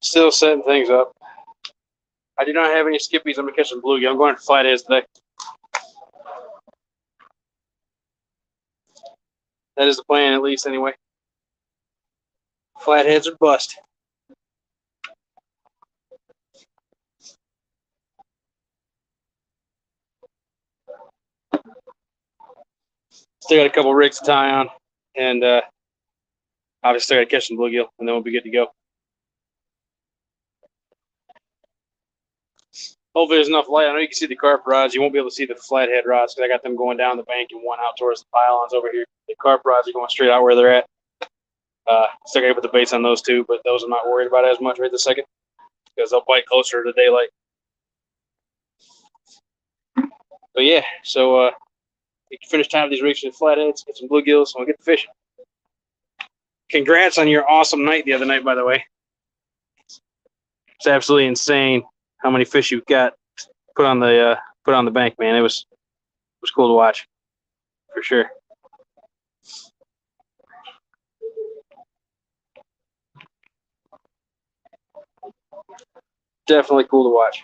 Still setting things up. I do not have any skippies. I'm gonna catch some bluegill. I'm going to flatheads today. That is the plan, at least, anyway. Flatheads are bust. Still got a couple rigs to tie on, and obviously I got to catch some bluegill, and then we'll be good to go. Hopefully there's enough light. I know you can see the carp rods. You won't be able to see the flathead rods because I got them going down the bank and one out towards the pylons over here. The carp rods are going straight out where they're at. Still got to put the baits on those too, but those I'm not worried about as much right this second because they'll bite closer to daylight. But yeah, so you can finish tying these rigs for the flatheads, get some bluegills, and we'll get to fishing. Congrats on your awesome night the other night, by the way. It's absolutely insane how many fish you've got put on the bank, man. It was cool to watch, for sure. Definitely cool to watch.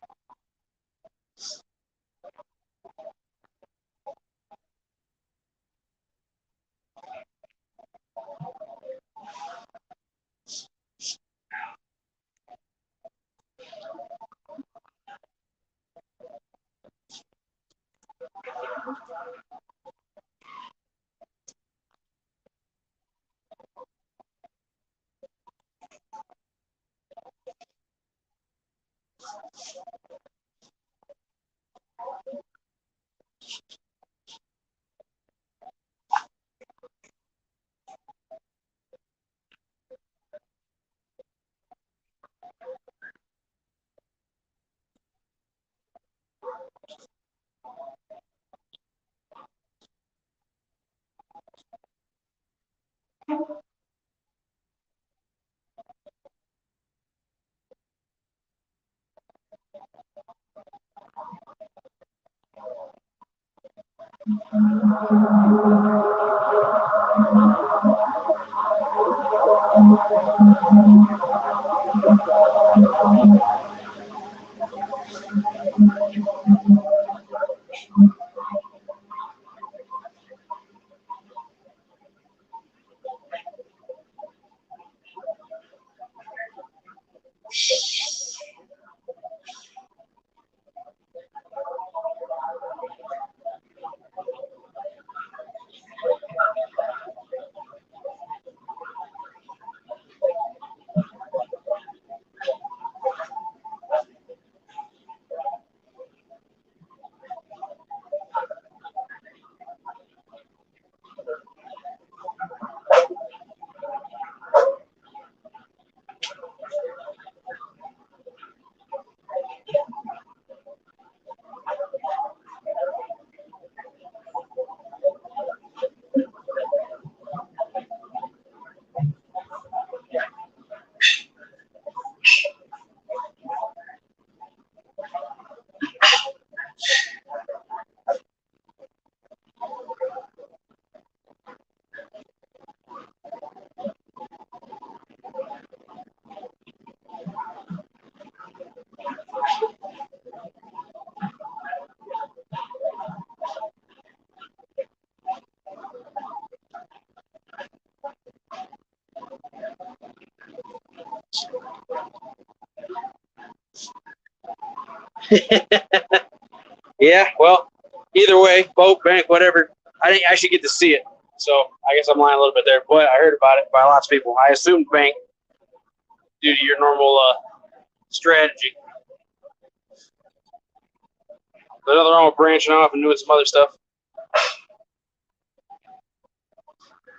Yeah, well, either way, boat, bank, whatever. I didn't actually get to see it, so I guess I'm lying a little bit there. But I heard about it by lots of people. I assumed bank due to your normal strategy. There's nothing wrong with branching off and doing some other stuff.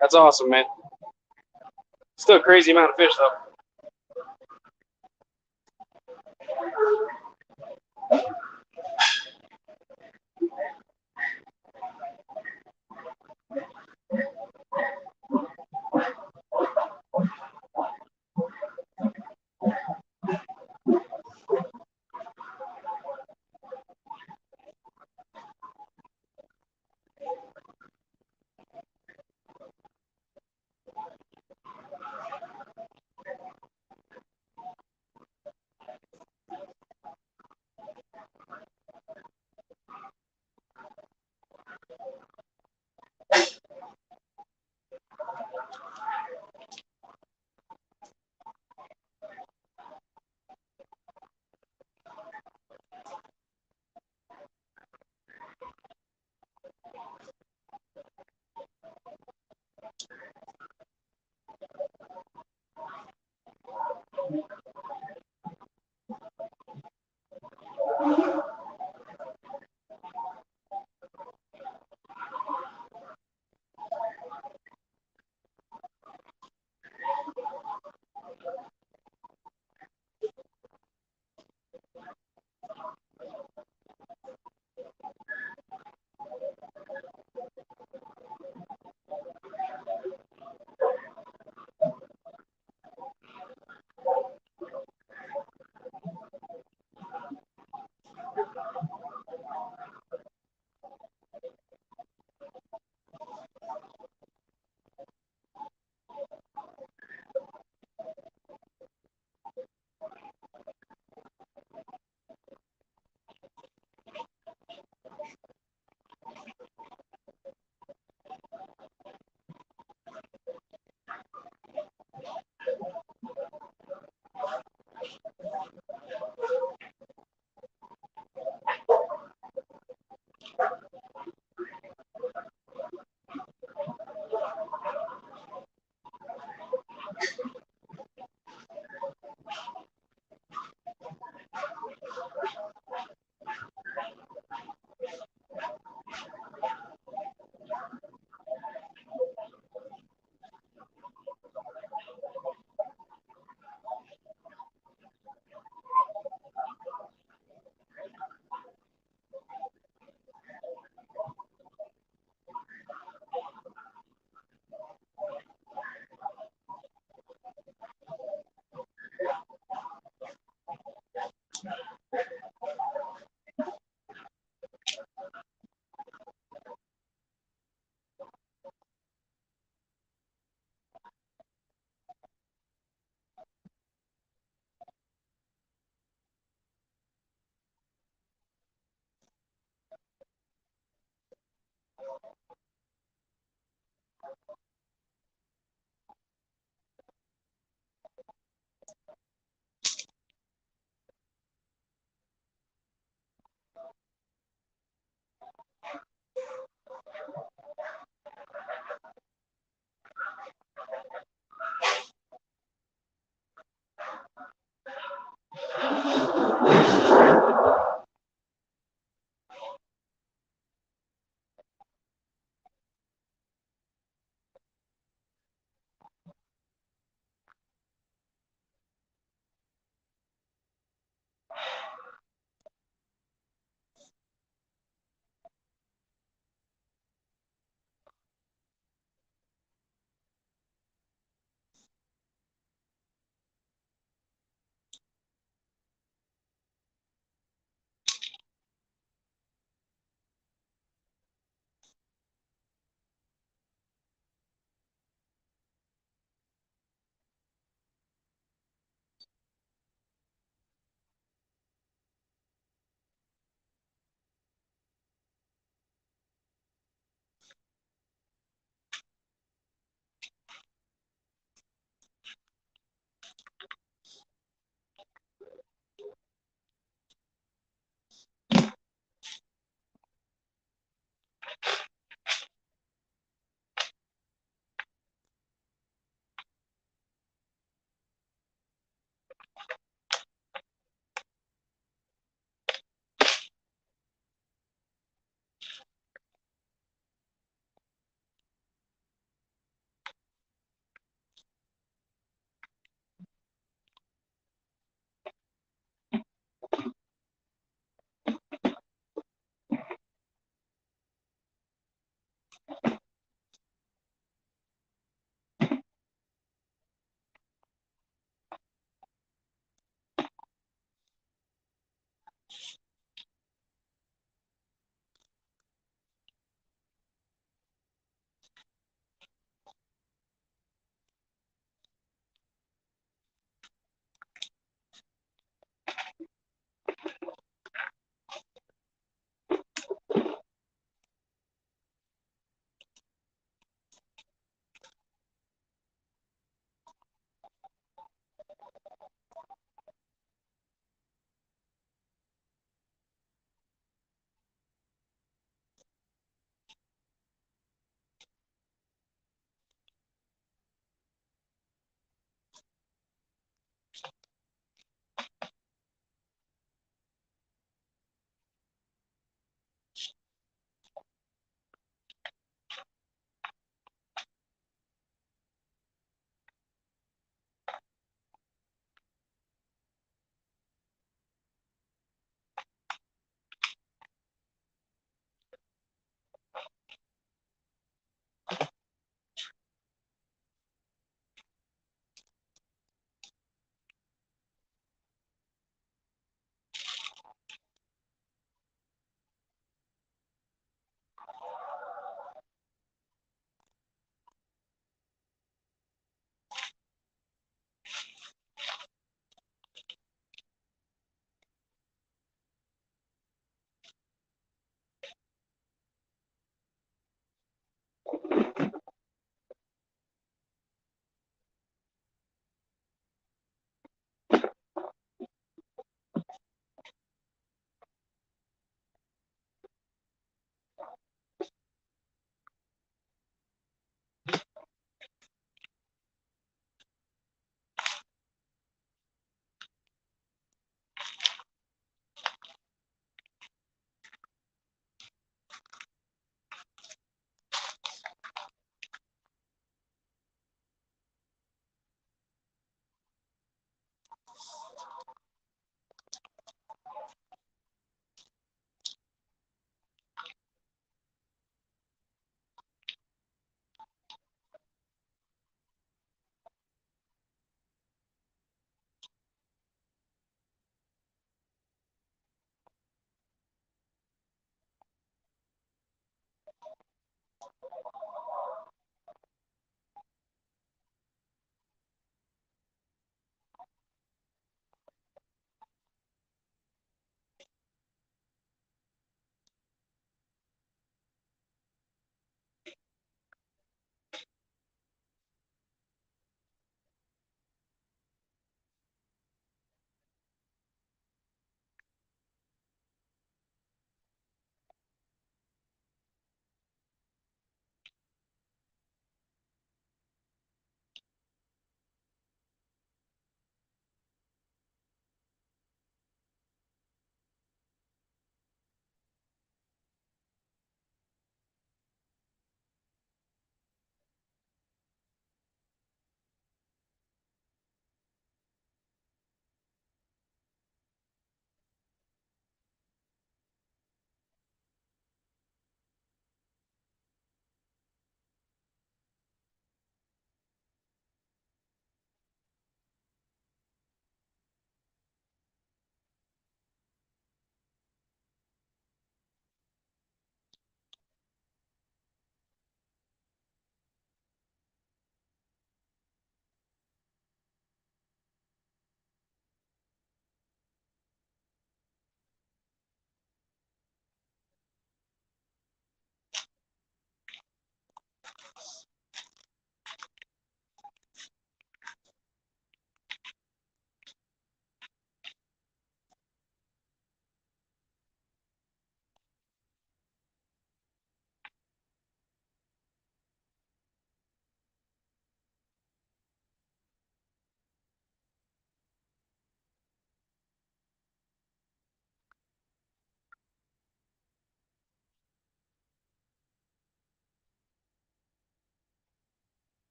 That's awesome, man. Still a crazy amount of fish, though.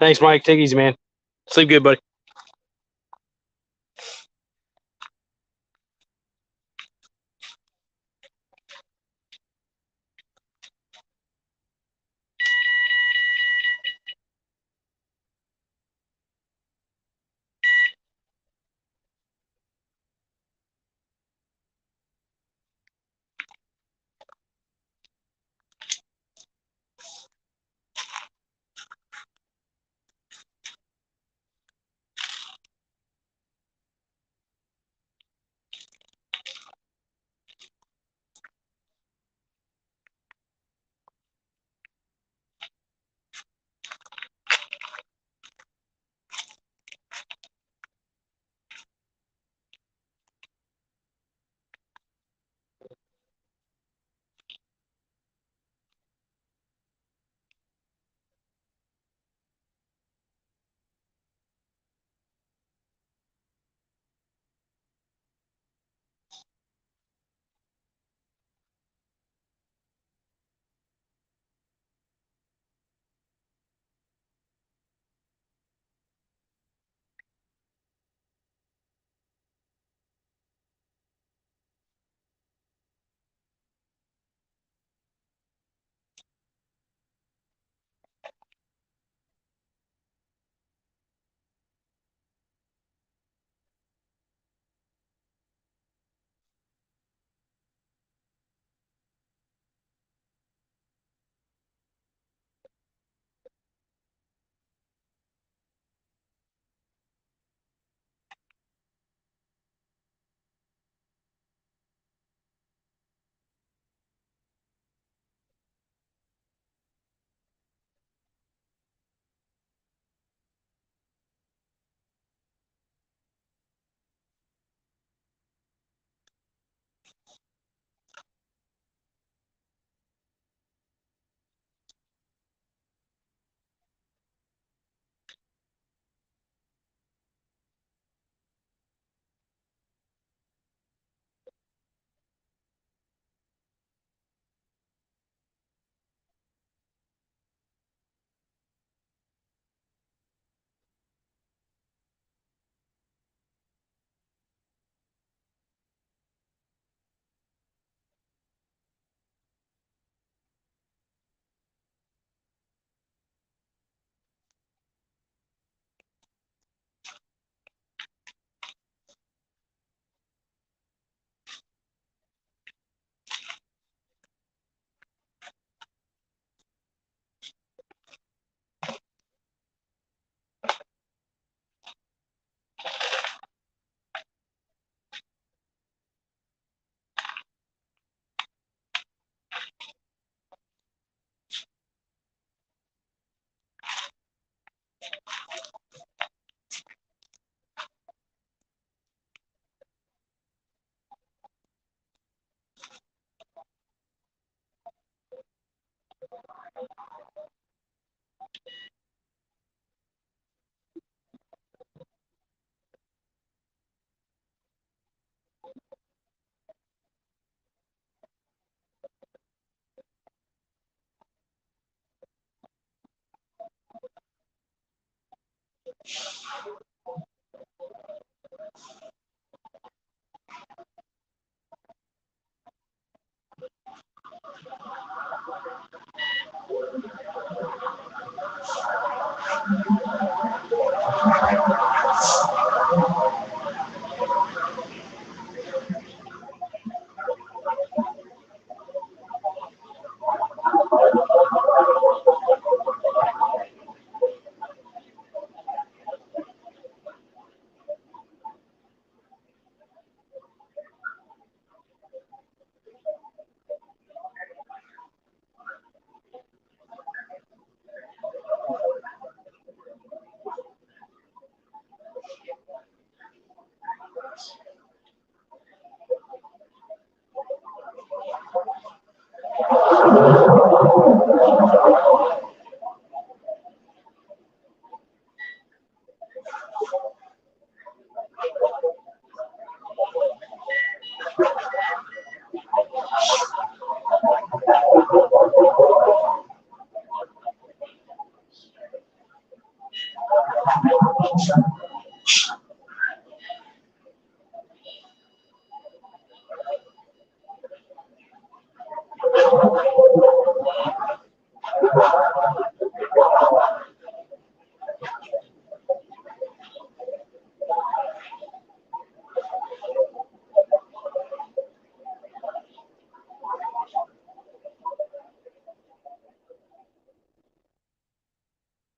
Thanks, Mike. Take it easy, man. Sleep good, buddy.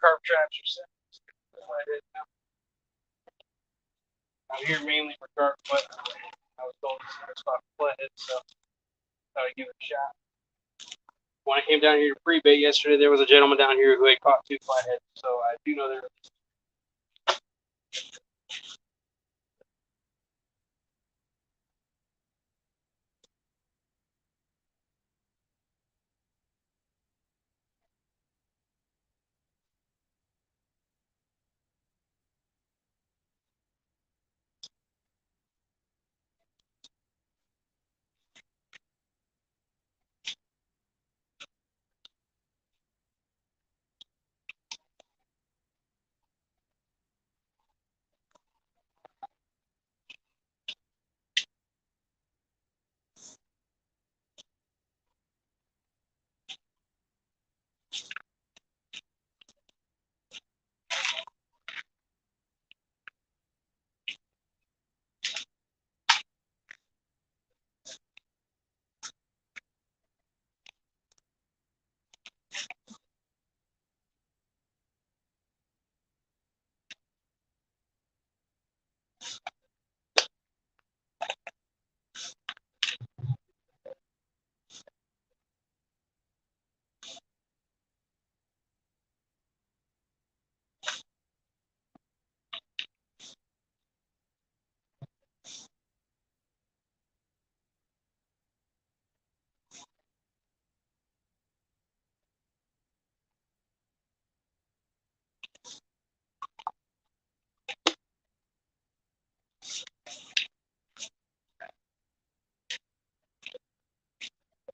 Carp traps are set. Flathead now. I'm here mainly for carp, but I was told it's a good spot for flathead, so thought I'd give it a shot. When I came down here to pre-bait yesterday, there was a gentleman down here who had caught 2 flatheads, so I do know they're.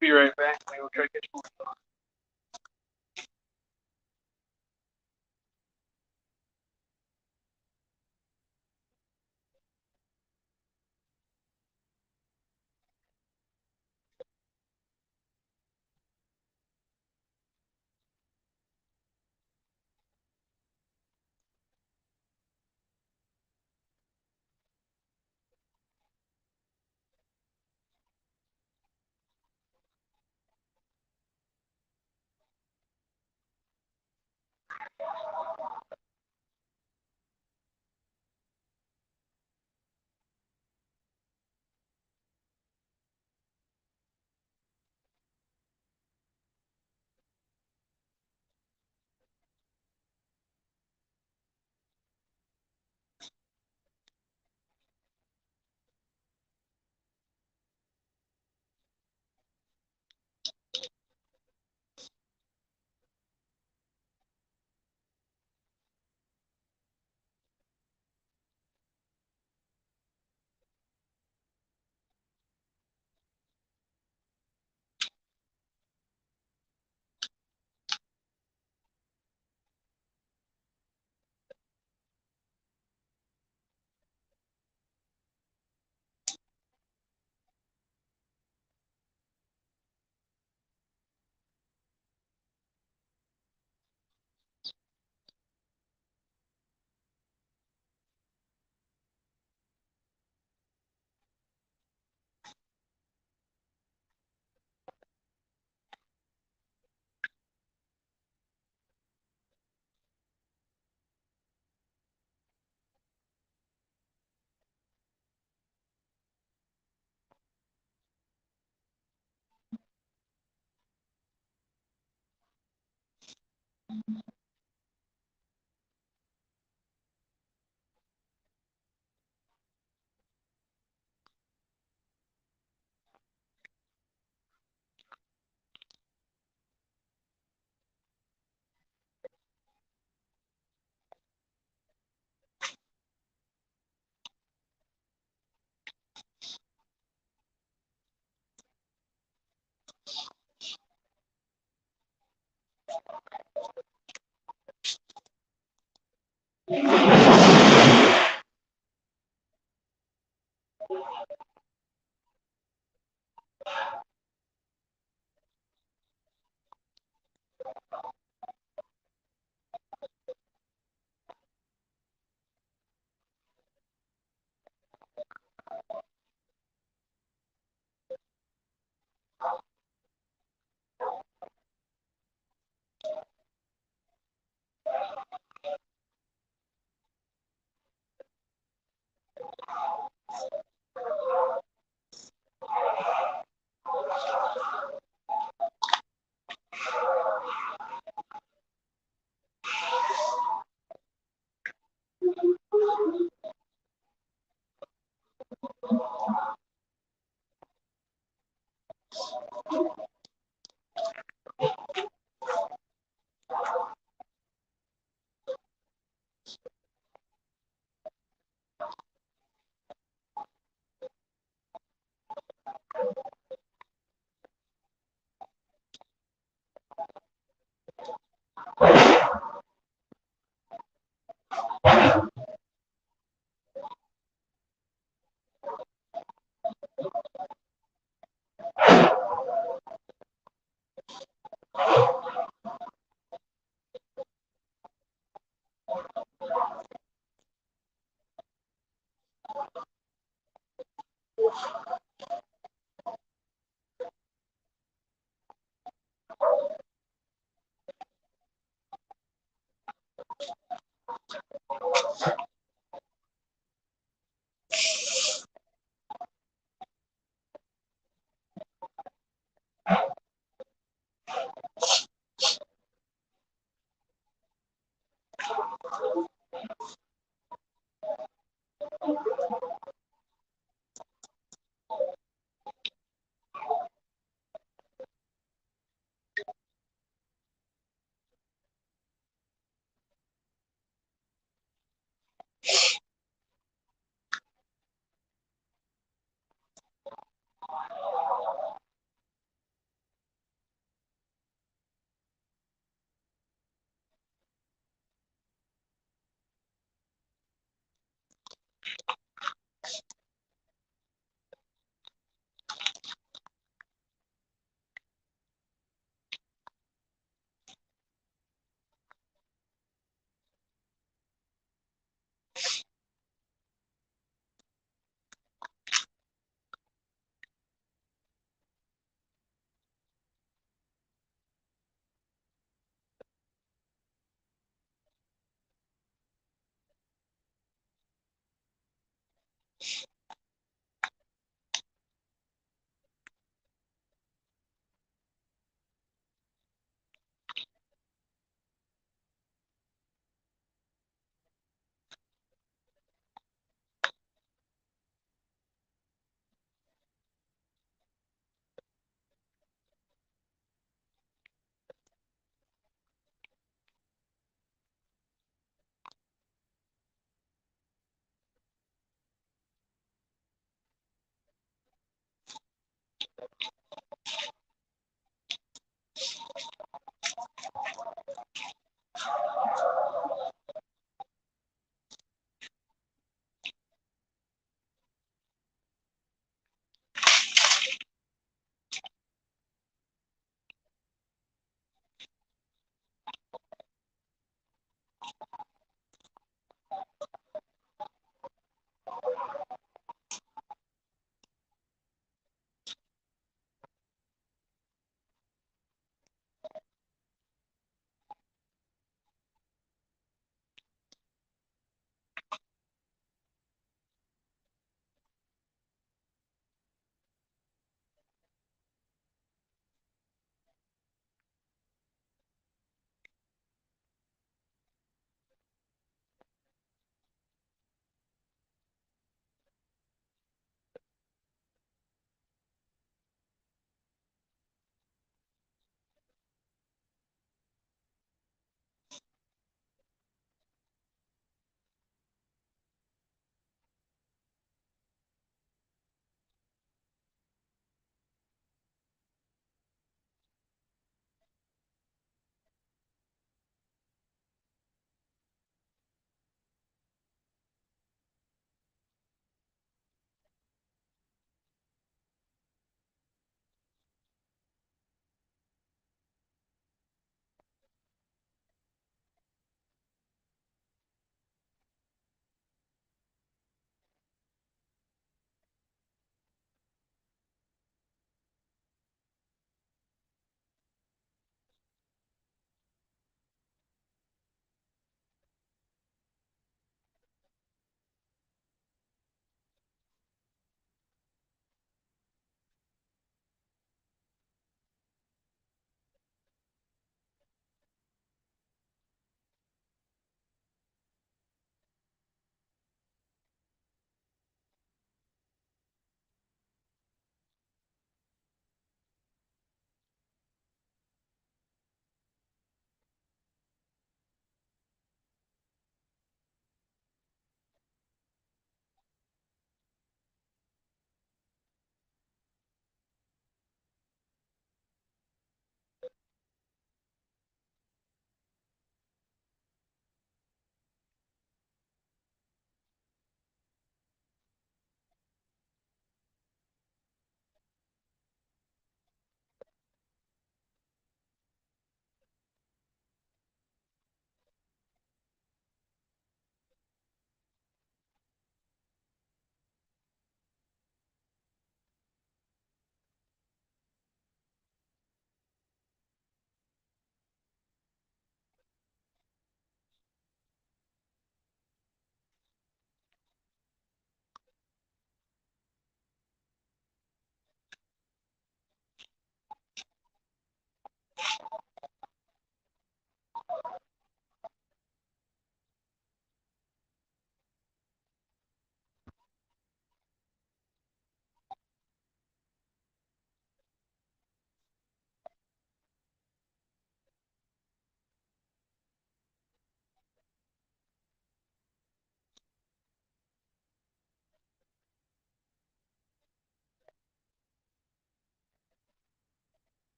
Be right back. I'm gonna try to catch more.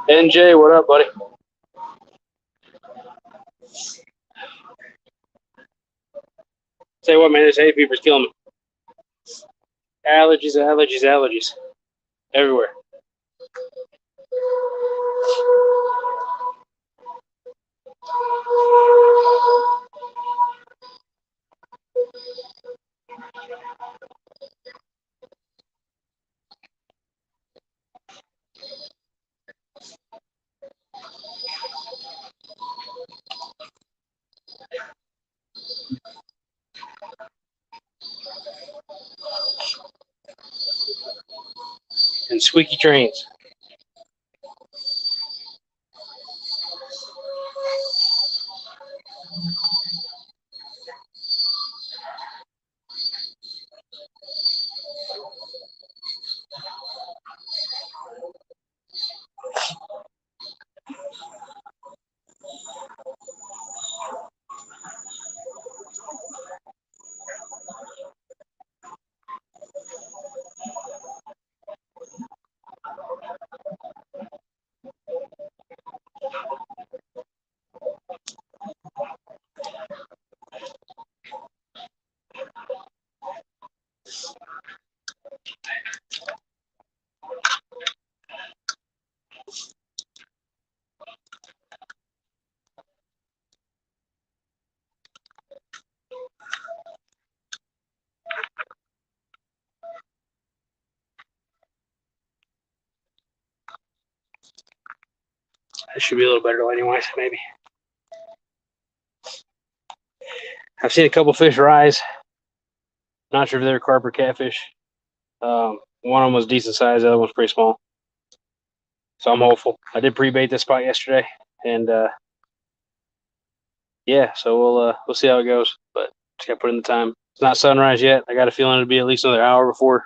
NJ, what up, buddy? Say what, man? This hay fever's killing me. Allergies, allergies, allergies. Everywhere. And squeaky trains. It should be a little better anyways, maybe. I've seen a couple fish rise. Not sure if they're carp or catfish. One of them was decent size, the other one was pretty small. So I'm hopeful. I did pre-bait this spot yesterday, and yeah, so we'll see how it goes. But just gotta put in the time. It's not sunrise yet. I got a feeling it'll be at least another hour before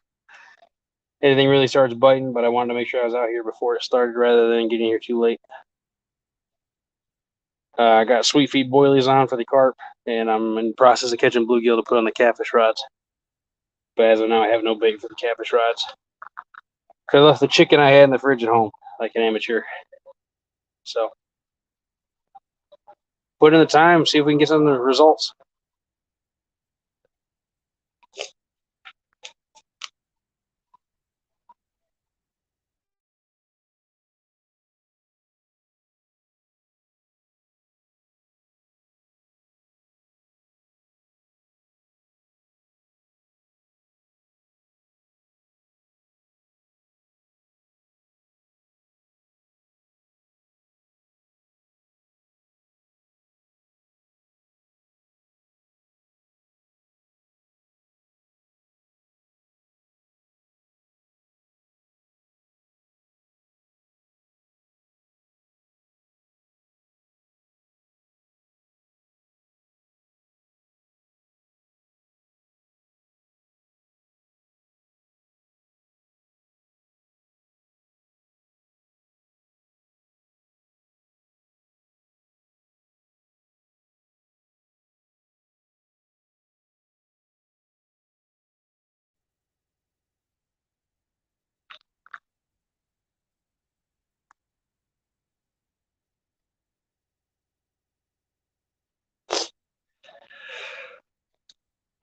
anything really starts biting. But I wanted to make sure I was out here before it started, rather than getting here too late. I got sweet feet boilies on for the carp, and I'm in the process of catching bluegill to put on the catfish rods. But as of now, I have no bait for the catfish rods. Cause I left the chicken I had in the fridge at home, like an amateur. So put in the time, see if we can get some of the results.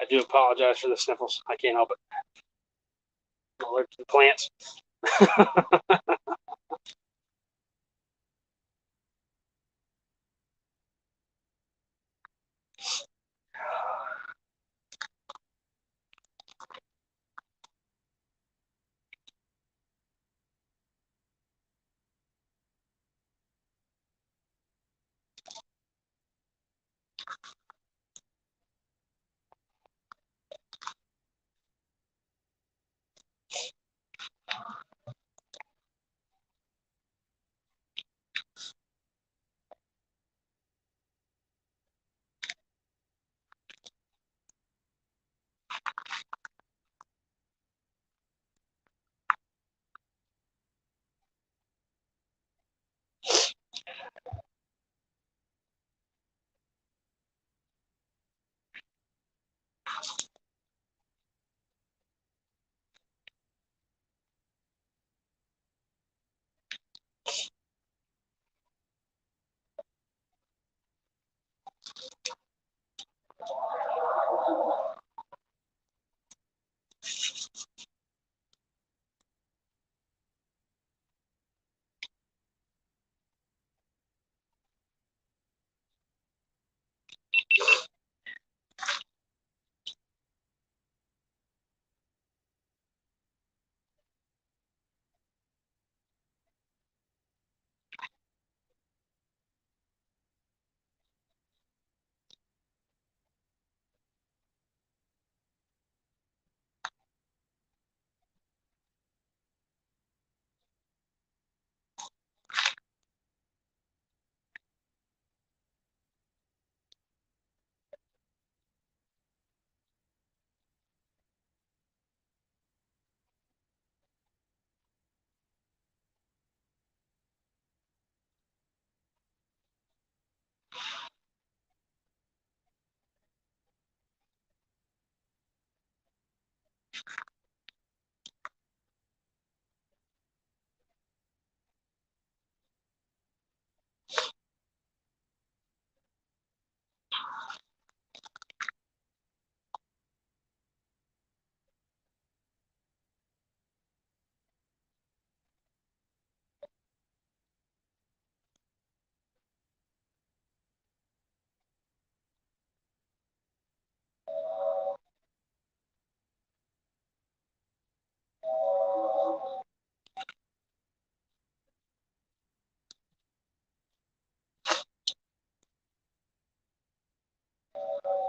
I do apologize for the sniffles. I can't help it. I'm allergic to the plants.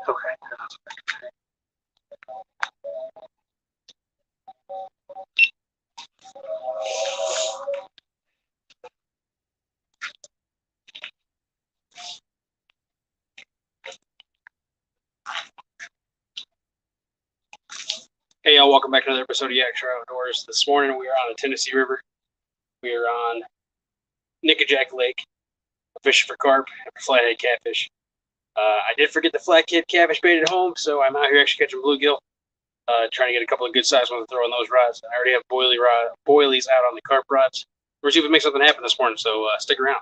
Okay. Hey, y'all, welcome back to another episode of Yak Show Outdoors. This morning we are on the Tennessee River. We are on Nickajack Lake, fishing for carp and for flathead catfish. I did forget the flathead catfish bait at home, so I'm out here actually catching bluegill, trying to get a couple of good sized ones to throw on those rods. I already have boilies out on the carp rods. We're see if we make something happen this morning, so stick around.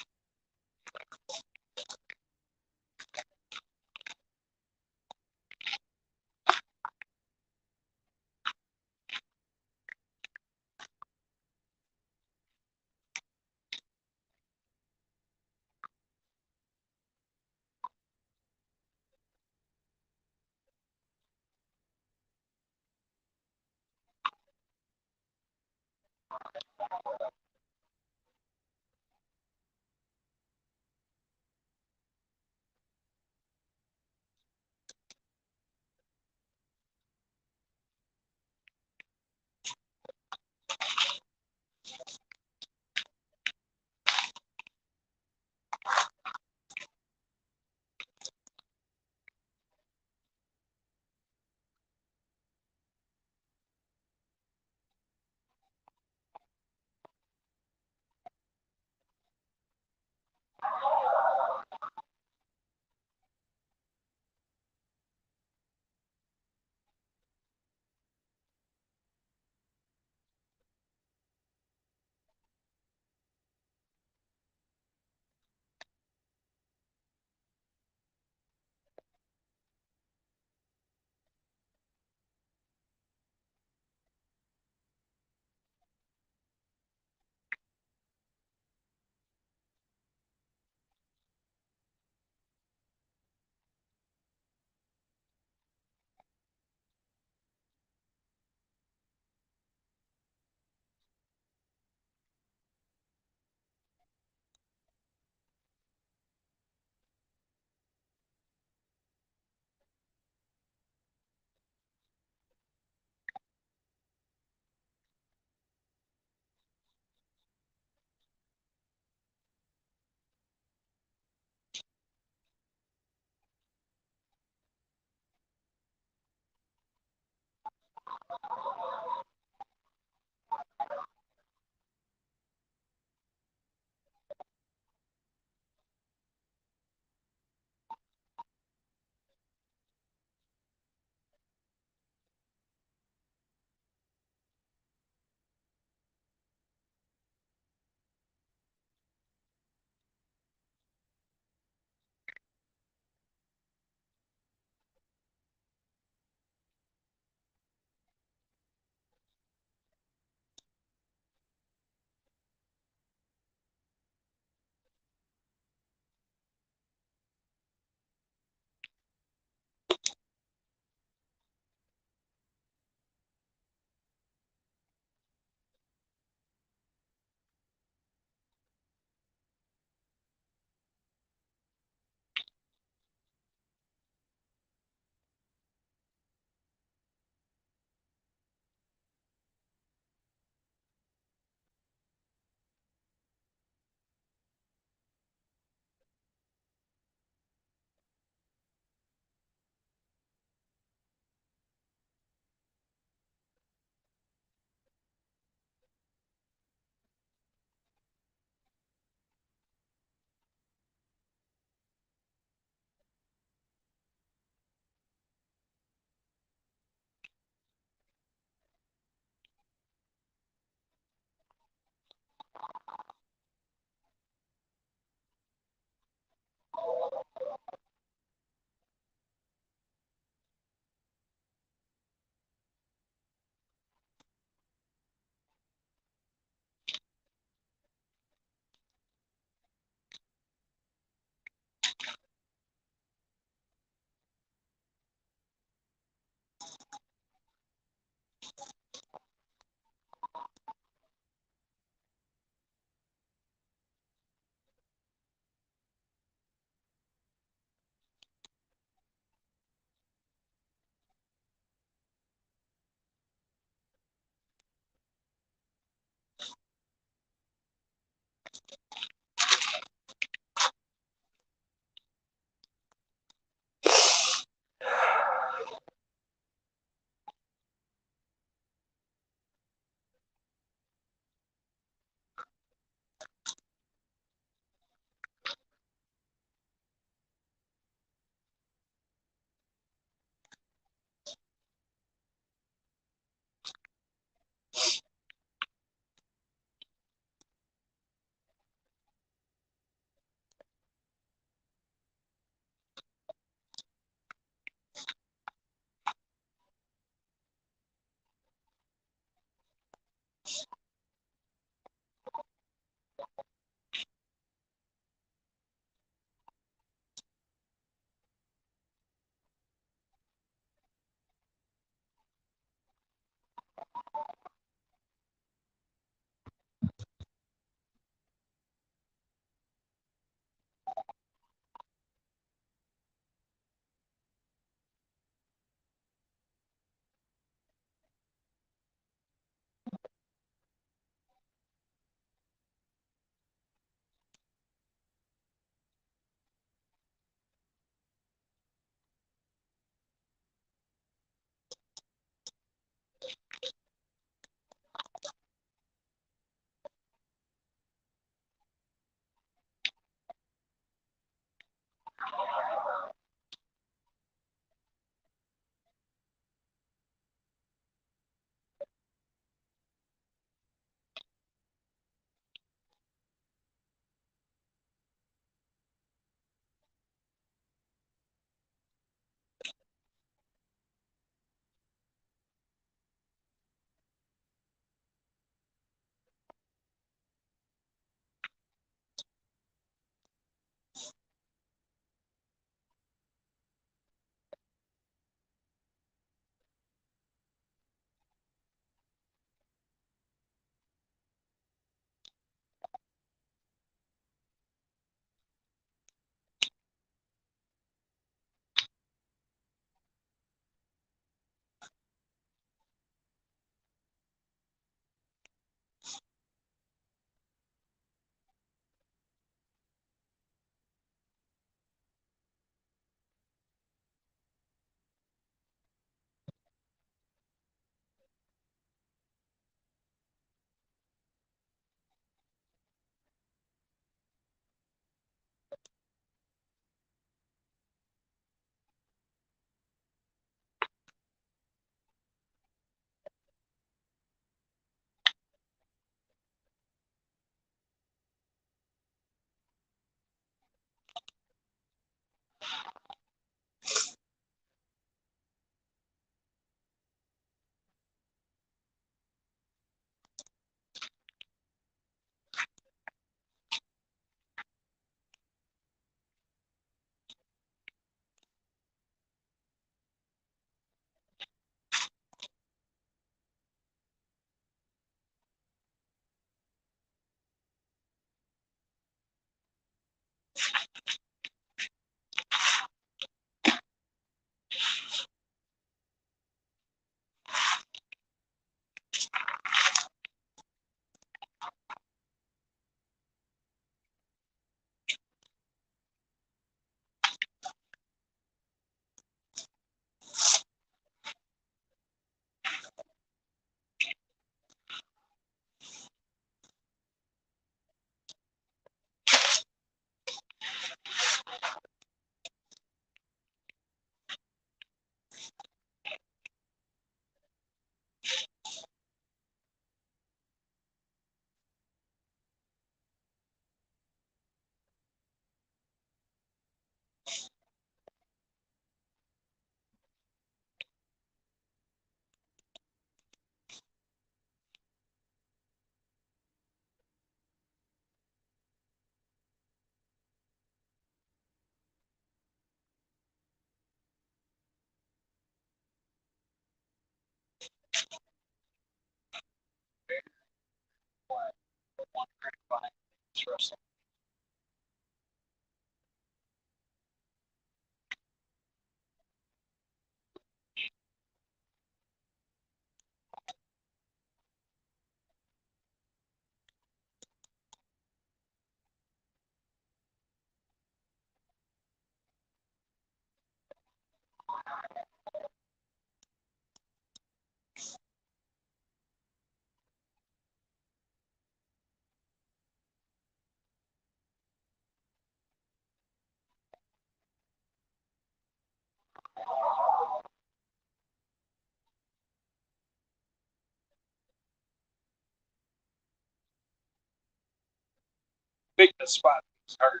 big the spot is hard.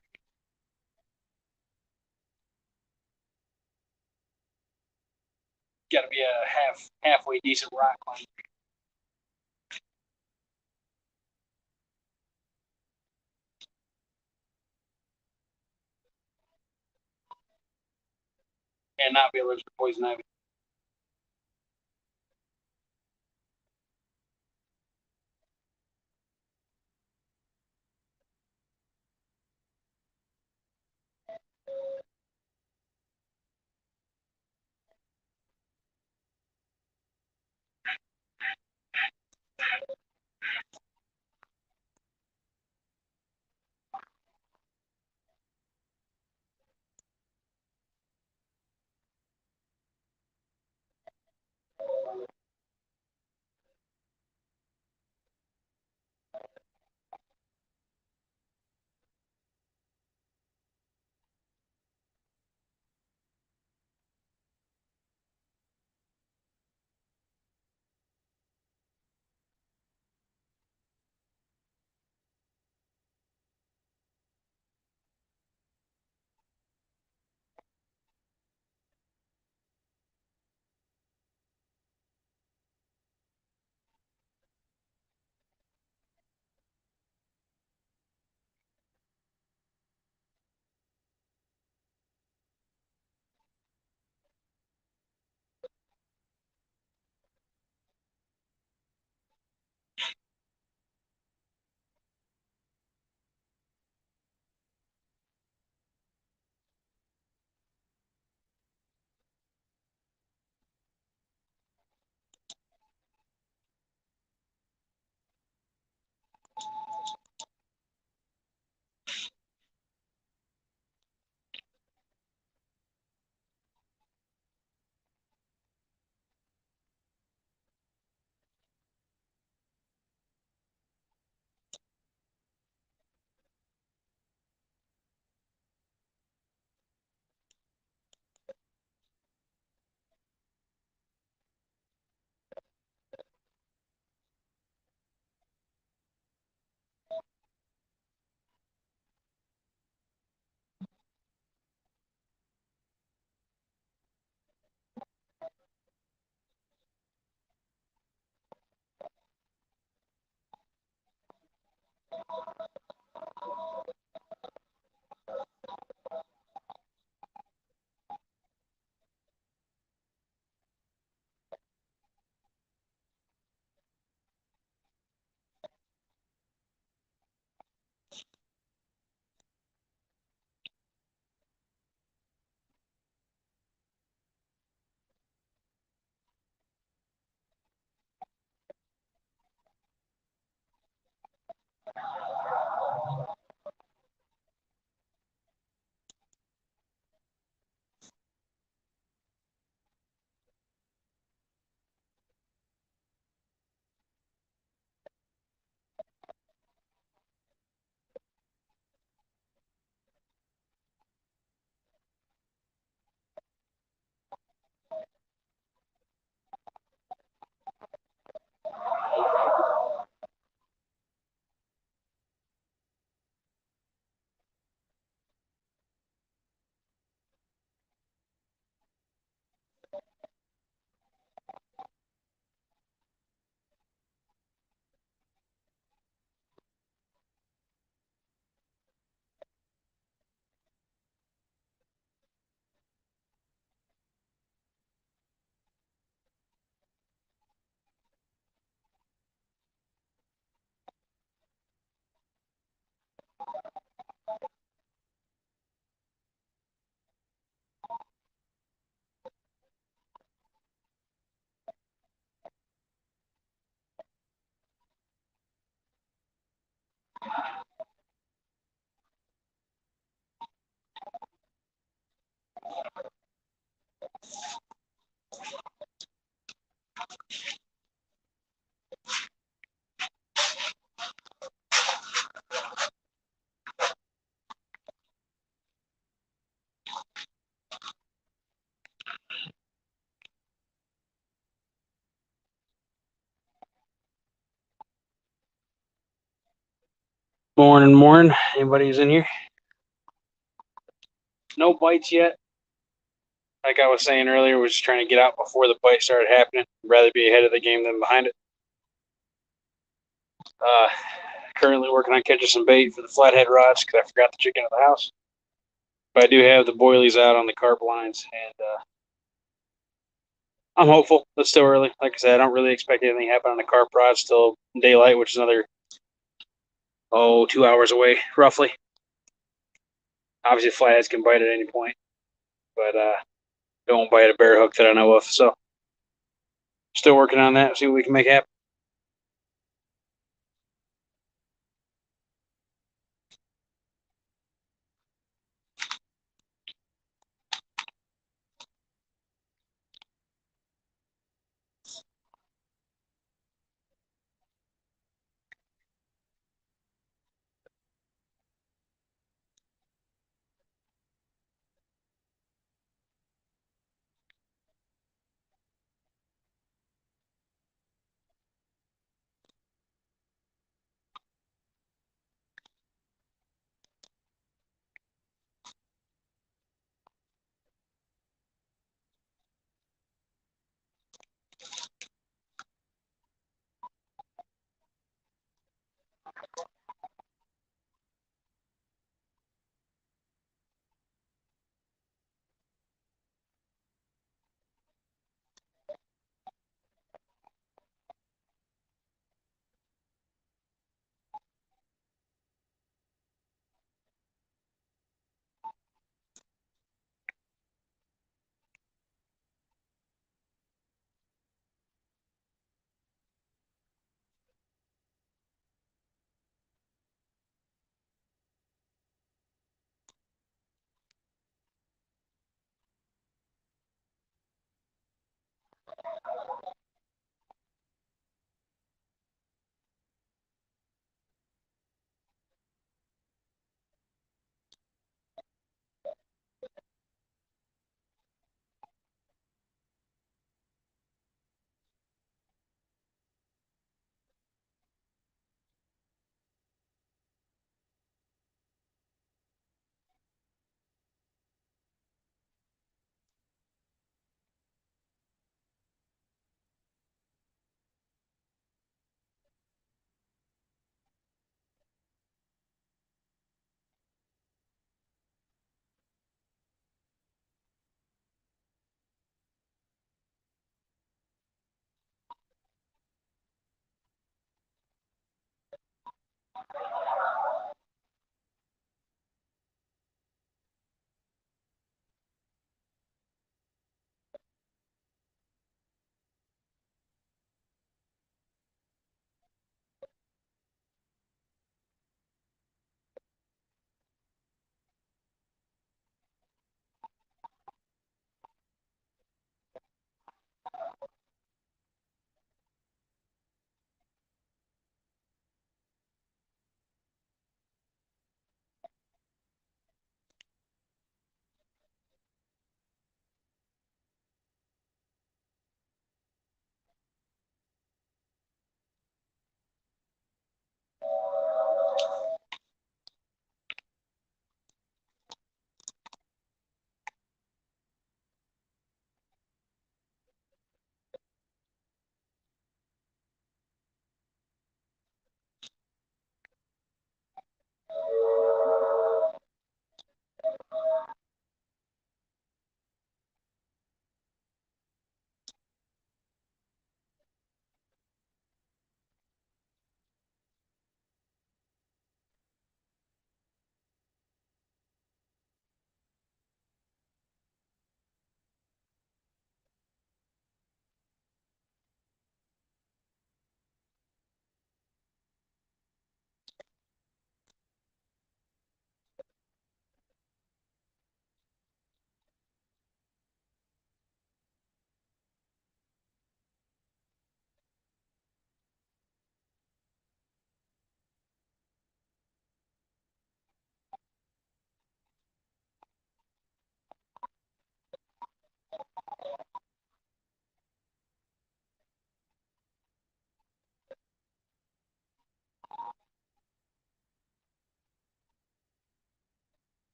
Got to be a halfway decent rock climber. And not be allergic to poison ivy. Morning, morning. Anybody's in here? No bites yet. Like I was saying earlier, we're just trying to get out before the bite started happening. I'd rather be ahead of the game than behind it. Uh, Currently working on catching some bait for the flathead rods because I forgot the chicken at the house. But I do have the boilies out on the carp lines, and I'm hopeful. It's still early. Like I said, I don't really expect anything to happen on the carp rods till daylight, which is another 2 hours away, roughly. Obviously, flatheads can bite at any point, but don't bite a bear hook that I know of. So, still working on that. See what we can make happen.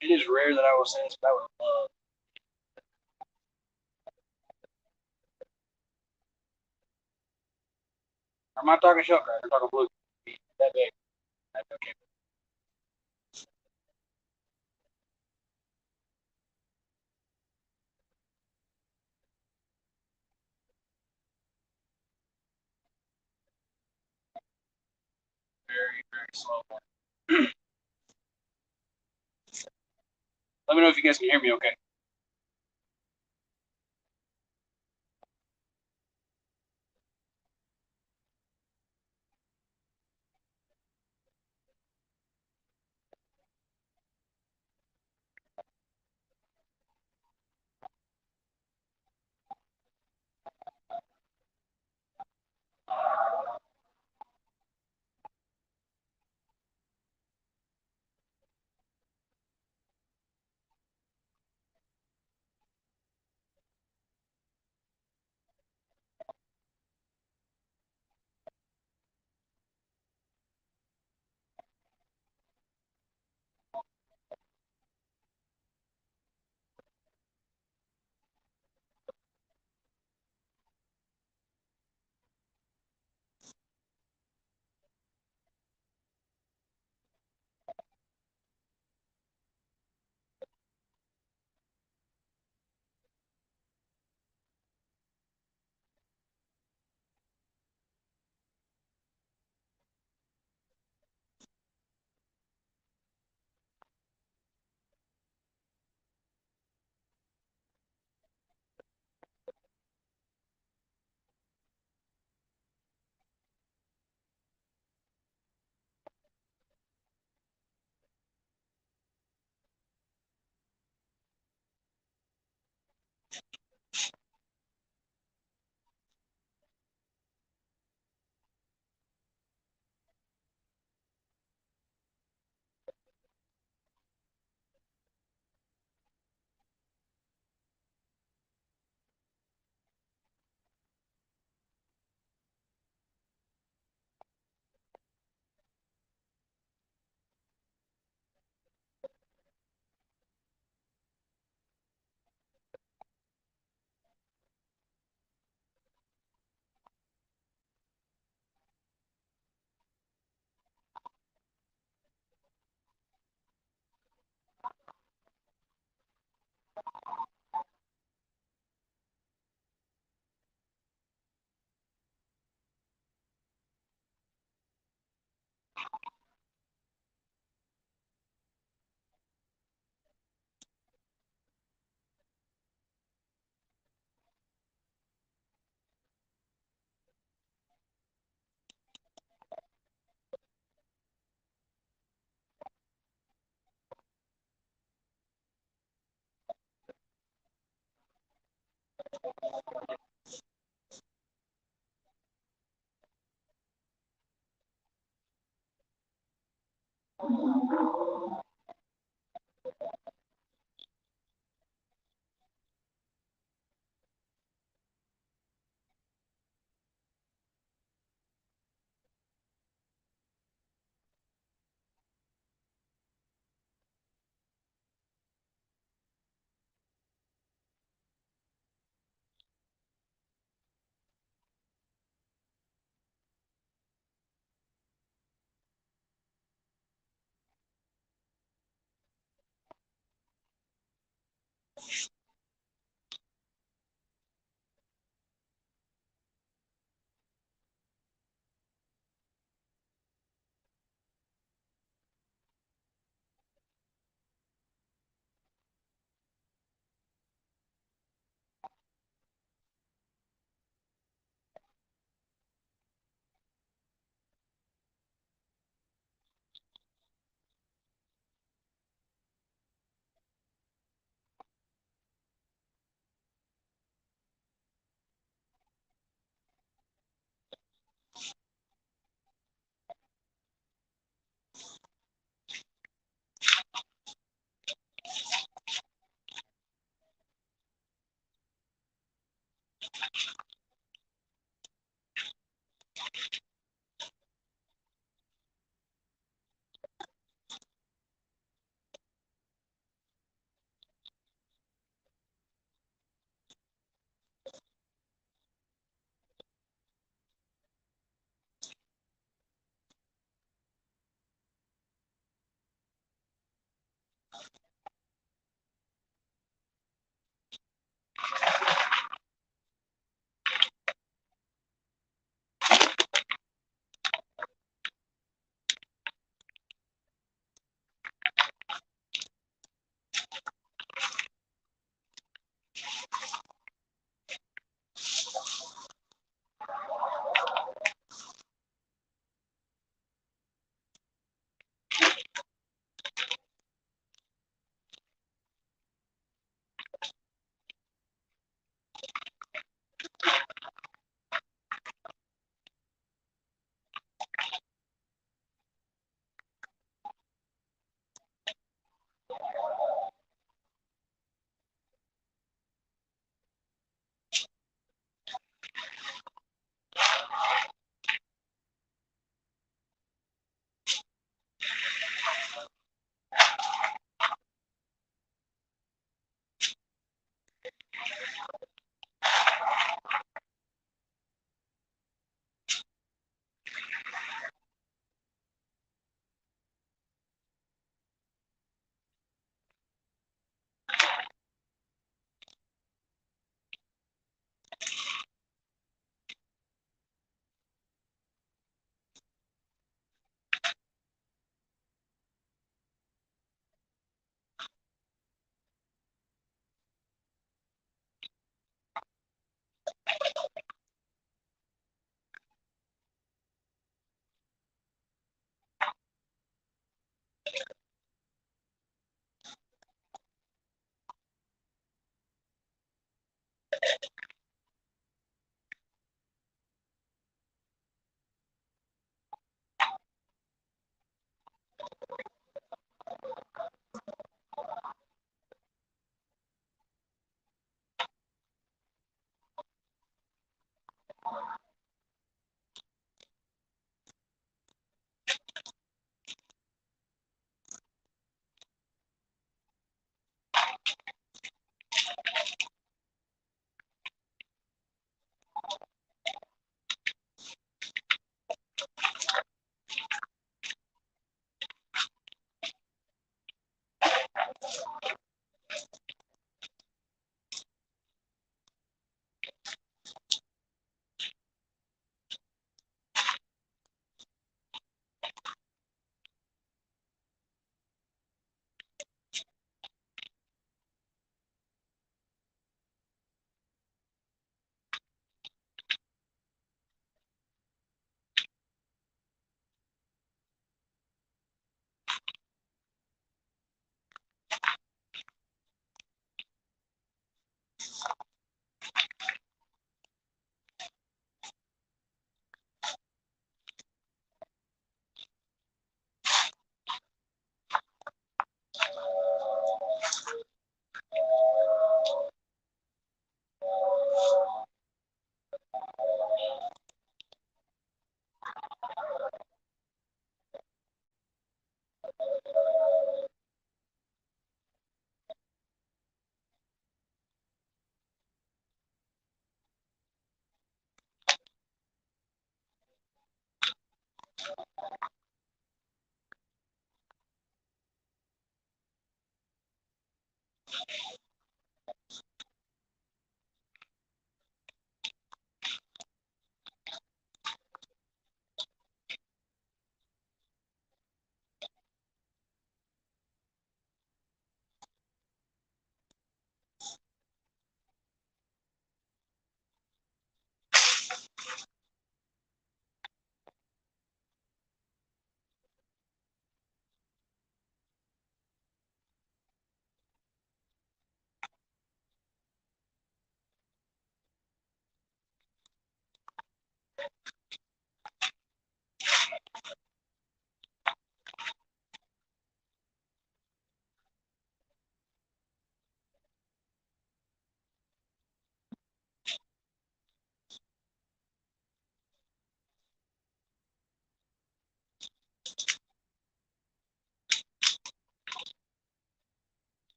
It is rare that I will say this, but I would love. I'm not talking shell crack. I'm talking blue. That big. That's okay. Very, very slow. Let me know if you guys can hear me okay.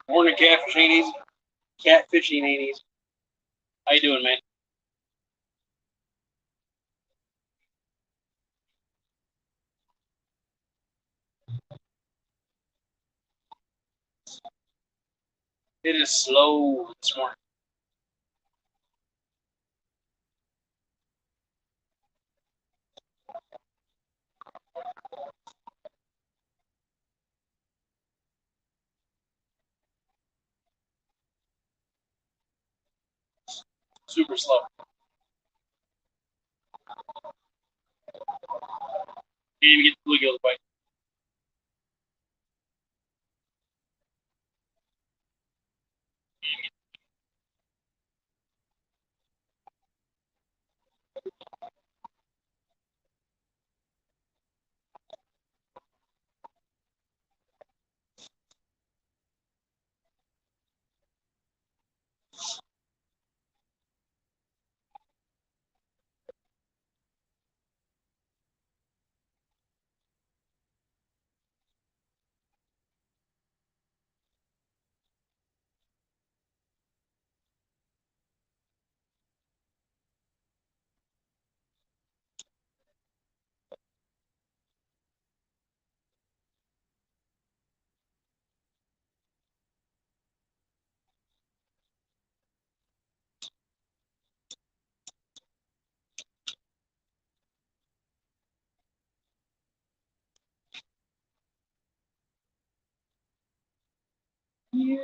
Morning catfish ain't easy. Catfishing ain't easy. How you doing, man? It is slow this morning. Super slow. Can't even get the bluegill to bite. Yeah.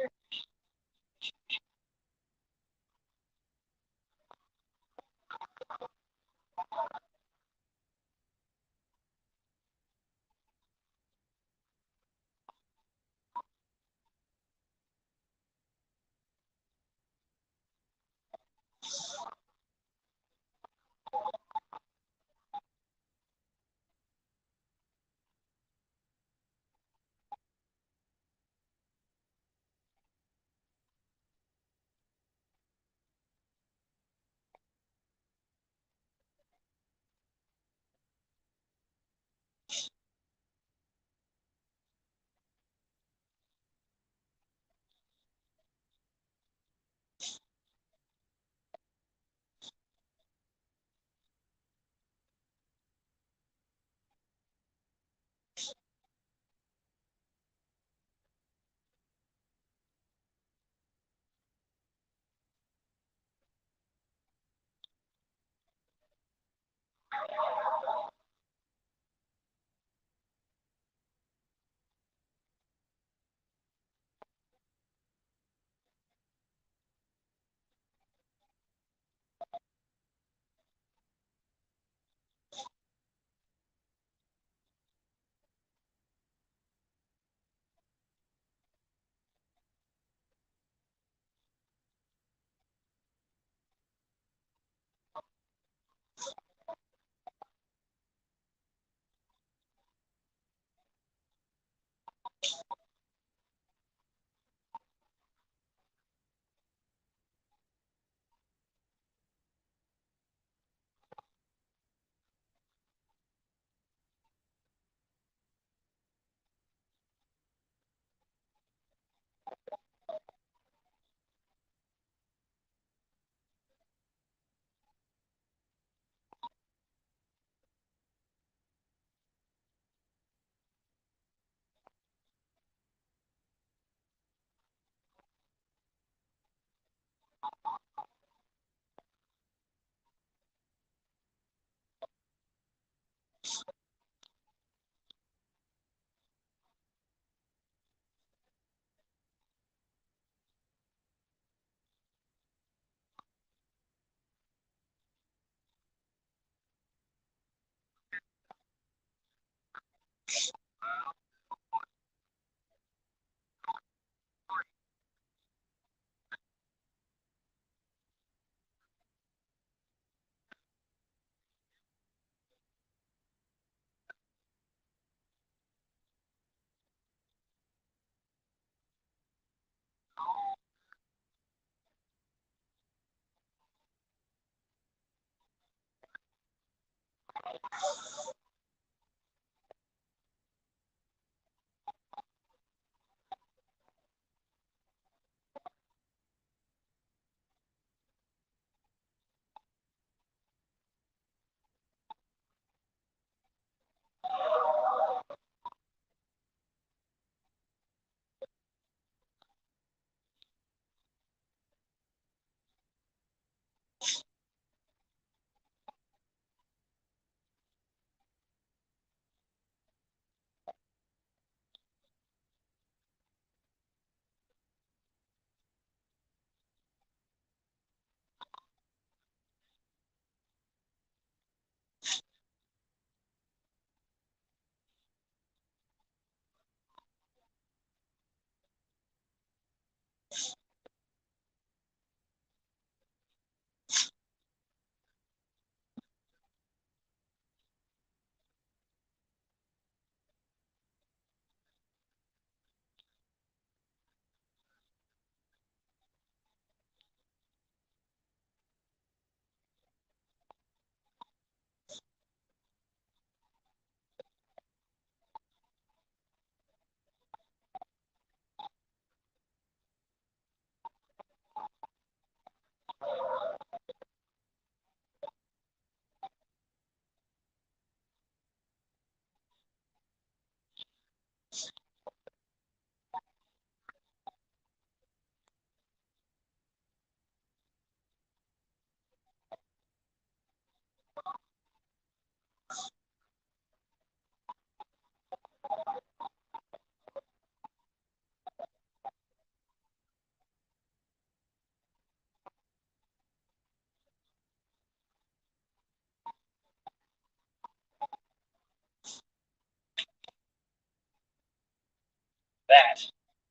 That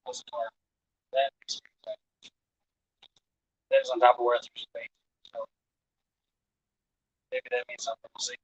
was a carp. That is on top of where I threw some bait. So maybe that means something. We'll see.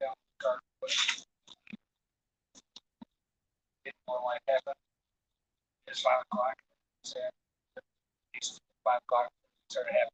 Down the carp. Get more like that. It's 5 o'clock. It's 5 o'clock. Started happening.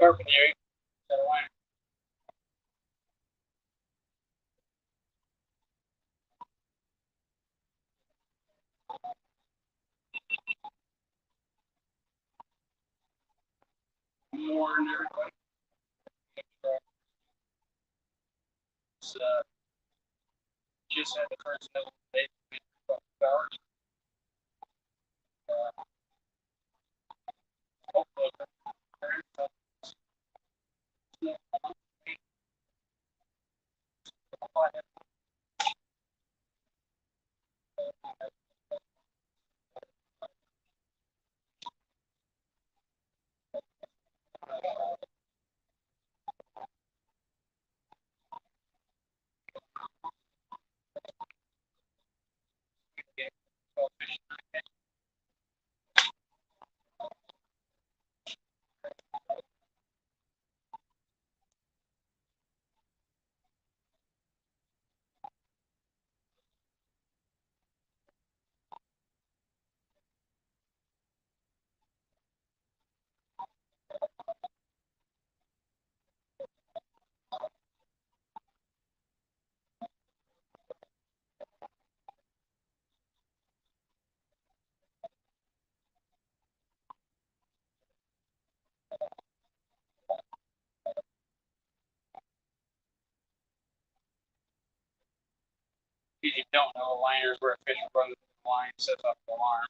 carp in the area. Got a line. More than everybody. It's, just had the first middle day. Hours. If you don't know, a liner is where a fish runs the line, sets off the alarm.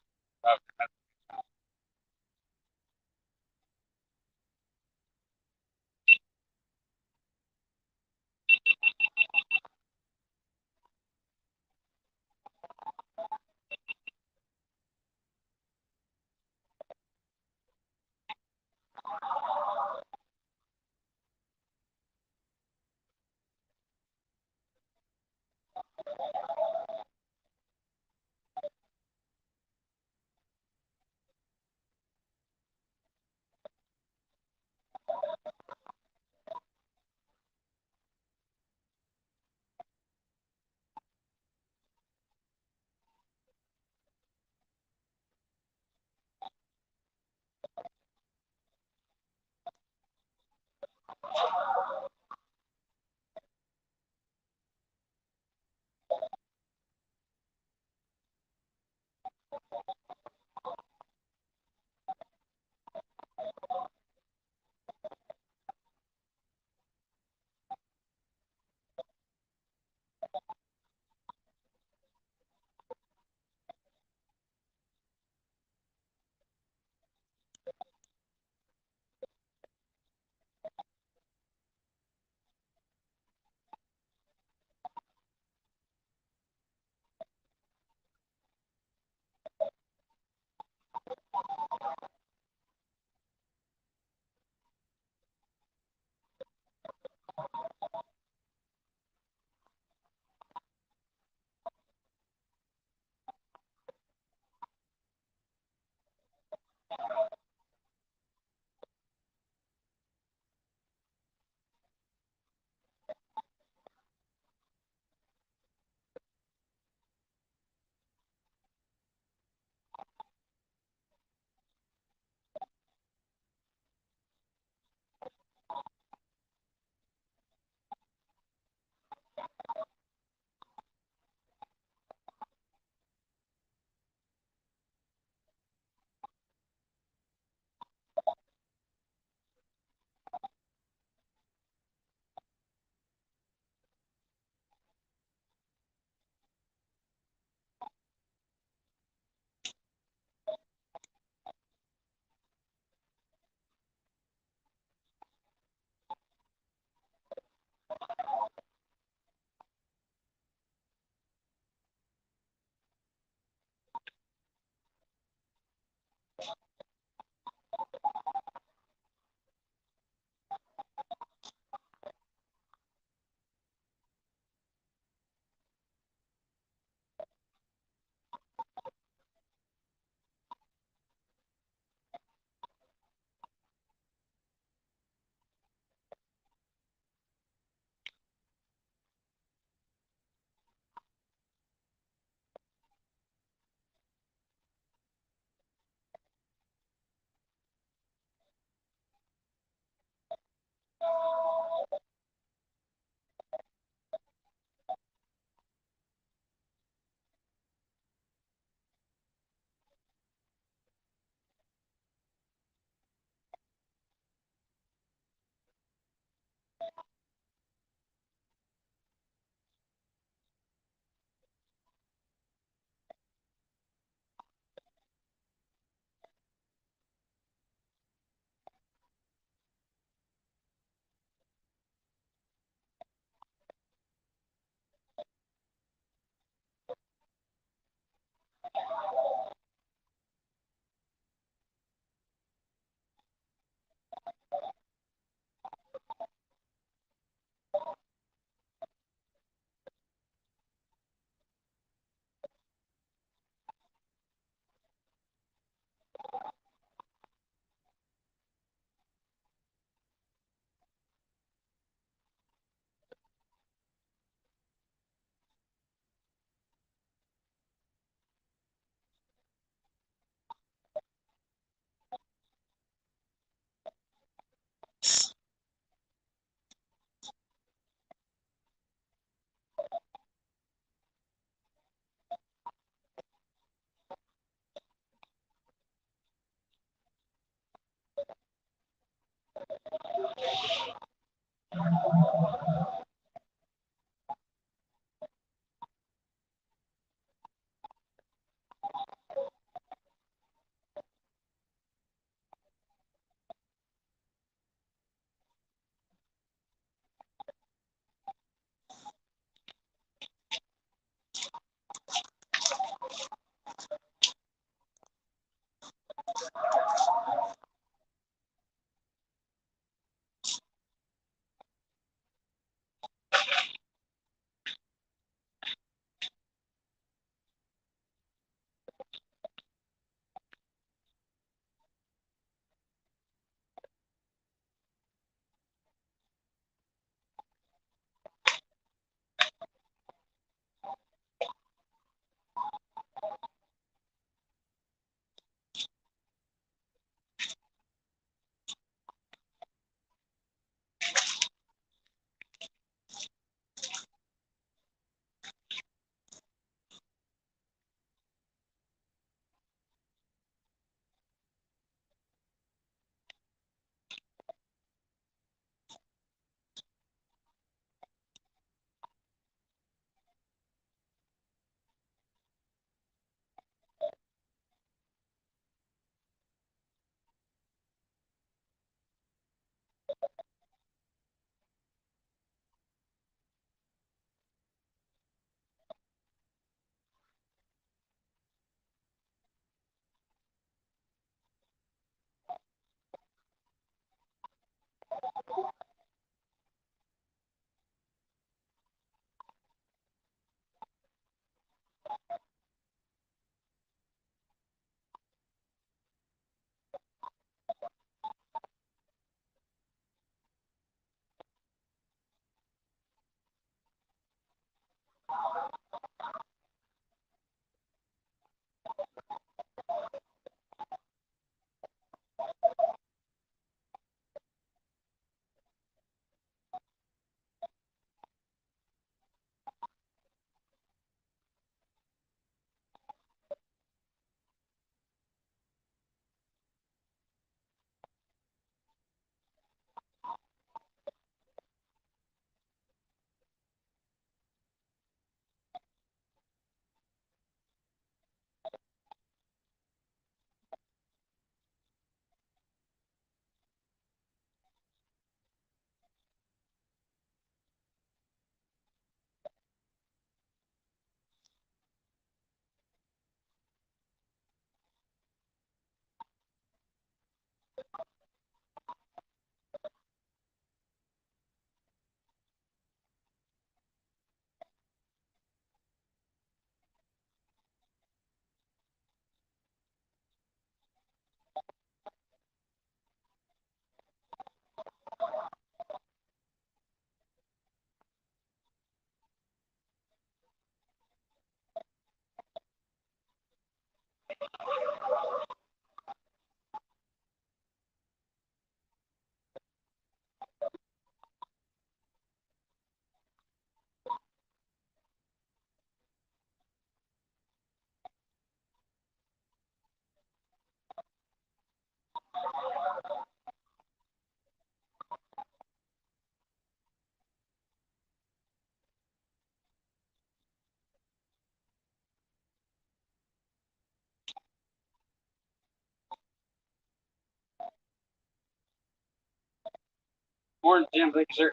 Morning, Jim. Thank you, sir.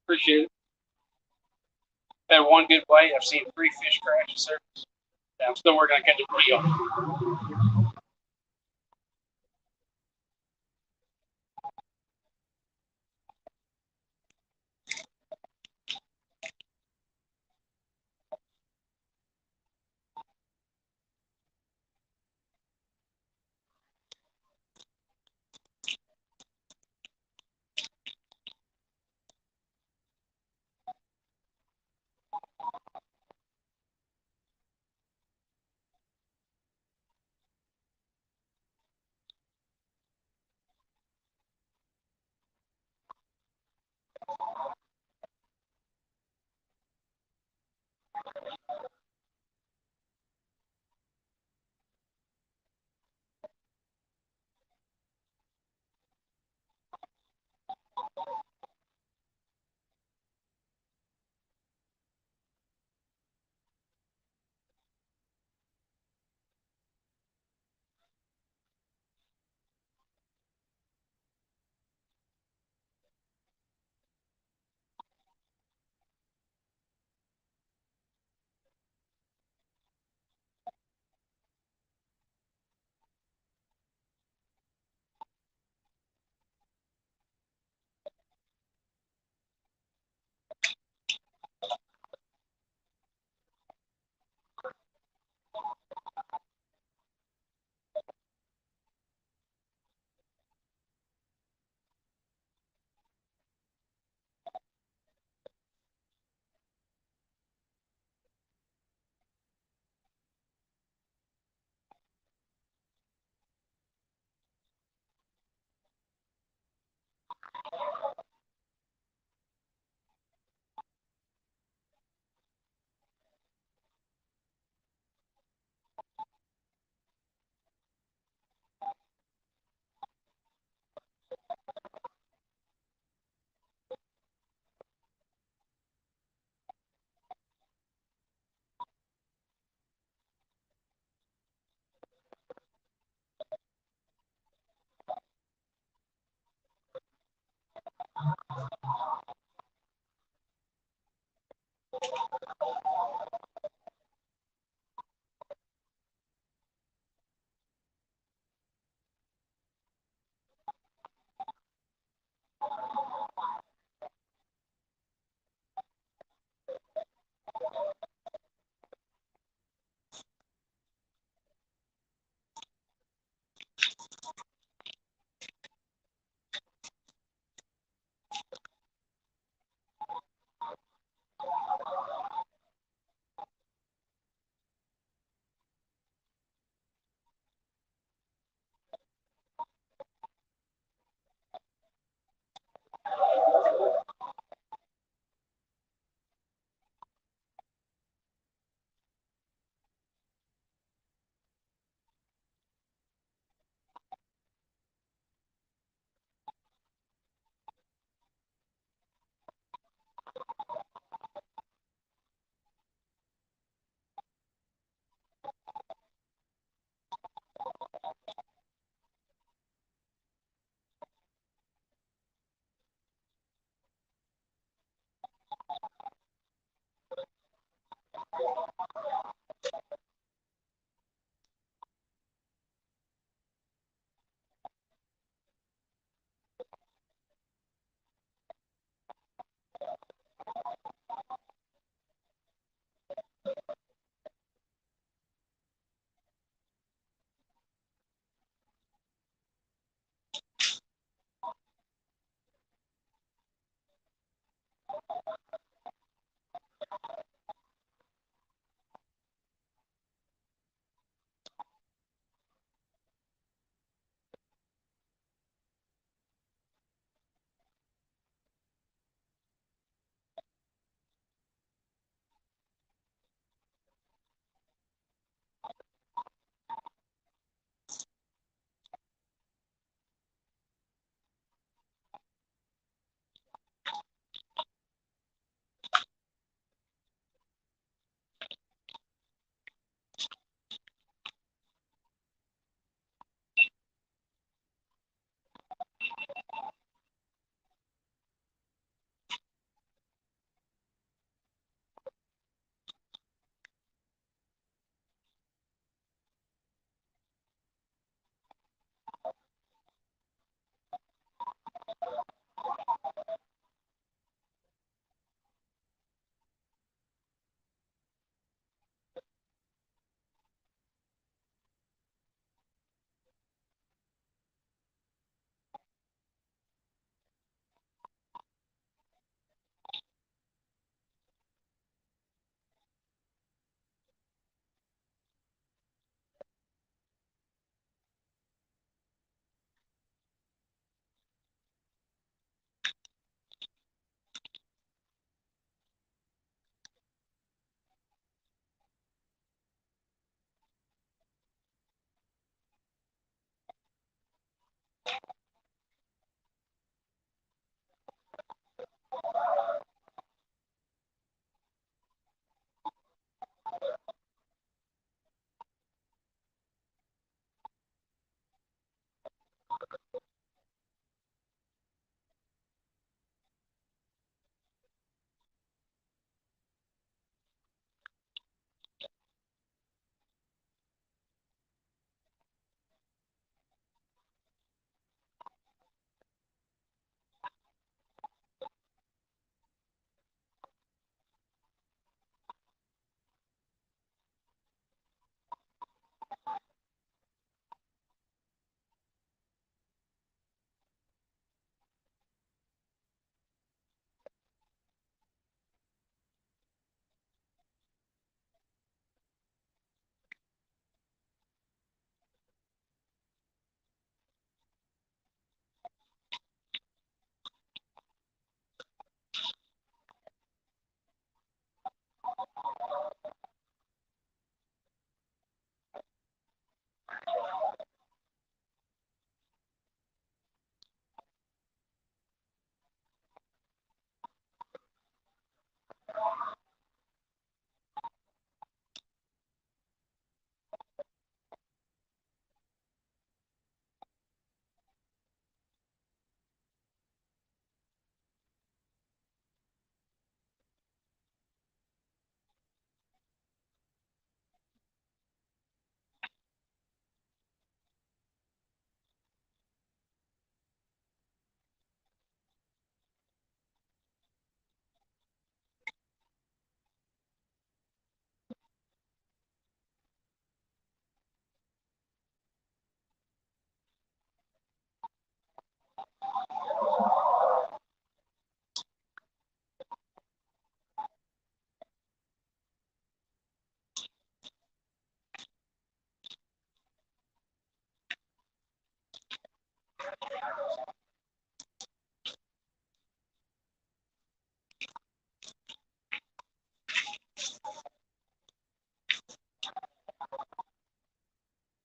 Appreciate it. Had one good bite. I've seen 3 fish crash, sir. Yeah, I'm still working on catching a deal.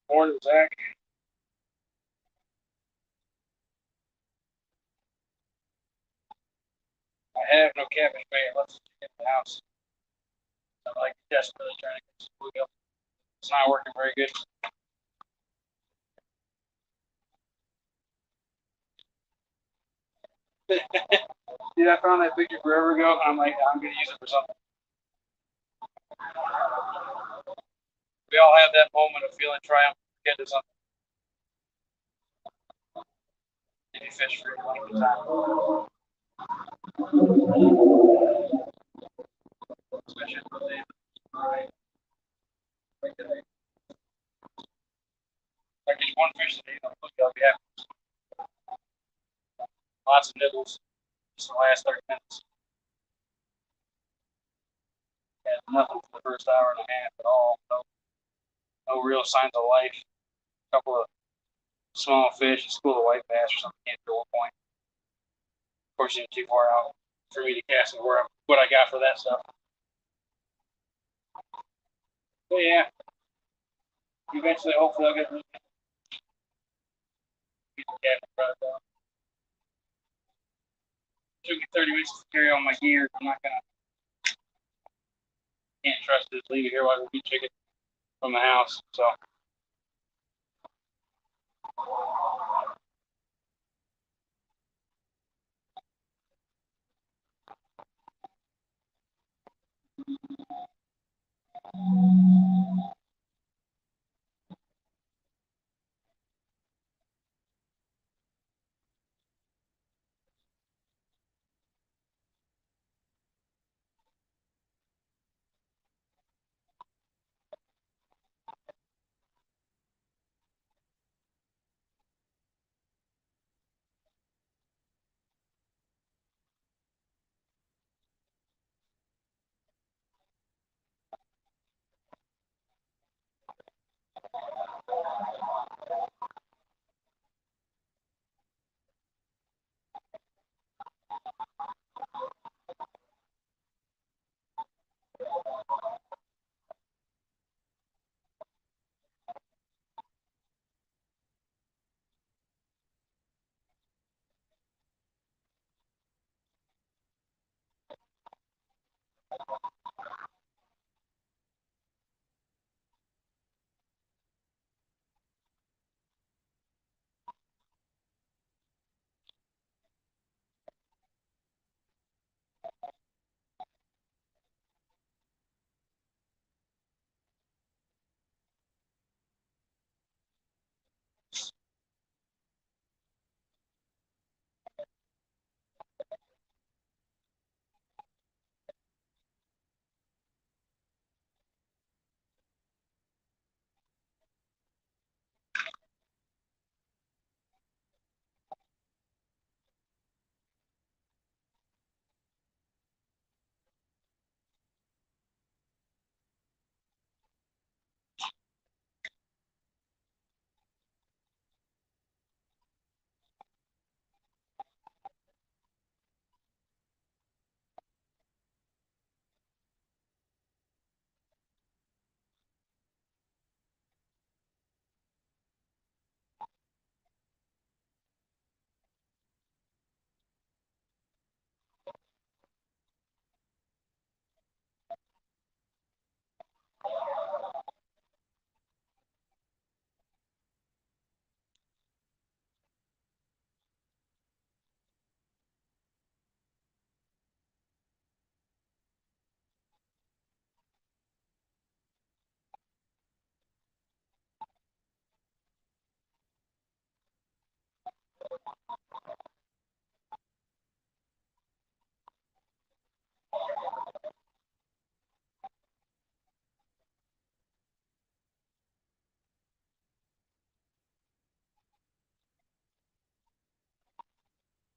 Morning, Zach. I have no catfish bait. Let's get in the house. I'm like desperately trying to get some bluegill. It's not working very good. Dude, I found that picture forever ago. I'm like, I'm gonna use it for something. We all have that moment of feeling triumph, getting something. Any fish for a length of time. Especially for the right. Like there's one fish today, I'll be happy. Lots of nibbles. Just the last 30 minutes. Had nothing for the first hour and a half at all. No real signs of life. A couple of small fish, a school of white bass or something. Can't throw a point. Of course, it's too far out for me to cast it what I got for that stuff. But yeah, eventually, hopefully, I'll get the cat. Took me 30 minutes to carry all my gear. I'm not gonna, can't trust it. Leave it here while we chicken from the house. So.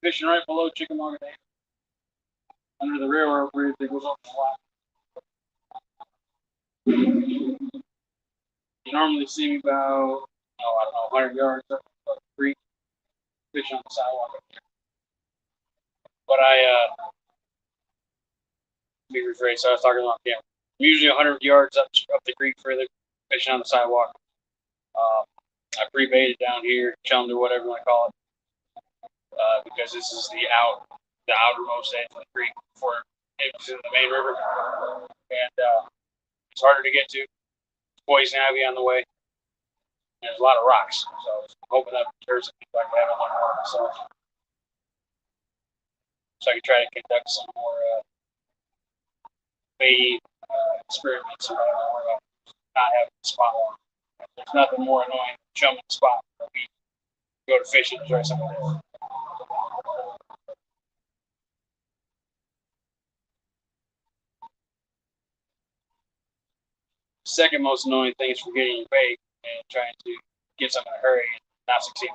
Fishing right below Chickamauga Dam, under the railroad bridge that goes up the lot. You normally see me about, I don't know, 100 yards up the creek, fishing on the sidewalk up there. But let me rephrase. So I was talking about camera. I'm usually 100 yards up the creek further, fishing on the sidewalk. I pre-baited down here, chummed or whatever you want to call it, because this is the outermost edge of the creek before it was in the main river, and it's harder to get to. Poison ivy on the way. And there's a lot of rocks, so I was hoping that there's like I have a little more myself, so I could try to conduct some more bait experiments or whatever, not having the spot on. There's nothing more annoying than chumming the spot. We go to fishing and try something else. Second most annoying thing is forgetting your bait and trying to get something in a hurry and not succeed.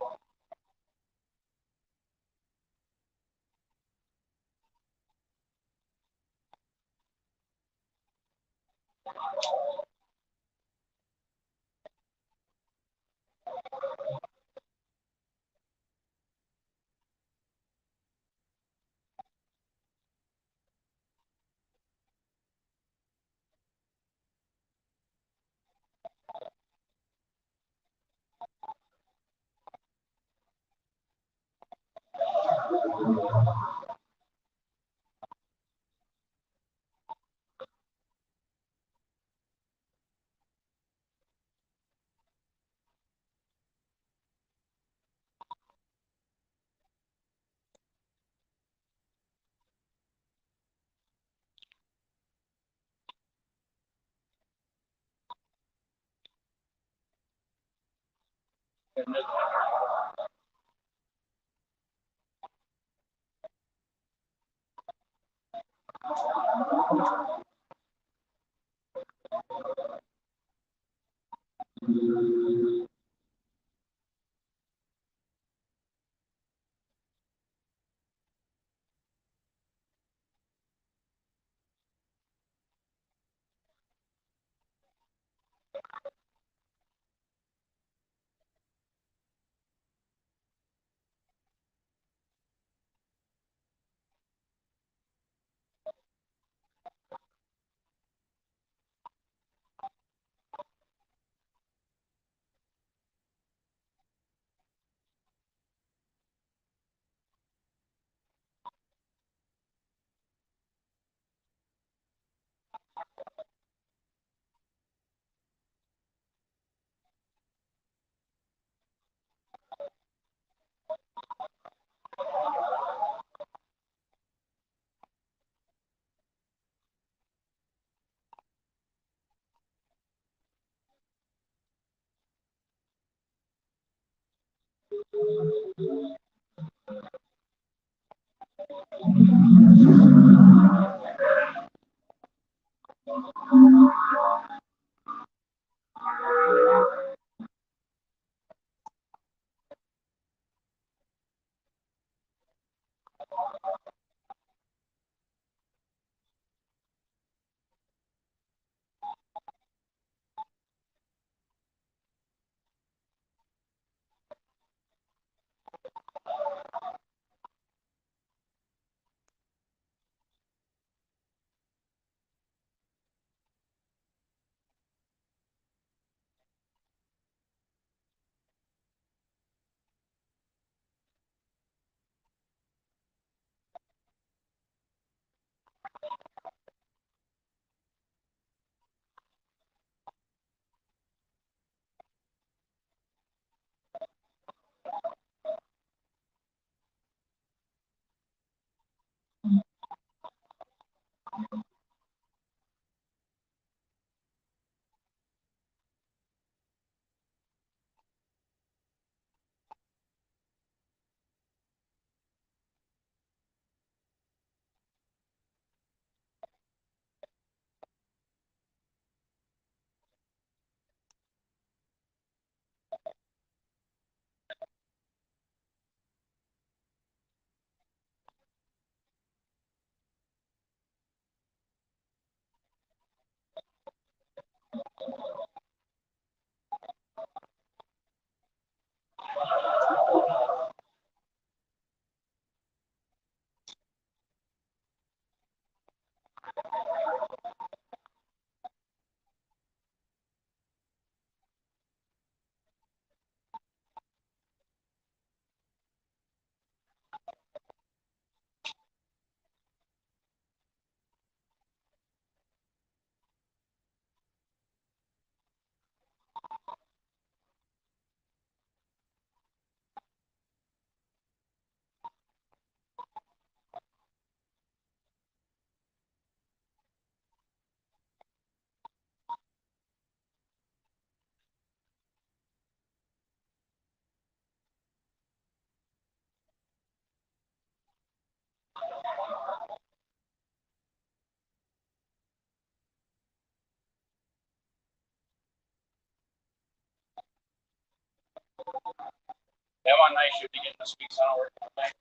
Yeah, I'm on night shift again this week, so I don't work all night.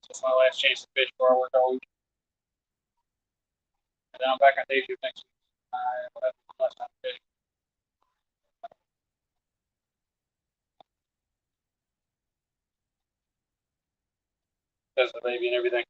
So it's my last chance to fish before I work all week. And then I'm back on day shift next week. I'll have less time to fish. Because of the baby and everything.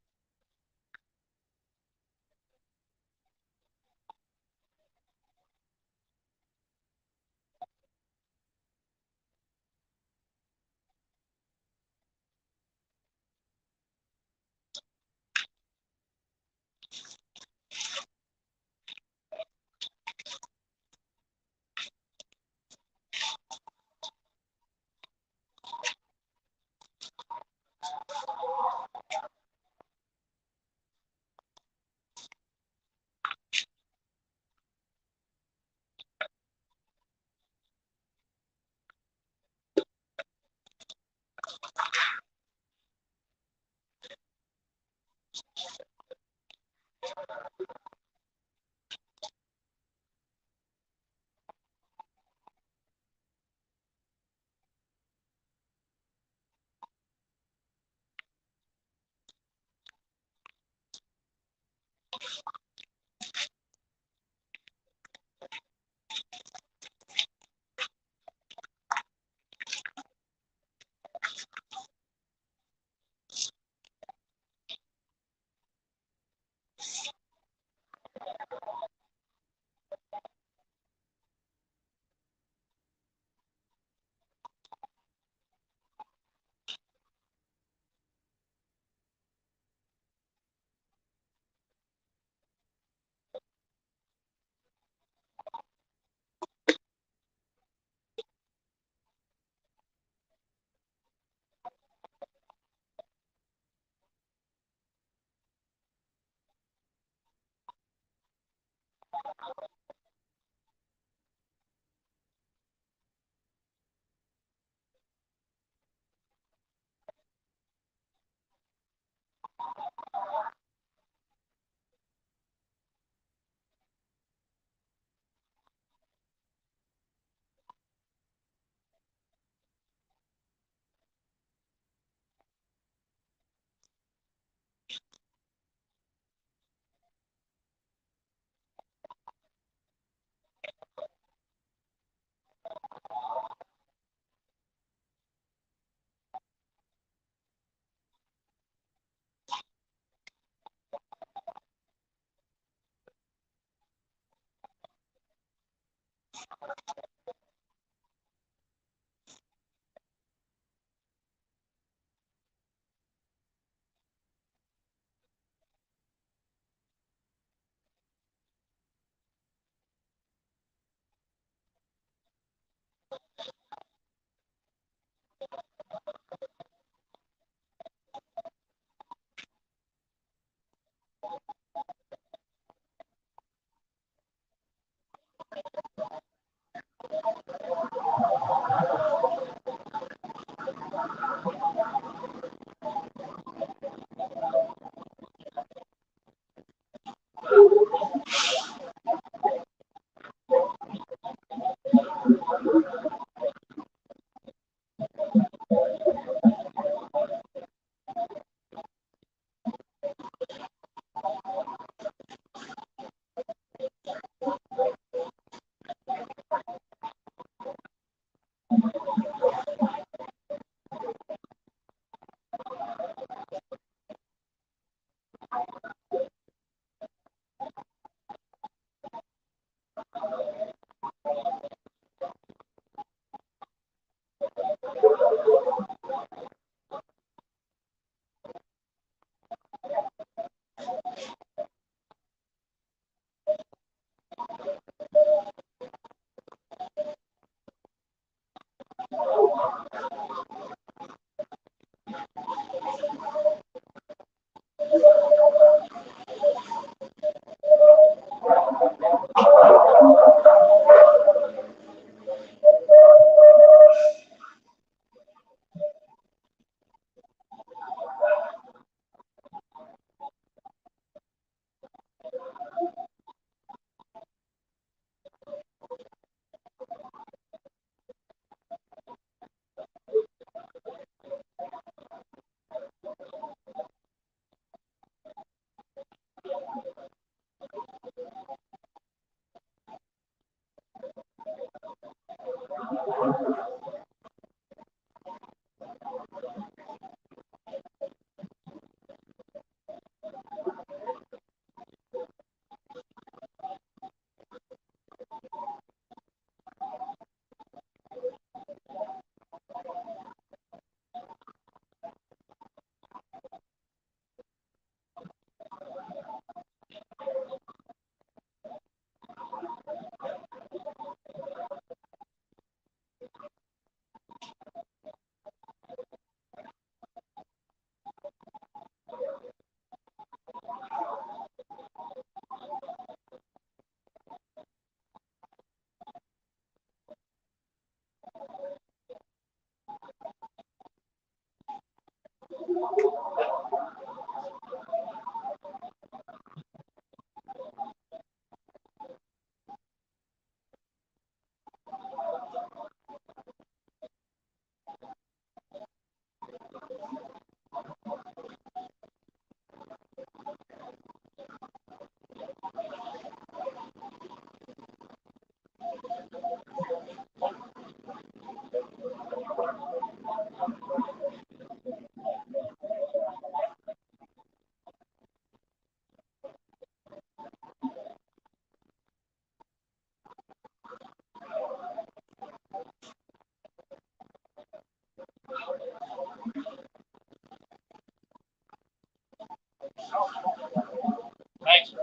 Thanks.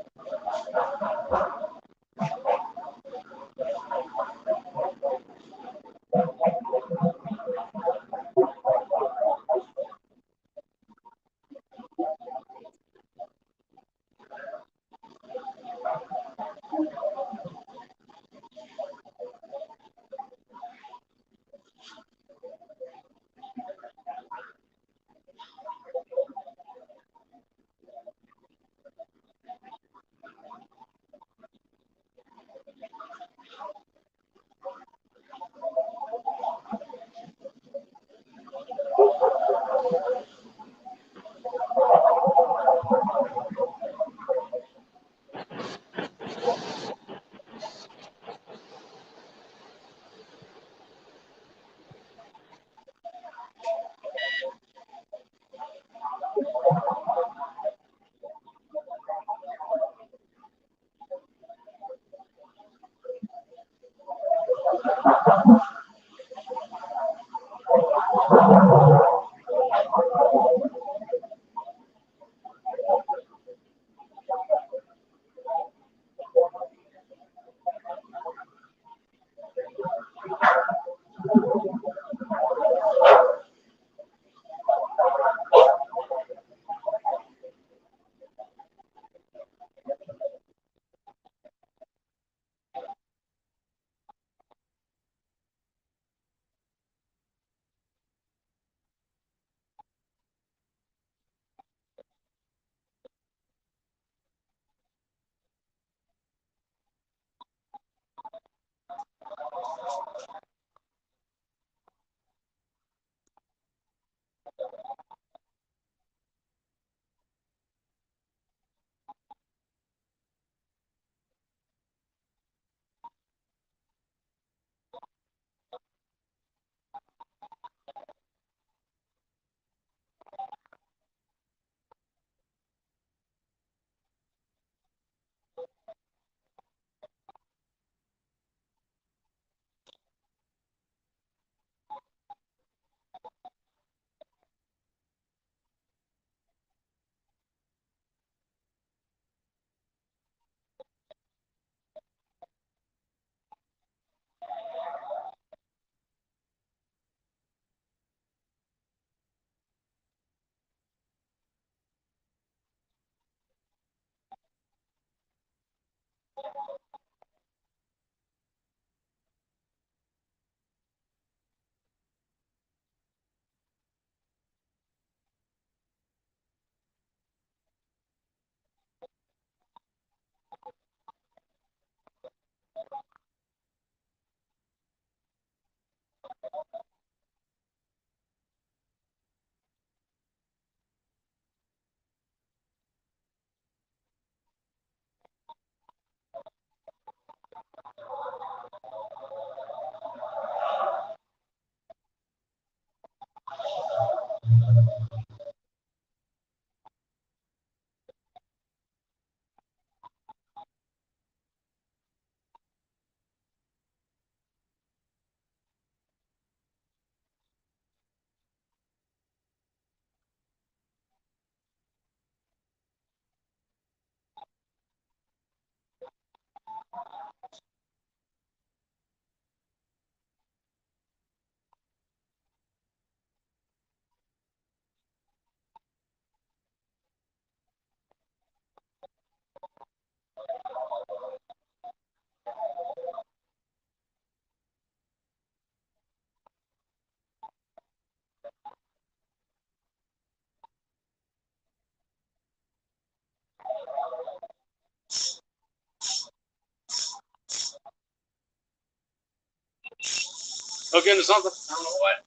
Hook into something. I don't know what.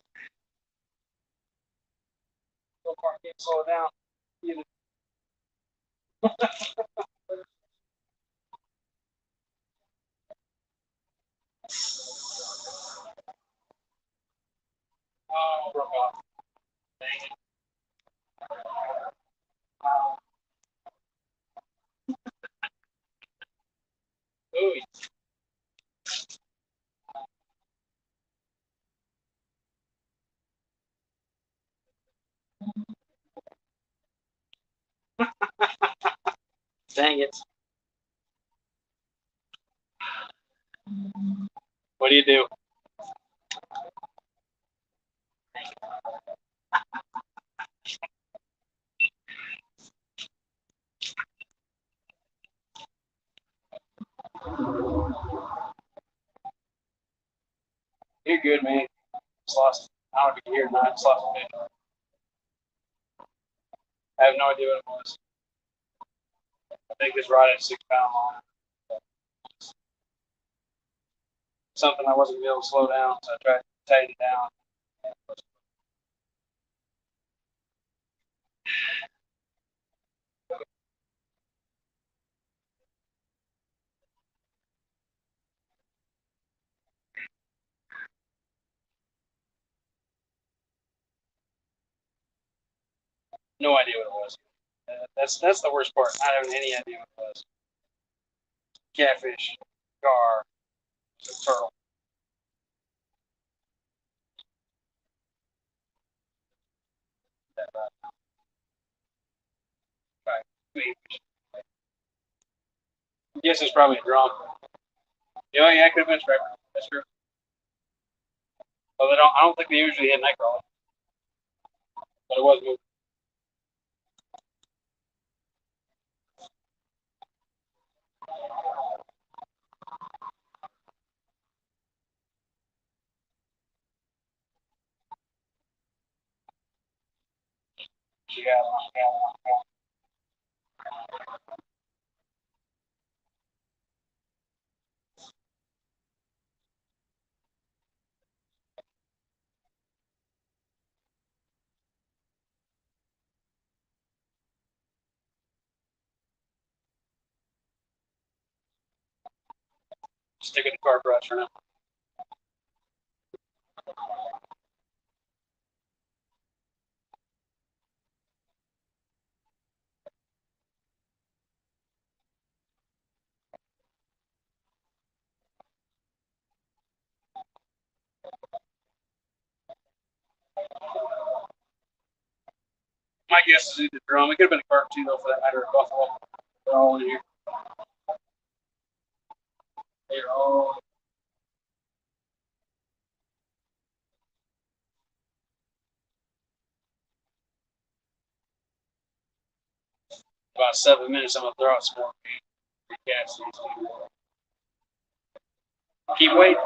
So far, I can't slow it down. Either. Dang it. What do you do? You're good, man. Just lost. I don't know if you can hear it or not. Just lost a fish. I have no idea what it was. I think it's right at 6 pound line. Something I wasn't able to slow down, so I tried to tighten it down. No idea what it was. That's the worst part. Not having any idea what it was. Catfish, gar, turtle. Right. Yes, it's probably a drum. Yeah, it could have been striper. That's true. But they don't. I don't think they usually hit nightcrawler. But it was moving. Yeah. Stick it in carp brush for now. My guess is either drum. It could have been a carp too, though, for that matter. Of buffalo. They're all in here. They're all. About 7 minutes. I'm gonna throw out some more cats. Keep waiting.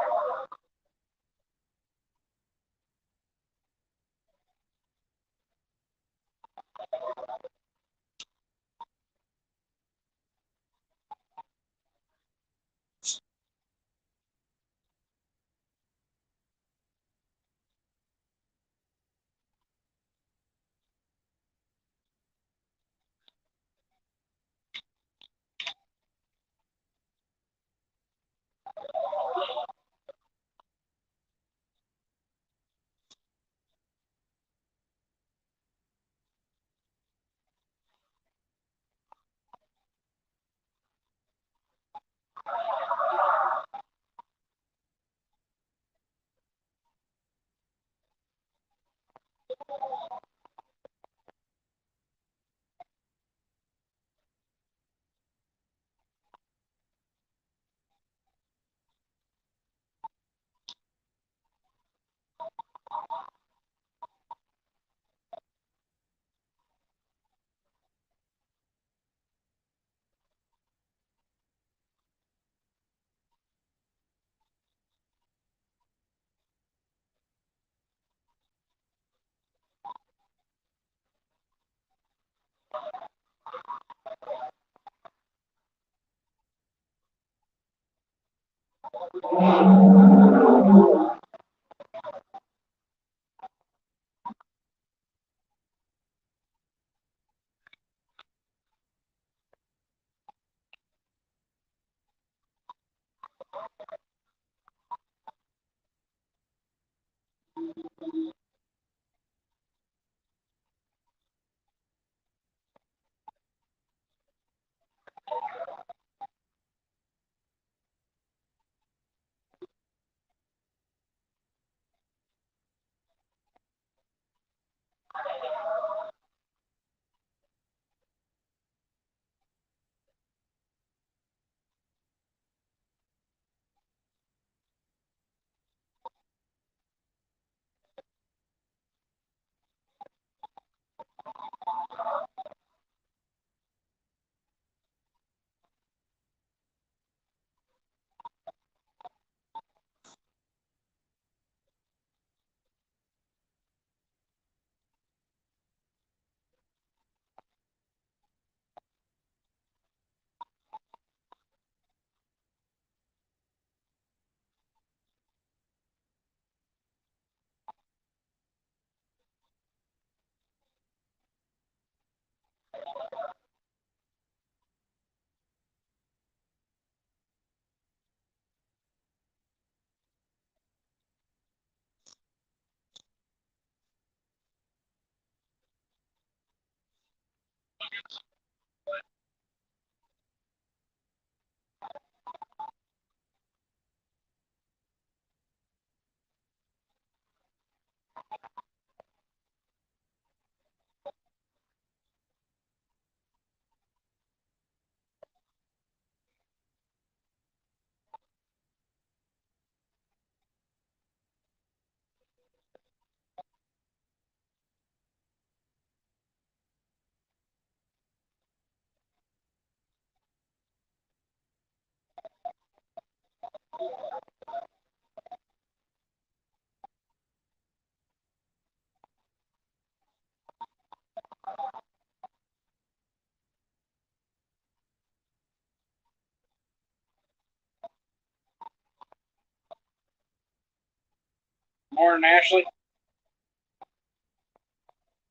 Morning, Ashley.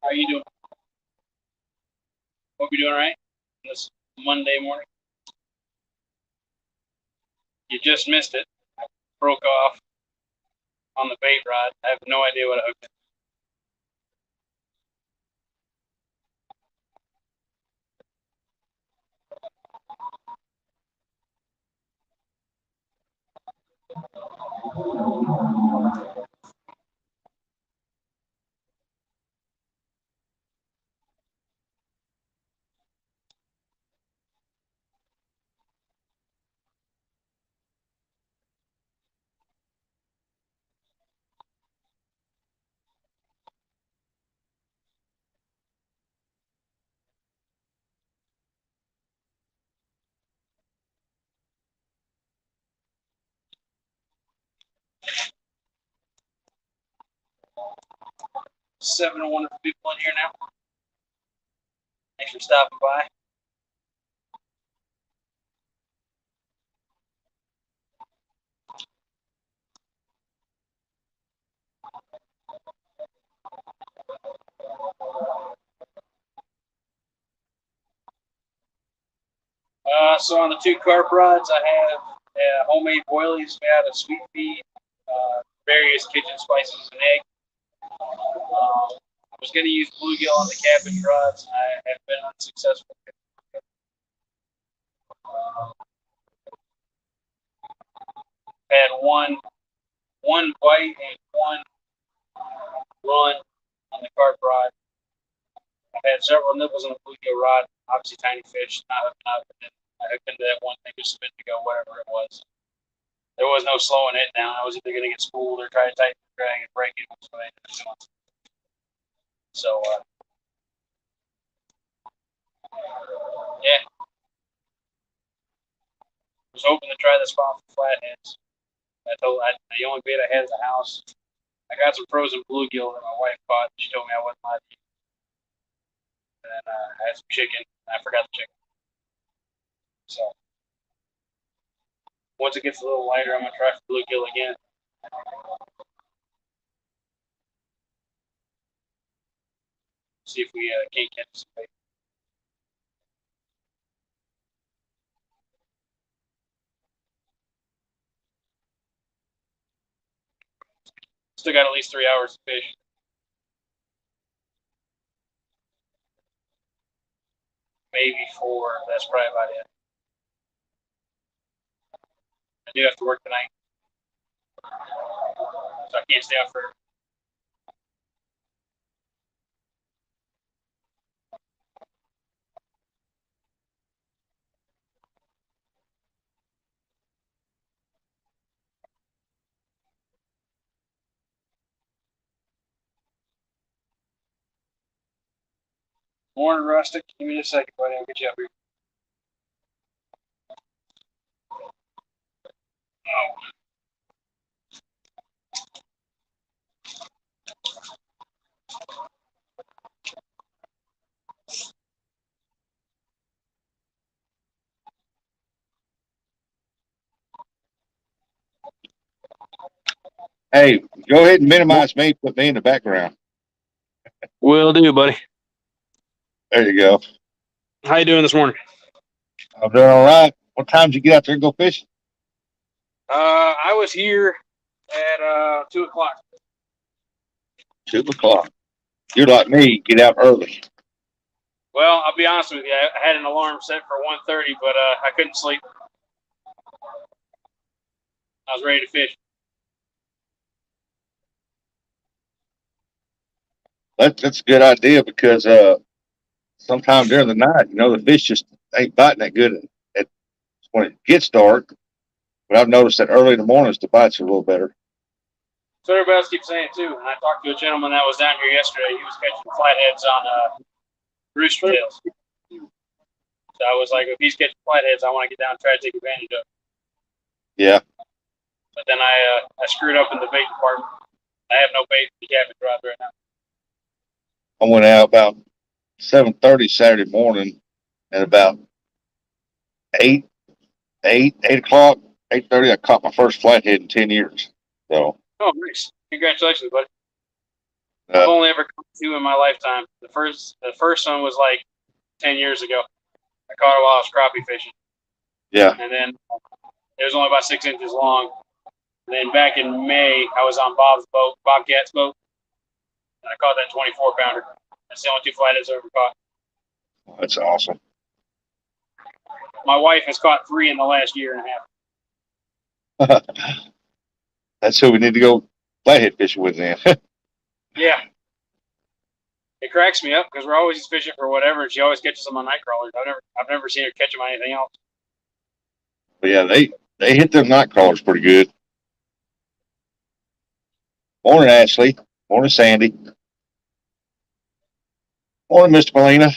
How are you doing? Hope you're doing all right this Monday morning. You just missed it. I broke off on the bait rod. I have no idea what I hooked it. Seven to wonderful people in here now. Thanks for stopping by. So on the two carp rods, I have homemade boilies made out of sweet pea, various kitchen spices, and egg. I was going to use bluegill on the catfish rods. I have been unsuccessful. Had one bite and one run on the carp rod. I've had several nibbles on the bluegill rod. Obviously, tiny fish, not hooking up. And then I hooked into that one thing just a bit ago, whatever it was. There was no slowing it down. I was either going to get spooled or try to tighten the drag and break it. So, yeah. I was hoping to try this spot for flatheads. The only bait I had at the house. I got some frozen bluegill that my wife bought. She told me I wasn't allowed to eat. And then I had some chicken. I forgot the chicken. So once it gets a little lighter, I'm gonna try for bluegill again. See if we can't catch some bait. Still got at least 3 hours to fish. Maybe 4. That's probably about it. I do have to work tonight, so I can't stay out for. Morning, Rustic. Give me just a second, buddy. I'll get you up here. Oh. Hey, go ahead and minimize me. Put me in the background. Will do, buddy. There you go. How you doing this morning? I'm doing all right. What time did you get out there and go fishing? I was here at 2 o'clock. 2 o'clock. You're like me. Get out early. Well, I'll be honest with you. I had an alarm set for 1:30, but I couldn't sleep. I was ready to fish. That's a good idea because sometime during the night, the fish just ain't biting that good at when it gets dark. But I've noticed that early in the mornings the bites are a little better. So everybody else keeps saying too. And I talked to a gentleman that was down here yesterday. He was catching flatheads on rooster tails. So I was like, if he's catching flatheads, I want to get down and try to take advantage of it. Yeah. But then I screwed up in the bait department. I have no bait for the catfish rods right now. I went out about 7:30 Saturday morning, and about 8 o'clock, 8:30, I caught my first flathead in 10 years. So. Oh, nice! Congratulations, buddy. I've only ever caught 2 in my lifetime. The first one was like 10 years ago. I caught it while I was crappie fishing. Yeah. And then it was only about 6 inches long. And then back in May, I was on Bobcat's boat, and I caught that 24-pounder. That's the only 2 flatheads I ever caught. That's awesome. My wife has caught 3 in the last year and a half. That's who we need to go flathead fishing with then. Yeah. It cracks me up because we're always fishing for whatever, and she always catches them on night crawlers. I've never seen her catch them on anything else. But yeah, they hit them night crawlers pretty good. Morning, Ashley. Morning, Sandy. Morning, Mr. Molina.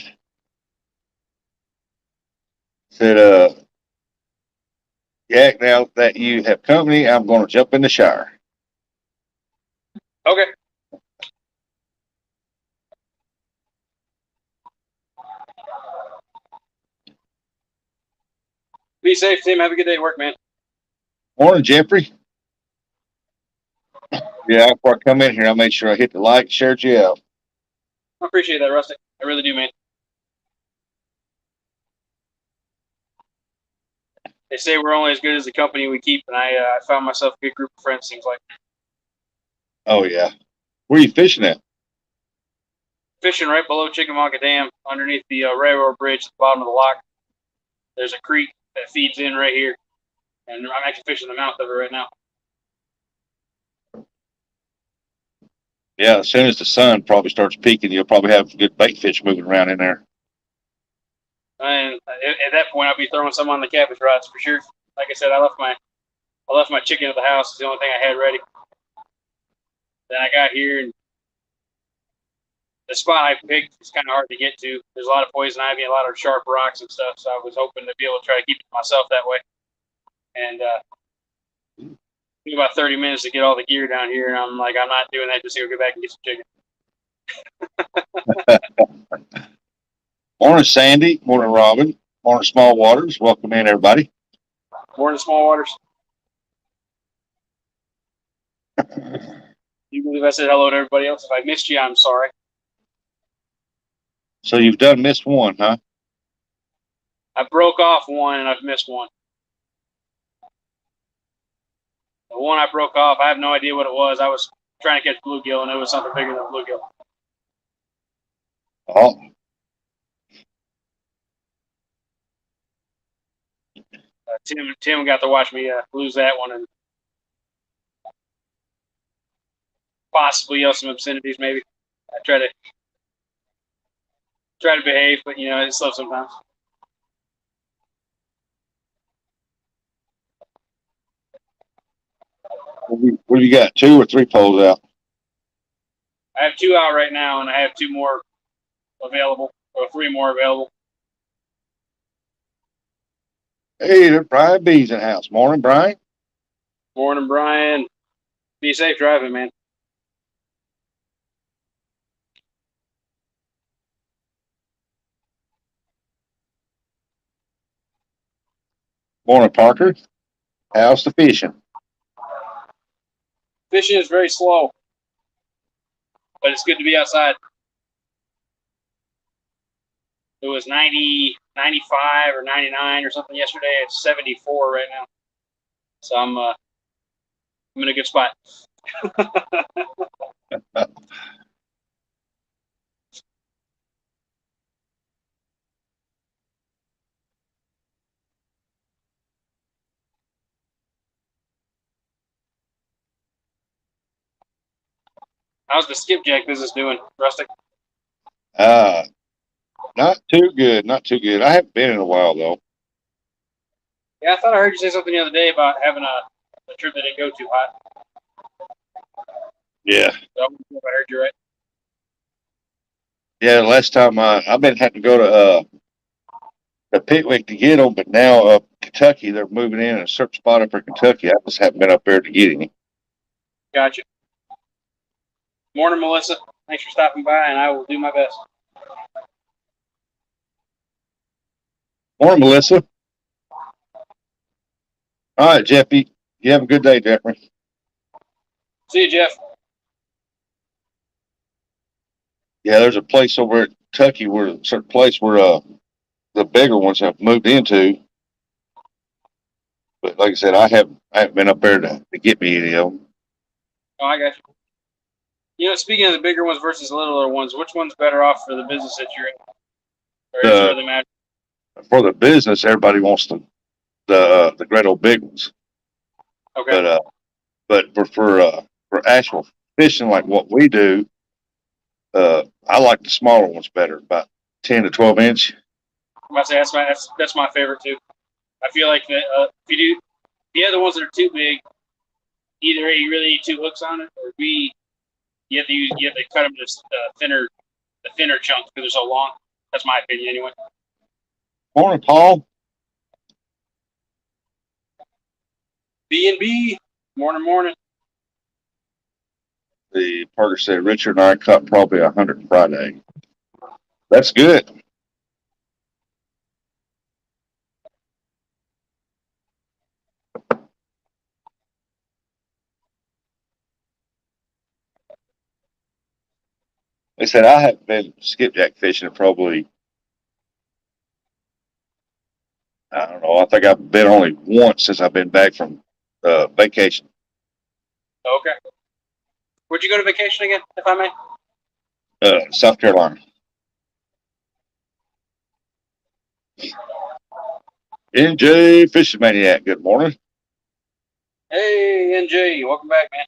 Said, Yak, now that you have company, I'm going to jump in the shower. Okay. Be safe, Tim. Have a good day at work, man. Morning, Jeffrey. Yeah, before I come in here, I made sure I hit the like, shared you out. I appreciate that, Rustic. I really do, man. They say we're only as good as the company we keep, and I found myself a good group of friends, seems like. Oh, yeah. Where are you fishing at? Fishing right below Chickamauga Dam, underneath the railroad bridge at the bottom of the lock. There's a creek that feeds in right here, and I'm actually fishing the mouth of it right now. Yeah, as soon as the sun probably starts peaking, you'll probably have good bait fish moving around in there. And at that point, I'll be throwing some on the catfish rods for sure. Like I said, I left my chicken at the house. It's the only thing I had ready. Then I got here, and the spot I picked is kind of hard to get to. There's a lot of poison ivy, a lot of sharp rocks and stuff. So I was hoping to be able to try to keep it to myself that way. And took about 30 minutes to get all the gear down here, and I'm like, I'm not doing that just to go get back and get some chicken. Morning, Sandy. Morning, Robin. Morning, Small Waters. Welcome in, everybody. Morning, Small Waters. You believe I said hello to everybody else? If I missed you, I'm sorry. So you've done missed one, huh? I broke off one, and I've missed one. The one I broke off, I have no idea what it was. I was trying to catch bluegill, and it was something bigger than bluegill. Oh. Tim got to watch me lose that one, and possibly yell some obscenities. Maybe I try to behave, but it's slow sometimes. What do you got? 2 or 3 poles out? I have 2 out right now, and I have 2 more available, or 3 more available. Hey, there's Brian B's in the house. Morning, Brian. Morning, Brian. Be safe driving, man. Morning, Parker. How's the fishing? Fishing is very slow, but it's good to be outside. It was 90, 95 or 99 or something yesterday. It's 74 right now. So I'm in a good spot. How's the skipjack business doing, Rustic? Uh, not too good. Not too good. I haven't been in a while though. Yeah, I thought I heard you say something the other day about having a trip that didn't go too hot. Yeah. So I don't know if I heard you right. Yeah. Last time I've been having to go to the Pickwick to get them, but now Kentucky they're moving in a certain spot up in Kentucky. I just haven't been up there to get any. Gotcha. Morning, Melissa. Thanks for stopping by, and I will do my best. Morning, Melissa. All right, Jeffy. You have a good day, Jeffrey. See you, Jeff. Yeah, there's a place over at Kentucky where a certain place where the bigger ones have moved into. But like I said, I haven't been up there to get me any of them. Oh, I got you. You know, speaking of the bigger ones versus the littler ones, which one's better off for the business that you're in? Or does it really matter? For the business, everybody wants the great old big ones. Okay. But for actual fishing like what we do, I like the smaller ones better, about 10 to 12 inch. I'm about to say that's my favorite too. I feel like that if you have the ones that are too big, either A, you really need two hooks on it, or B, you have to cut them to the thinner chunks because they're so long. That's my opinion anyway. Morning, Paul. B&B. Morning. The Parker said Richard and I caught probably 100 Friday. That's good. They said I haven't been skipjack fishing probably, I don't know. I think I've been only once since I've been back from vacation. Okay. Where'd you go to vacation again, if I may? South Carolina. NJ Fishing Maniac. Good morning. Hey, NJ, welcome back, man.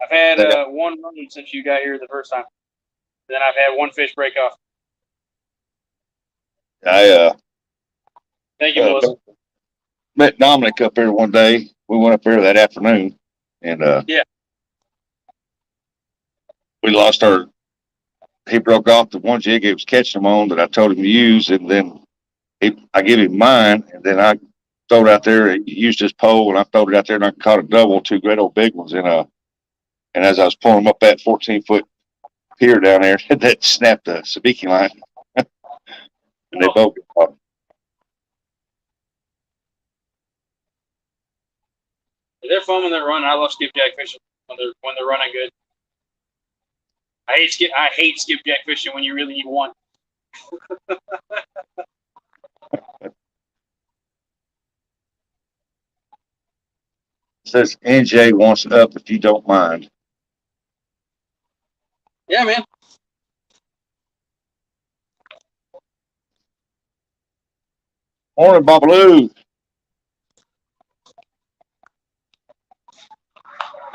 I've had one run since you got here the first time. Then I've had one fish break off. I Thank you, Melissa. met Dominic up there one day. We went up there that afternoon, and Yeah. we lost our. He broke off the one jig he was catching them on that I told him to use, and then I give him mine, and then I throw it out there. He used his pole, and I throwed it out there, and I caught a double, two great old big ones. And as I was pulling them up that 14-foot pier down there, that snapped the sabiki line, and they both got caught. They're fun when they're running. I love skipjack fishing when they're running good. I hate skipjack fishing when you really need one. Says NJ wants up if you don't mind. Yeah, man. Morning, Babaloo.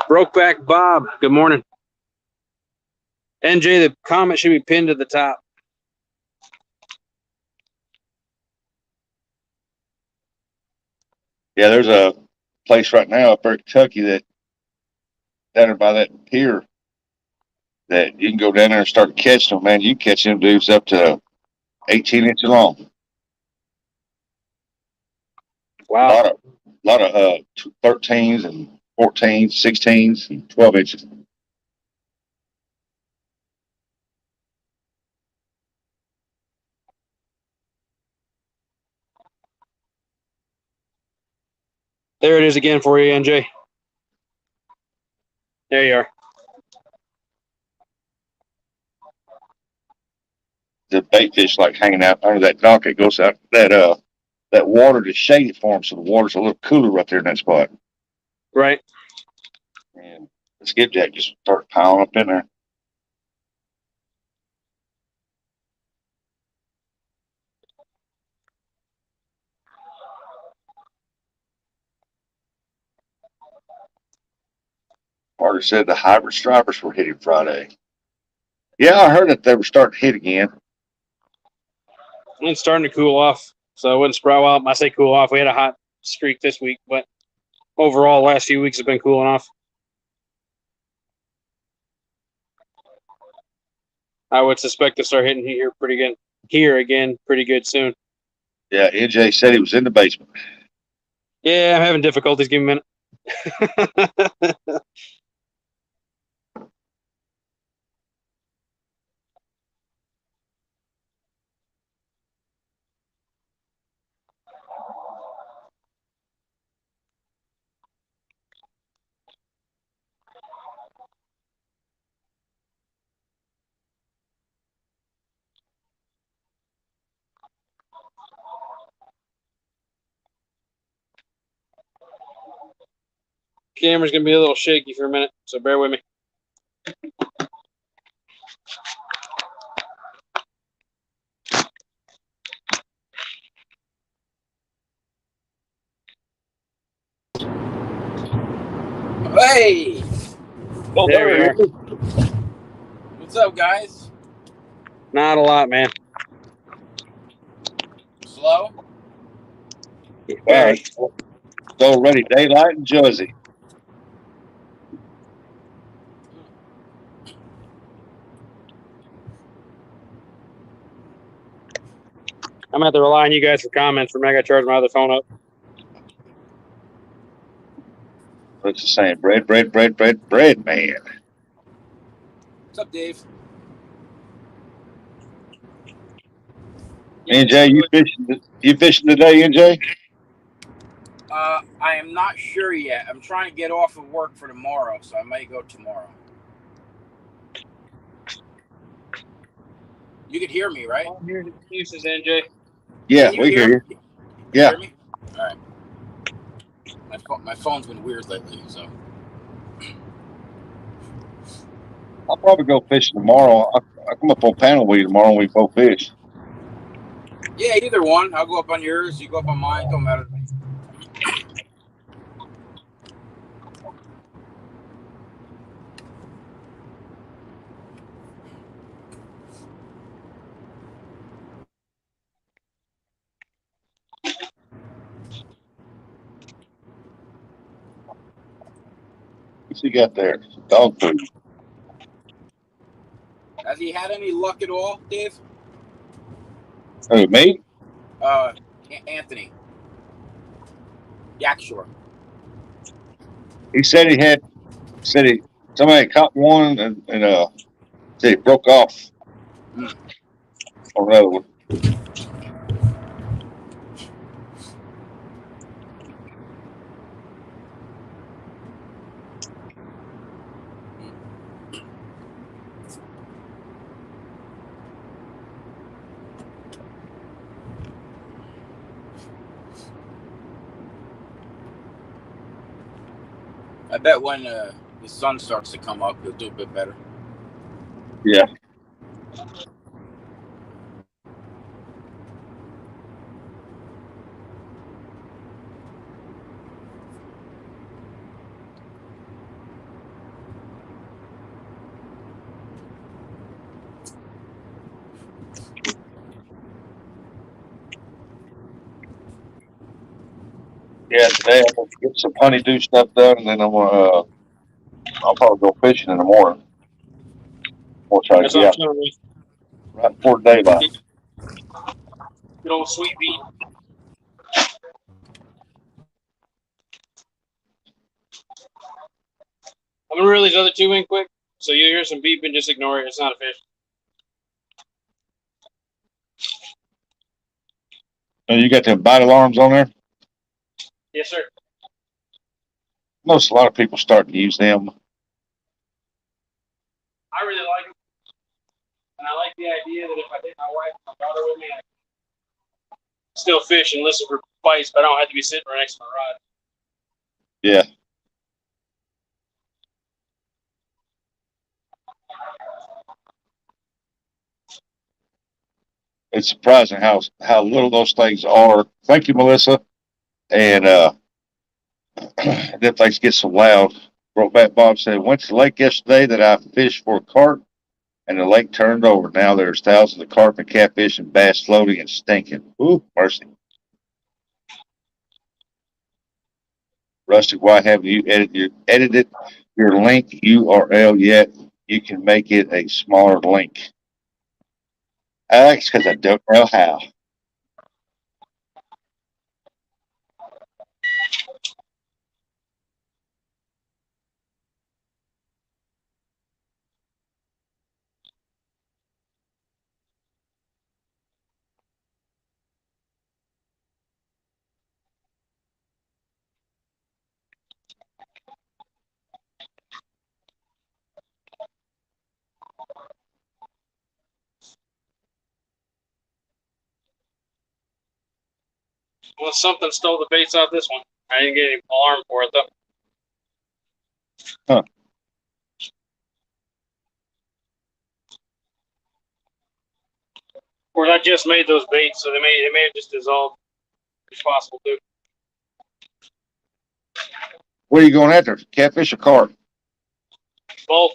Brokeback Bob. Good morning. NJ, the comment should be pinned to the top. Yeah, there's a place right now up there in Kentucky that down there by that pier that you can go down there and start catching them. Man, you can catch them dudes up to 18 inches long. Wow. A lot of 13s and 14s, 16s, and 12 inches. There it is again for you, NJ. There you are. The bait fish like hanging out under that dock. It goes out that water to shade it for them, so the water's a little cooler right there in that spot. Right. And the skipjack just started piling up in there. Carter said the hybrid stripers were hitting Friday. Yeah, I heard that they were starting to hit again. It's starting to cool off, so I wouldn't sprout. Well, I say cool off. We had a hot streak this week, but overall, last few weeks have been cooling off. I would suspect to start hitting here pretty good soon. Yeah, NJ said he was in the basement. Yeah, I'm having difficulties. Give me a minute. Camera's gonna be a little shaky for a minute, so bear with me. Hey! Oh, There we are. What's up, guys? Not a lot, man. Slow? Very. It's already daylight in Jersey. I'm gonna have to rely on you guys for comments for me. I gotta charge my other phone up. It's the same. Bread, man. What's up, Dave? NJ, you fishing today, NJ? I am not sure yet. I'm trying to get off of work for tomorrow, so I might go tomorrow. You can hear me, right? I'm hearing excuses, NJ. Yeah, Can we hear you. Can Yeah. you hear me? All right. My phone's been weird lately, so. I'll probably go fishing tomorrow. I'll come up on panel with you tomorrow and we both fish. Yeah, either one. I'll go up on yours. You go up on mine. Don't matter to me. What's he got there? Dog food. Has he had any luck at all, Dave? Who, me? Anthony. Yakshore. He said somebody caught one and said he broke off on another one. I bet when the sun starts to come up, he'll do a bit better. Yeah. Yeah, today I'm gonna get some honeydew stuff done, and then I'll probably go fishing in the morning. We'll try to That's get what out I'm telling you. right before daylight. Good old sweet beat. I'm gonna reel these other two in quick, so you hear some beeping, just ignore it. It's not a fish. And you got them bite alarms on there? Yes, sir. Notice a lot of people starting to use them. I really like them, and I like the idea that if I take my wife and my daughter with me, I can still fish and listen for bites, but I don't have to be sitting right next to my rod. Yeah. It's surprising how little those things are. Thank you, Melissa. And them things get so loud. Brokeback Bob said, went to the lake yesterday that I fished for a carp, and the lake turned over. Now there's thousands of carp and catfish and bass floating and stinking. Ooh, mercy. Rusty, why haven't you edited your link URL yet? You can make it a smaller link. Alex, because I don't know how. Well, something stole the baits off this one. I didn't get any alarm for it though. Huh. Or I just made those baits, so they may have just dissolved. It's possible too. What are you going after? Catfish or carp? Both.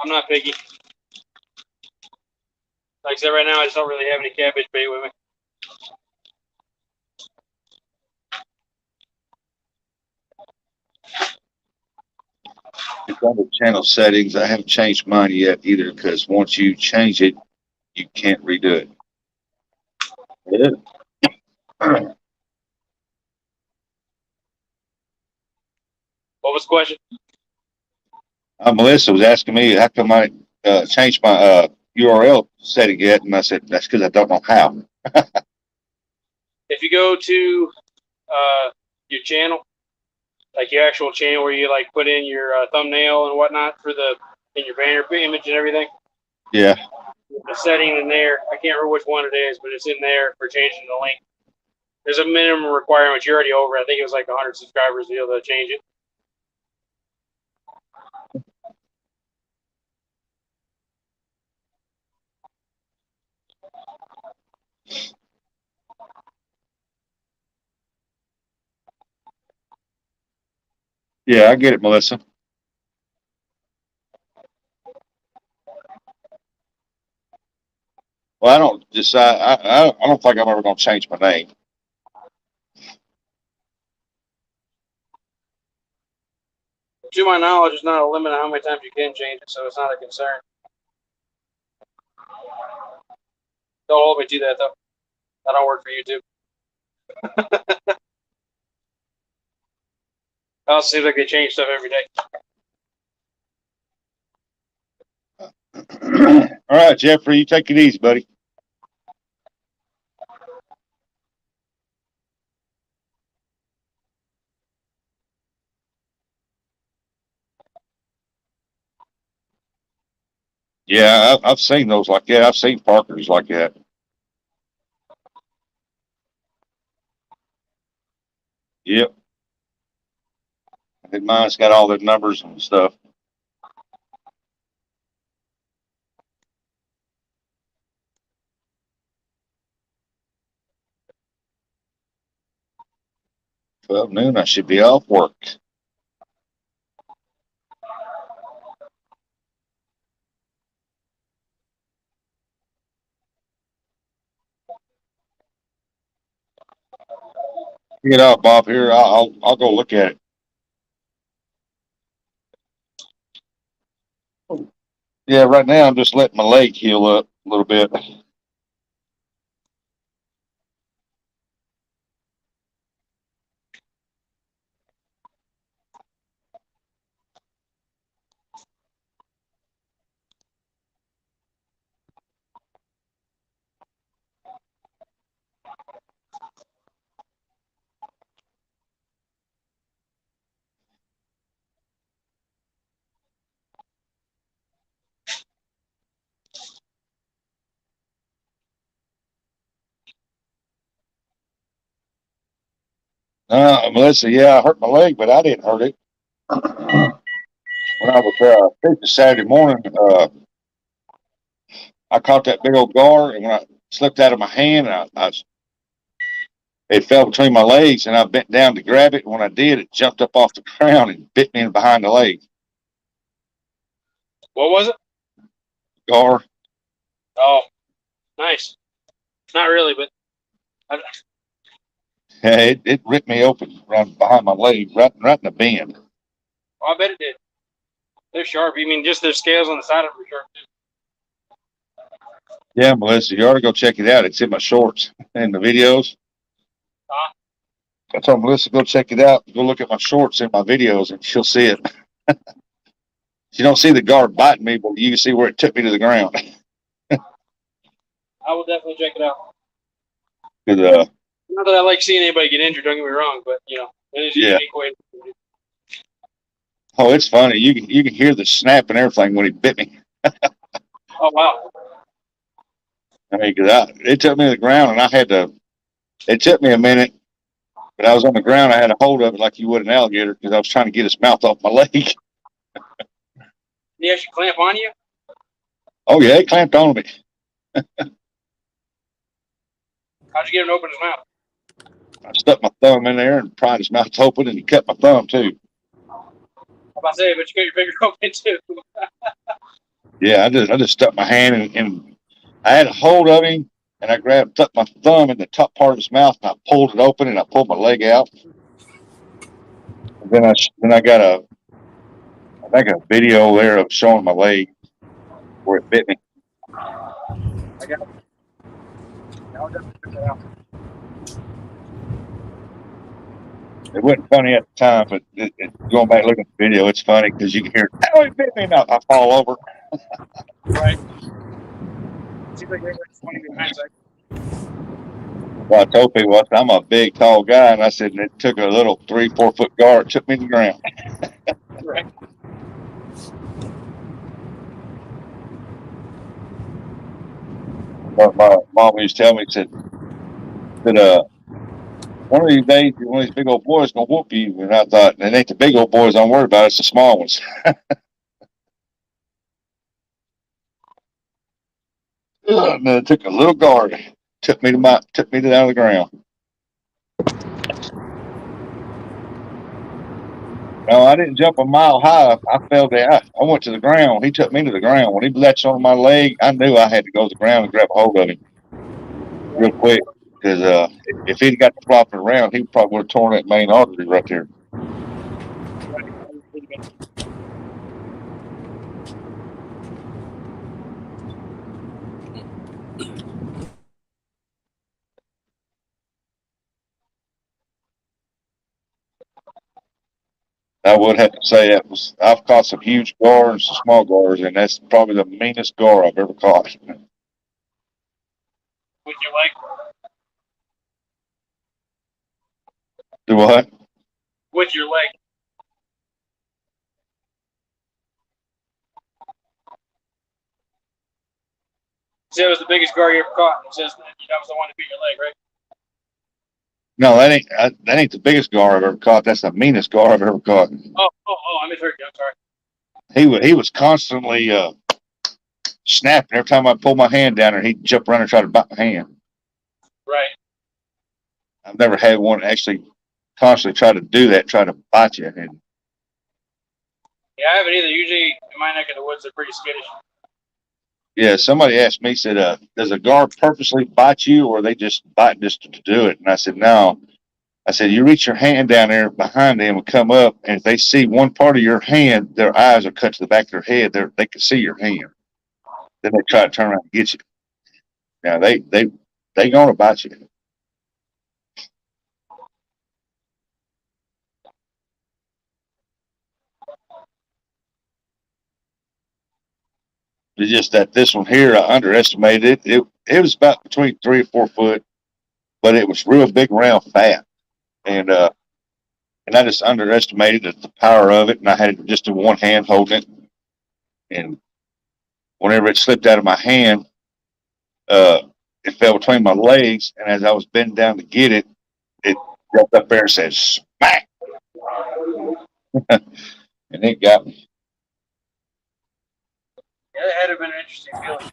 I'm not picky. Like I said, right now I just don't really have any catfish bait with me. It's under channel settings. I haven't changed mine yet either, because once you change it, you can't redo it. Yeah. What was the question? Melissa was asking me how come I changed my URL setting yet, and I said that's because I don't know how. If you go to your channel, like your actual channel where you like put in your thumbnail and whatnot for in your banner image and everything, Yeah. the setting in there, I can't remember which one it is, but it's in there for changing the link. There's a minimum requirement. You're already over. I think it was like 100 subscribers to be able to change it. Yeah, I get it, Melissa. Well, I don't decide. I don't think I'm ever going to change my name. To my knowledge, there's not a limit on how many times you can change it, so it's not a concern. Don't hold me to that, though. That don't work for YouTube. It also seems like they change stuff every day. All right, Jeffrey, you take it easy, buddy. Yeah, I've seen those like that. I've seen Parkers like that. Yep. I think mine's got all the numbers and stuff. Noon, I should be off work. Get off, Bob. Here, I'll go look at it. Yeah, right now I'm just letting my leg heal up a little bit. Melissa, yeah, I hurt my leg, but I didn't hurt it. When I was fishing Saturday morning, I caught that big old gar, and when I slipped out of my hand, I It fell between my legs, and I bent down to grab it. When I did, it jumped up off the ground and bit me in behind the leg. What was it? Gar. Oh, nice. Not really, but Yeah, it ripped me open right behind my leg, right in the bend. I bet it did. They're sharp. You mean just their scales on the side of them are sharp too? Yeah, Melissa, you ought to go check it out. It's in my shorts and the videos. Huh? I told Melissa, go check it out. Go look at my shorts in my videos, and she'll see it. You don't see the guard biting me, but you can see where it took me to the ground. I will definitely check it out. 'Cause, Not that I like seeing anybody get injured. Don't get me wrong, but you know, it is a Yeah. unique way. oh, it's funny. You can hear the snap and everything when he bit me. Oh wow. I mean, 'cause it took me to the ground, and I had to. It took me a minute, but I was on the ground. I had a hold of it like you would an alligator because I was trying to get his mouth off my leg. He actually clamp on you? Oh yeah, it clamped on me. How'd you get him to open his mouth? I stuck my thumb in there and pried his mouth open, and he cut my thumb too. I'm about to say, but you got your finger open too. Yeah, I just stuck my hand and I had a hold of him, and I stuck my thumb in the top part of his mouth, and I pulled it open, and I pulled my leg out. And then I got I think a video there of showing my leg where it bit me. I got it. I'll definitely check that out. It wasn't funny at the time, but going back looking at the video, it's funny because you can hear, "Oh, he bit me!" And I fall over. Right. Seems like everybody's 20 in hindsight. Well, I told people, I said, I'm a big, tall guy, and I said, and it took a little 3-4 foot guard, took me to the ground. Right. But my mom used to tell me, said that one of these days, one of these big old boys gonna whoop you. And I thought, it ain't the big old boys I'm worried about; it's the small ones. And then it took a little guard, took me down to the ground. No, I didn't jump a mile high. I fell down. I went to the ground. He took me to the ground. When he latched on my leg, I knew I had to go to the ground and grab a hold of him real quick. Because if he'd got to flopping around, he probably would have torn that main artery right there. I would have to say I've caught some huge gar and some small gars, and that's probably the meanest gar I've ever caught. With your leg? Do what? With your leg. See, that was the biggest gar you ever caught. It says that was the one that beat your leg, right? No, that ain't the biggest gar I've ever caught. That's the meanest gar I've ever caught. Oh, I misheard you. I'm sorry. He was constantly snapping every time I pulled my hand down there. He'd jump around and try to bite my hand. Right. I've never had one actually constantly try to do that, try to bite you. And Yeah, I haven't either. Usually in my neck of the woods, they're pretty skittish. yeah, somebody asked me, said, does a gar purposely bite you, or they just bite just to do it? And I said, no. I said, you reach your hand down there behind them and come up, and if they see one part of your hand, their eyes are cut to the back of their head. They can see your hand. Then they try to turn around and get you. Now they gonna bite you. It's just that this one here, I underestimated it. It was about between 3 or 4 foot, but it was real big, round, fat, and I just underestimated the power of it. And I had it just in one hand holding it, and whenever it slipped out of my hand, it fell between my legs. And as I was bending down to get it, it jumped up there and said smack, and it got me. Yeah, that had been an interesting feeling.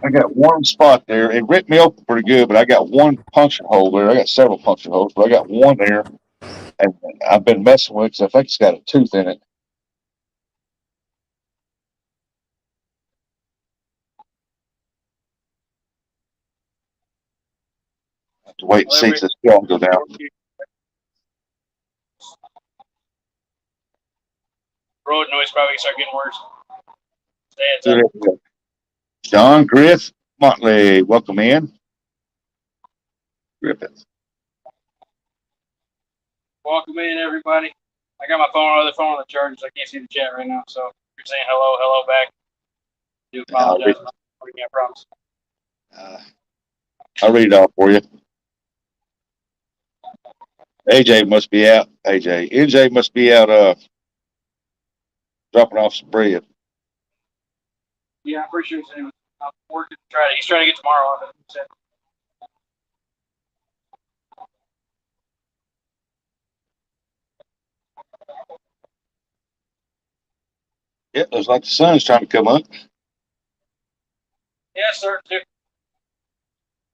I got one spot there. It ripped me open pretty good, but I got one puncture hole there. I got several puncture holes, but I got one there, and I've been messing with it because I think it's got a tooth in it. I have to wait and see if this film go down. Road noise probably start getting worse. Stay heads up. John Griff Motley, welcome in. Griffith. Welcome in, everybody. I got my other phone on the charger, so I can't see the chat right now. So if you're saying hello back, I do apologize. I promise. I'll read it off for you. AJ must be out. NJ must be out dropping off some bread. Yeah, I'm pretty sure he's working to try to. He's trying to get tomorrow on it. Yeah, looks like the sun's trying to come up. Yeah, sir. Too.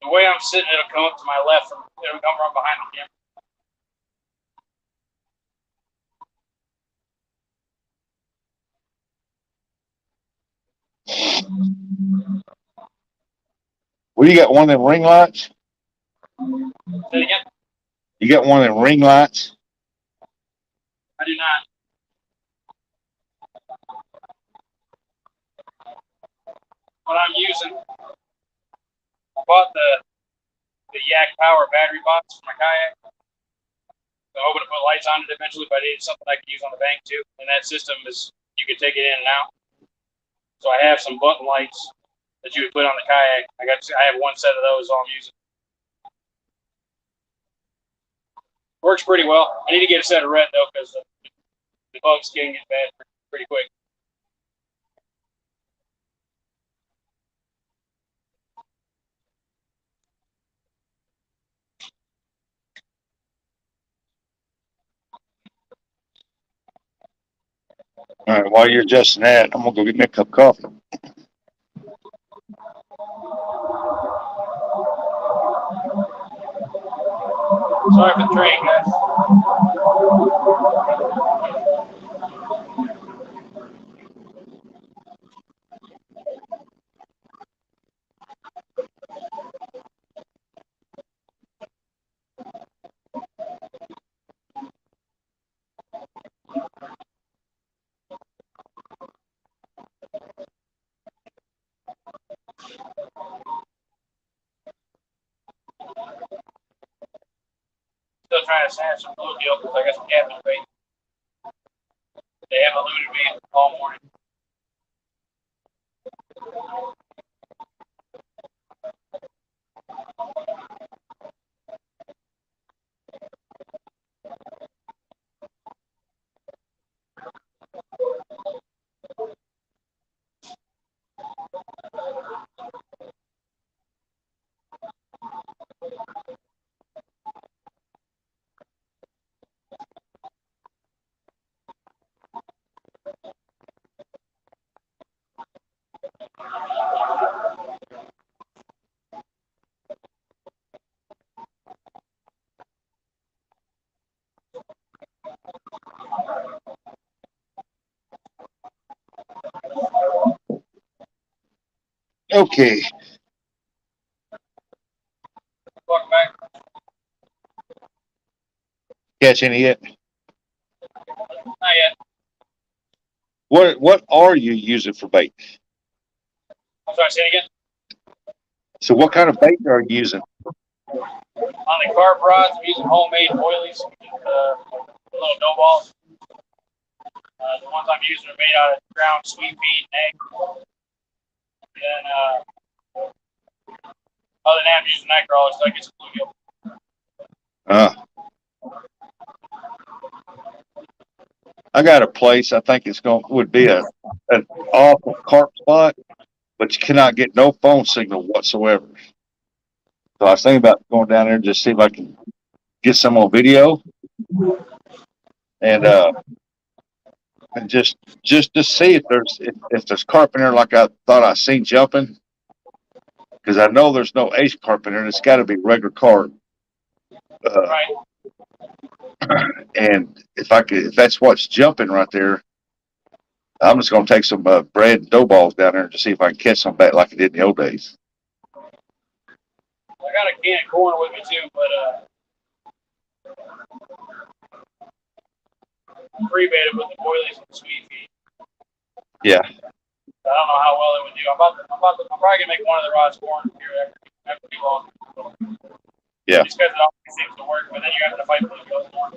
The way I'm sitting, it'll come up to my left. It'll come right behind the camera. Well, you got one of them ring lights? Say it again? You got one of them ring lights? I do not. What I'm using, I bought the Yak Power battery box for my kayak. I'm hoping to put lights on it eventually, but I needed something I could use on the bank too. And that system is, you can take it in and out. So I have some button lights that you would put on the kayak. I have one set of those all I'm using. Works pretty well. I need to get a set of red though, because the bugs can get bad pretty quick. All right, while you're adjusting that, I'm going to go get me a cup of coffee. Sorry for the train, guys. Still trying to snatch some bluegill because I got some catfish bait. They haven't eluded me all morning. Okay. Welcome back. Catch any yet? Not yet. What are you using for bait? I'm sorry, say it again. So what kind of bait are you using? On the carp rods, I'm using homemade oilies, little dough balls. The ones I'm using are made out of ground sweet pea and egg. And then, other than that, I'm using night crawlers so I get some bluegill. I got a place I think would be an awful carp spot, but you cannot get no phone signal whatsoever. So I was thinking about going down there and just see if I can get some on video and just to see if there's carp in there like I thought I seen jumping. because I know there's no ace carp in there, and it's got to be regular carp. Right. And if that's what's jumping right there, I'm just going to take some bread and dough balls down there to see if I can catch some back like I did in the old days. I got a can of corn with me too, but prebaited with the boilies and the sweet feed. Yeah. I don't know how well it would do. I'm probably gonna make one of the rods corn here after too long. Yeah. Just because it always seems to work, but then you have to fight for the goes more.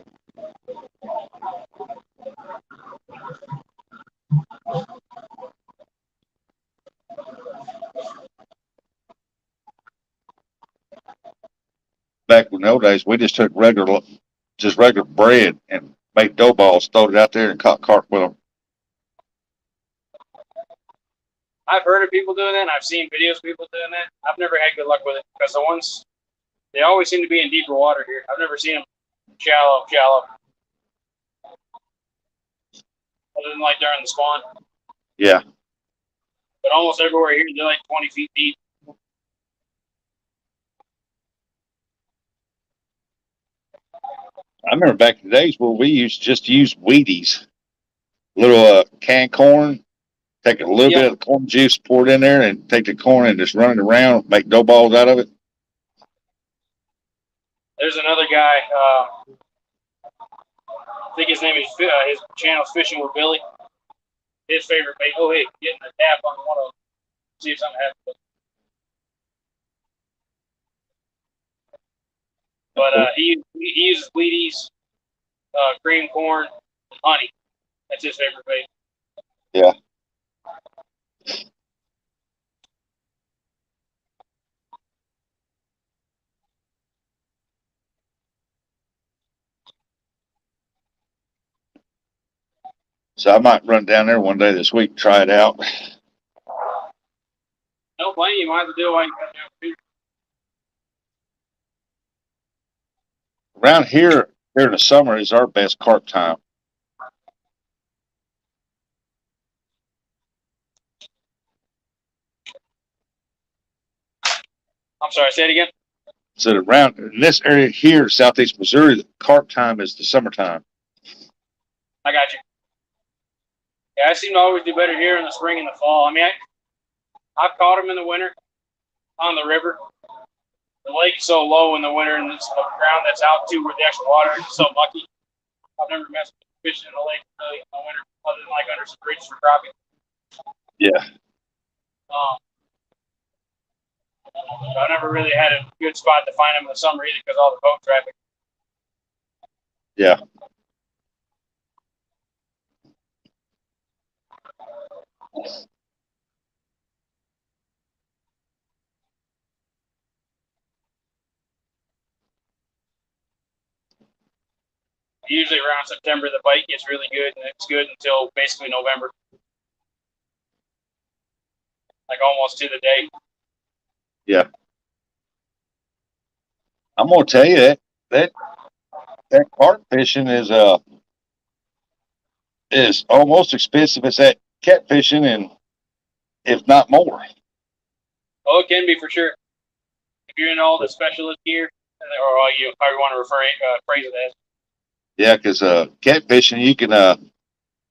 Back in the old days, we just took regular bread and made dough balls, throwed it out there, and caught carp with them. I've heard of people doing that, and I've seen videos of people doing that. I've never had good luck with it because the ones, they always seem to be in deeper water here. I've never seen them shallow. Other than like during the spawn. Yeah. But almost everywhere here, they're like 20 feet deep. I remember back in the days where we used to use Wheaties, little canned corn, take a little bit of the corn juice, pour it in there, and take the corn and just run it around, make dough balls out of it. There's another guy, I think his name is, his channel's Fishing with Billy. His favorite bait. Oh, hey, getting a tap on one of them. See if something happens. But he uses Wheaties, cream corn, and honey. That's his favorite bait. Yeah. So I might run down there one day this week, try it out. No blame you. Might as well do it while you got the Around here in the summer is our best carp time. I'm sorry, say it again. So around in this area here, southeast Missouri, the carp time is the summertime. I got you. Yeah, I seem to always do better here in the spring and the fall. I mean, I've caught them in the winter on the river. The lake's so low in the winter, and it's the ground that's out too where the actual water is so mucky. I've never messed with fishing in the lake really in the winter, other than like under some bridges for crappie. Yeah. I never really had a good spot to find them in the summer either because of all the boat traffic. Yeah. Usually around September, the bite gets really good, and it's good until basically November. Like almost to the day. Yeah. I'm gonna tell you that carp fishing is almost expensive as that catfishing, and if not more. Oh, it can be for sure. If you're in all the specialist gear, or all you however you want to phrase it as. Yeah, because catfishing you can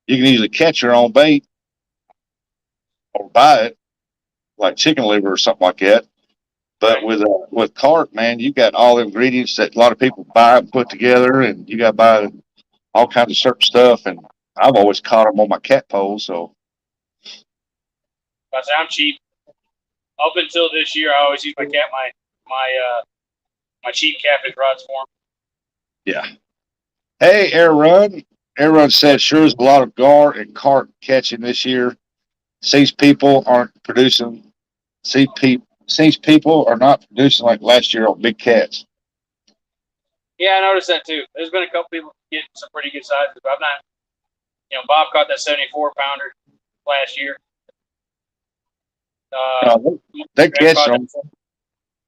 easily catch your own bait or buy it, like chicken liver or something like that. But with carp, man, you got all the ingredients that a lot of people buy and put together, and you got to buy all kinds of certain stuff. And I've always caught them on my cat poles, so. I say I'm cheap. Up until this year, I always use my cheap catfish rods for them. Yeah. Hey, Aaron. Aaron said, sure is a lot of gar and carp catching this year. Sees people aren't producing. Seems people are not producing like last year on big cats. Yeah, I noticed that too. There's been a couple people getting some pretty good sizes, but I'm not. Bob caught that 74-pounder last year. They catch them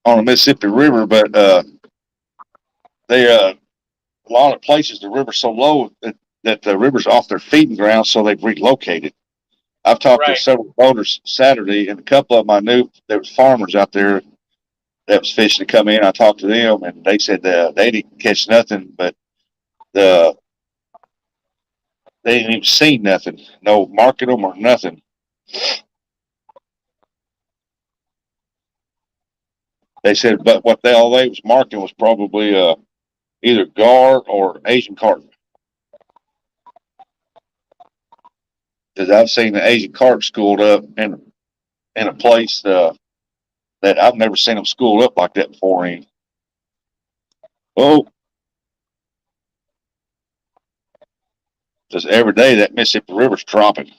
on the Mississippi River, but a lot of places the river's so low that the river's off their feeding ground, so they've relocated. I've talked to Right. several boaters Saturday, and a couple of them I knew there was farmers out there that was fishing to come in. I talked to them, and they said they didn't catch nothing, but the they didn't even see nothing, no marking them or nothing. They said, but what all they was marking was probably either gar or Asian carp. Because I've seen the Asian carp schooled up in a place that I've never seen them schooled up like that before. Oh, just every day that Mississippi River's dropping.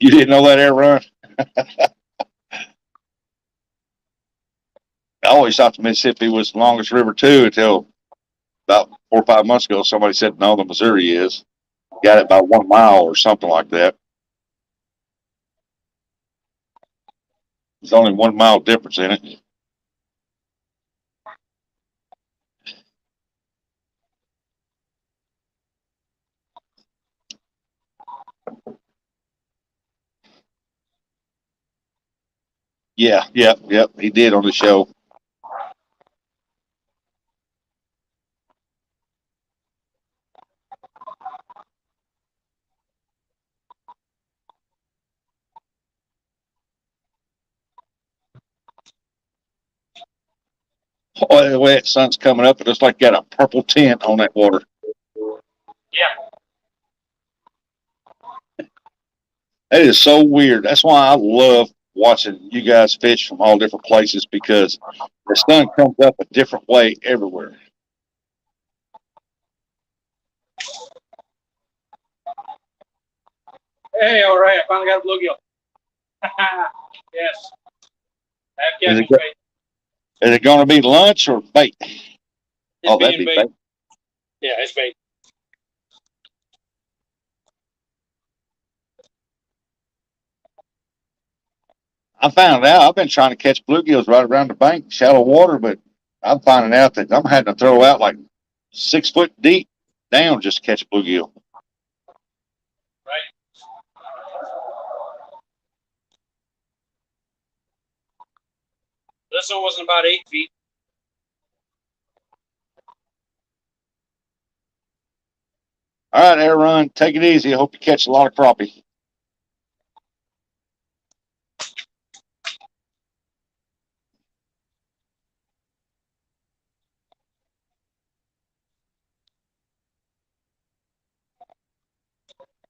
You didn't know that, air run? I always thought the Mississippi was the longest river too until about 4 or 5 months ago. Somebody said no, the Missouri is. Got it by 1 mile or something like that. There's only 1 mile difference in it. Yeah, yep. He did on the show. Oh, the way that sun's coming up, it looks like got a purple tint on that water. Yeah. That is so weird. That's why I love watching you guys fish from all different places, because the sun comes up a different way everywhere. Hey, all right. I finally got a bluegill. Yes. I have Is catching it, bait. is it going to be lunch or bait? It's Oh, that'd being be bait. bait. Yeah, it's bait. I found out I've been trying to catch bluegills right around the bank, shallow water, but I'm finding out that I'm having to throw out like 6 foot deep down just to catch a bluegill. Right. This one wasn't about 8 feet. All right, Air Run, take it easy. I hope you catch a lot of crappie.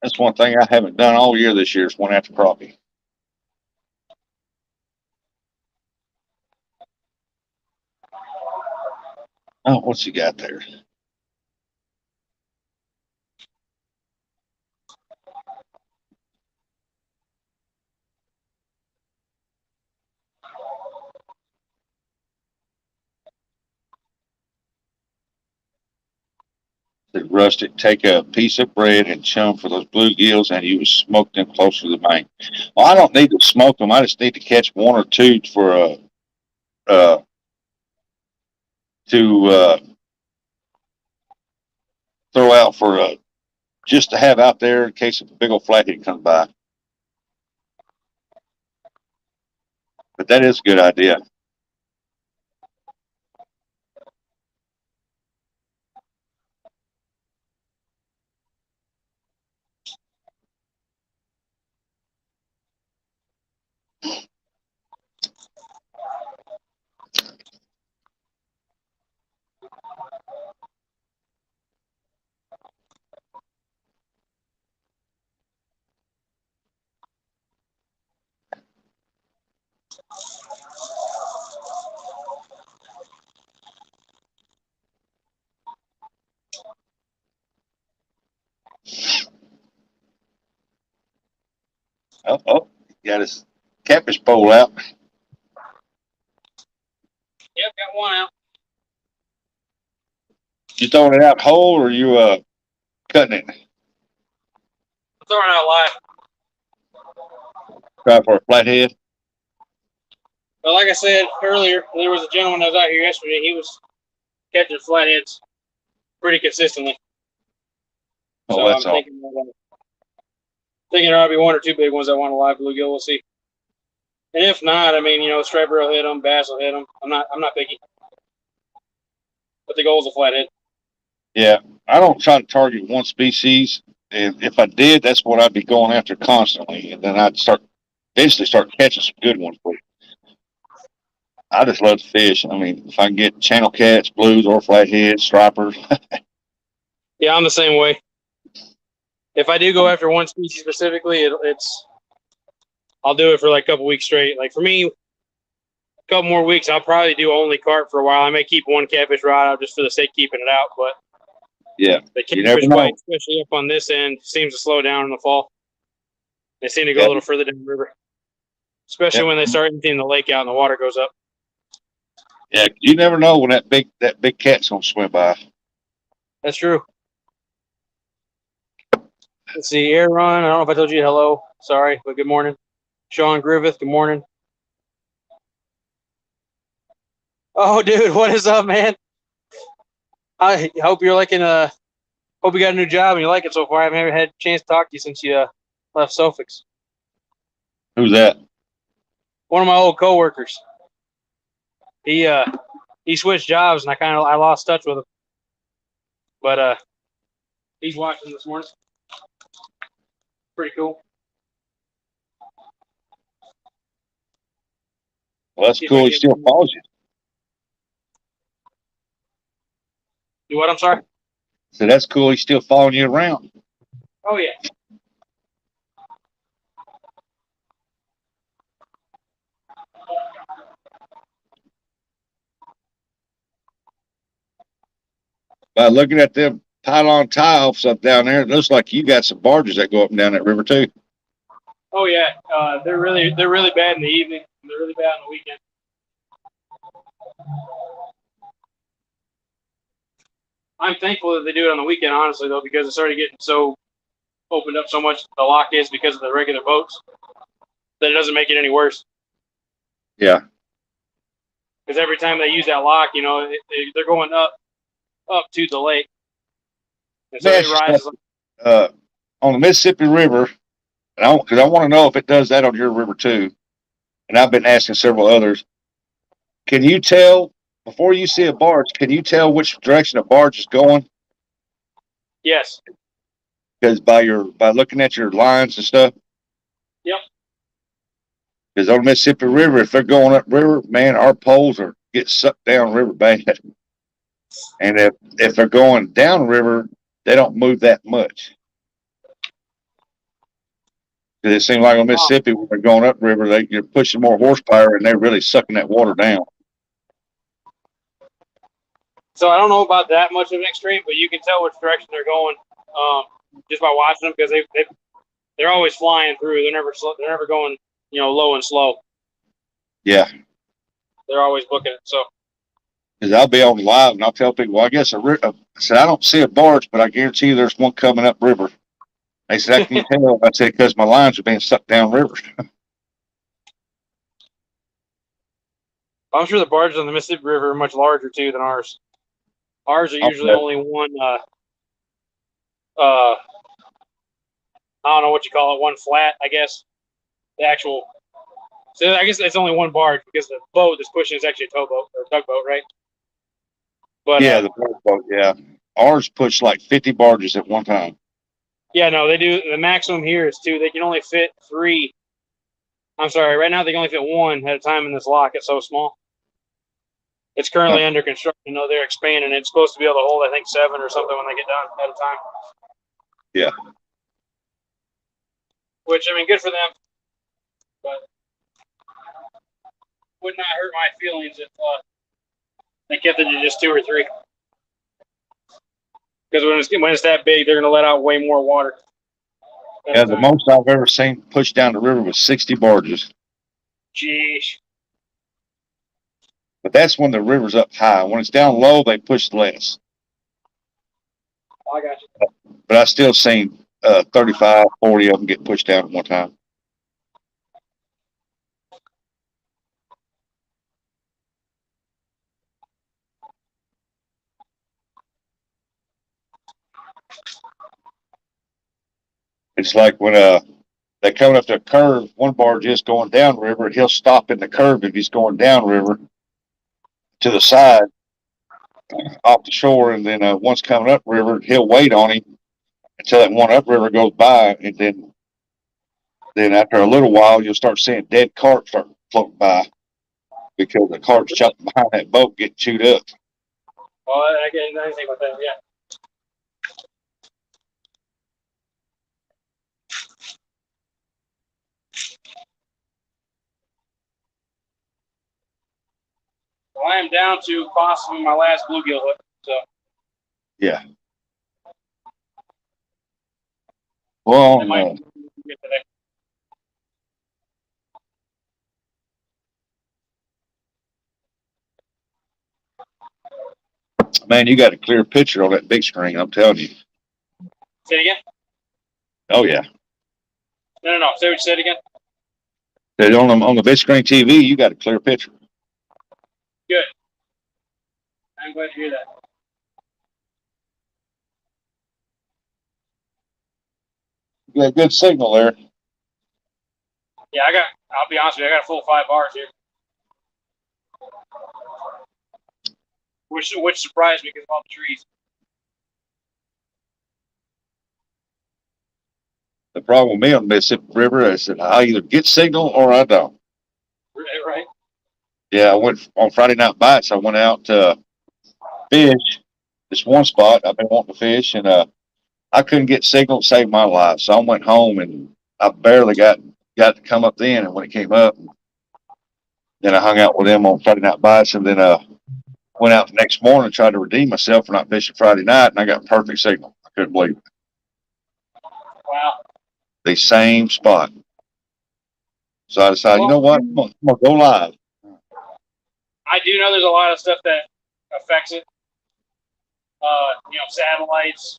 That's one thing I haven't done all year this year is went after crappie. Oh, what's he got there? Said Rustic, take a piece of bread and chum for those bluegills, and you would smoke them closer to the bank. Well, I don't need to smoke them. I just need to catch 1 or 2 for uh, to throw out for just to have out there in case a big old flathead comes by. But that is a good idea. Oh, got his catfish pole out. Yep, got one out. You throwing it out whole or you cutting it? I'm throwing out live. Try for a flathead. But like I said earlier, there was a gentleman that was out here yesterday. He was catching flatheads pretty consistently. Oh, So that's I'm all. thinking there ought to be one or two big ones that want a live bluegill. We'll see. And if not, I mean, striper will hit them, bass will hit them. I'm not picky. But the goal's a flathead. Yeah, I don't try to target one species. And if I did, that's what I'd be going after constantly. And then I'd eventually start catching some good ones. But I just love to fish. I mean, if I can get channel cats, blues, or flatheads, stripers. Yeah, I'm the same way. If I do go after one species specifically, I'll do it for like a couple weeks straight. Like for me, a couple more weeks, I'll probably do only carp for a while. I may keep one catfish rod out just for the sake of keeping it out, but Yeah, the you never catfish know. bite, especially up on this end, seems to slow down in the fall. They seem to go a little further down the river, especially when they start emptying the lake out and the water goes up. Yeah, you never know when that big cat's gonna swim by. That's true. Let's see, Aaron. I don't know if I told you hello. Sorry, but good morning. Sean Griffith, good morning. Oh, dude, what is up, man? I hope you're liking. Hope you got a new job and you like it so far. I haven't had a chance to talk to you since you left Sofix. Who's that? One of my old coworkers. He switched jobs and I lost touch with him. But he's watching this morning. Pretty cool. Well, that's cool. He still follows you. Do what? I'm sorry. So that's cool. He's still following you around. Oh yeah. By looking at them pylon tie-offs up down there, it looks like you got some barges that go up and down that river too. Oh yeah. They're really bad in the evening. They're really bad on the weekend. I'm thankful that they do it on the weekend, honestly, though, because it's already getting so opened up so much. The lock is because of the regular boats that it doesn't make it any worse. Yeah. Because every time they use that lock, they're going up to the lake, and so it rises. On the Mississippi River, because I want to know if it does that on your river too. And I've been asking several others. Can you tell before you see a barge? Can you tell which direction a barge is going? Yes. Because by looking at your lines and stuff. Yep. Because on the Mississippi River, if they're going up river, man, our poles get sucked down river bad. And if they're going down river, they don't move that much. Because it seems like on Mississippi, when they're going up river, you're pushing more horsepower and they're really sucking that water down. So I don't know about that much of an extreme, but you can tell which direction they're going just by watching them because they're always flying through. They're never going low and slow. Yeah. They're always booking it. So. Because I'll be on live and I'll tell people, well, I guess I said I don't see a barge, but I guarantee you there's one coming up river. They said, "How can you tell?" I said, "Because my lines are being sucked down river." I'm sure the barges on the Mississippi River are much larger too than ours. Ours are usually only one. I don't know what you call it. One flat, I guess. The actual. So I guess it's only one barge because the boat that's pushing is actually a towboat or a tugboat, right? But yeah, the boat. Yeah, ours push like 50 barges at one time. Yeah, no, they do. The maximum here is 2. They can only fit 3. I'm sorry. Right now, they can only fit 1 at a time in this lock. It's so small. It's currently under construction. They're expanding. It's supposed to be able to hold, I think, 7 or something when they get done at a time. Yeah. Which, I mean, good for them. But would not hurt my feelings if they kept it to just 2 or 3. Because when it's that big, they're going to let out way more water. Yeah, the most I've ever seen pushed down the river was 60 barges. Jeez. But that's when the river's up high. When it's down low, they push less. I got you. But I still seen 35, 40 of them get pushed down at one time. It's like when they coming up to a curve, one barge is going downriver, he'll stop in the curve if he's going downriver to the side off the shore, and then once coming upriver, he'll wait on him until that one upriver goes by, and then after a little while, you'll start seeing dead carp start floating by because the carp's jumping behind that boat getting chewed up. Well, I didn't think about that. Yeah. Well, I am down to possibly my last bluegill hook. So. Yeah. Well, man, you got a clear picture on that big screen. I'm telling you. Say it again. Oh yeah. No. Say what you said again. On the big screen TV, you got a clear picture. Good. I'm glad to hear that. You got a good signal there. Yeah, I'll be honest with you, I got a full 5 bars here. Which surprised me because of all the trees. The problem with me on the Mississippi River is that I either get signal or I don't. Right. Yeah, I went on Friday night bites. I went out to fish this one spot I've been wanting to fish, and I couldn't get signal to save my life. So I went home, and I barely got to come up then. And when it came up, then I hung out with them on Friday night bites, and then went out the next morning and tried to redeem myself for not fishing Friday night, and I got perfect signal. I couldn't believe it. Wow. The same spot. So I decided, you know what? I'm gonna go live. I do know there's a lot of stuff that affects it. Satellites,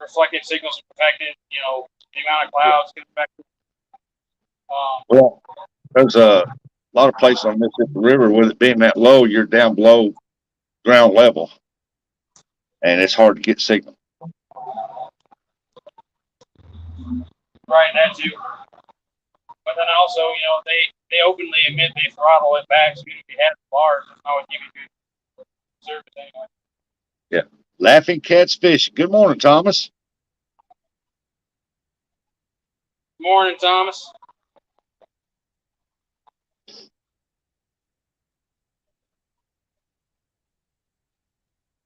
reflected signals affect it. The amount of clouds can affect it. Well, there's a lot of places on Mississippi River with it being that low, you're down below ground level, and it's hard to get signal. Right, that too. But then also, they openly admit they throttle it back, so if you have the bars, it's not give you good service anyway. Yeah. Laughing Cats Fish. Good morning, Thomas. Morning, Thomas.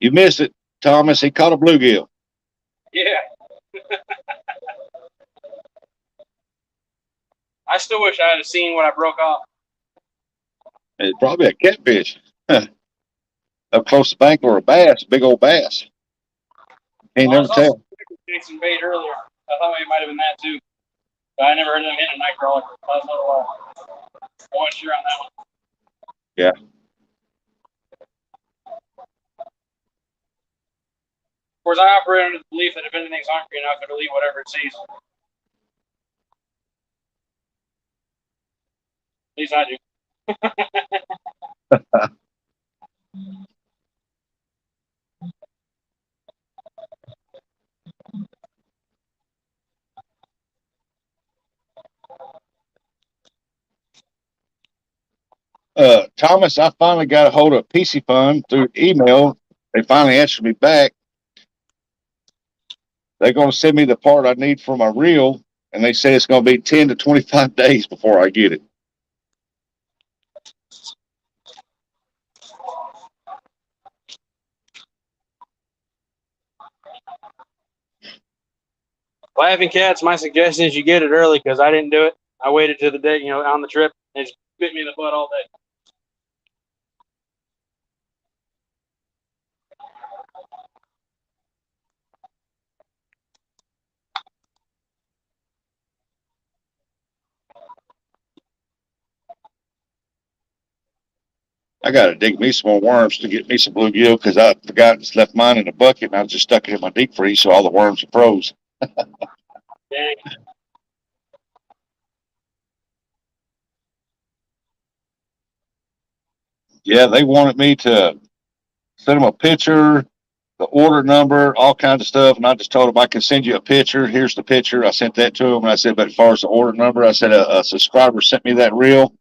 You missed it, Thomas. He caught a bluegill. Yeah. I still wish I had seen what I broke off. It's probably a catfish. Up close to the bank, or a bass, big old bass. Can't never tell. Some bait earlier. I thought it might have been that too. But I never heard them hit a night crawler. I wasn't sure on that one. Yeah. Of course, I operate under the belief that if anything's hungry enough, it'll eat whatever it sees. At least I do. Thomas, I finally got a hold of PC Fund through email. They finally answered me back. They're going to send me the part I need for my reel, and they say it's going to be 10 to 25 days before I get it. Laughing Cats, my suggestion is you get it early because I didn't do it. I waited till the day, on the trip, and it bit me in the butt all day. I got to dig me some more worms to get me some bluegill because I forgot to left mine in a bucket, and I just stuck it in my deep freeze so all the worms are froze. Dang. Yeah, they wanted me to send them a picture, the order number, all kinds of stuff. And I just told him I can send you a picture. Here's the picture. I sent that to him. And I said, but as far as the order number, I said, a subscriber sent me that reel.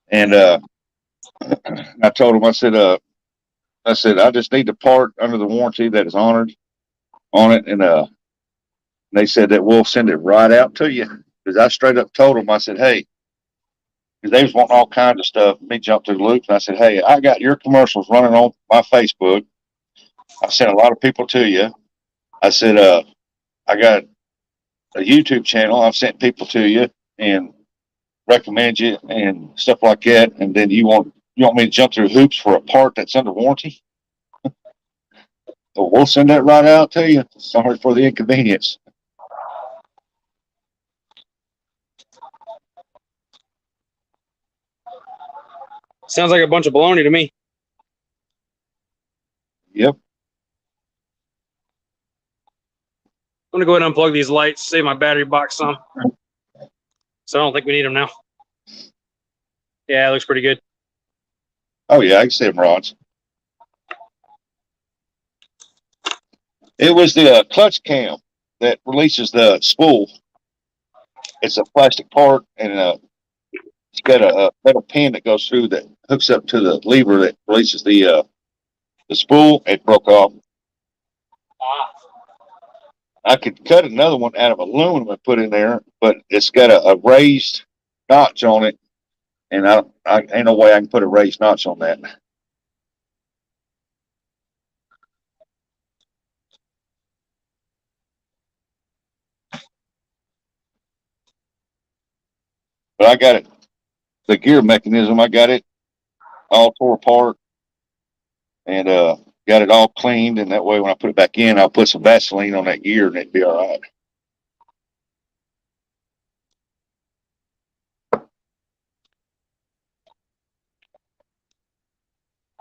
And I told him, I said, I just need the part under the warranty that is honored on it. And they said that we'll send it right out to you. Because I straight up told them, I said, hey, because they was wanting all kinds of stuff. Me jumped through the loop. And I said, hey, I got your commercials running on my Facebook. I sent a lot of people to you. I said, I got a YouTube channel. I've sent people to you and recommend you and stuff like that. And then you want me to jump through hoops for a part that's under warranty? Well, we'll send that right out to you. Sorry for the inconvenience. Sounds like a bunch of baloney to me. Yep. I'm gonna go ahead and unplug these lights, save my battery box some. So I don't think we need them now. Yeah, it looks pretty good. Oh yeah, I can see them rods. It was the clutch cam that releases the spool. It's a plastic part, and it's got a metal pin that goes through that hooks up to the lever that releases the spool. It broke off. I could cut another one out of aluminum and put in there, but it's got a raised notch on it, and I ain't no way I can put a raised notch on that. But I got it, the gear mechanism, I got it all tore apart and got it all cleaned. And that way, when I put it back in, I'll put some Vaseline on that gear and it'd be all right.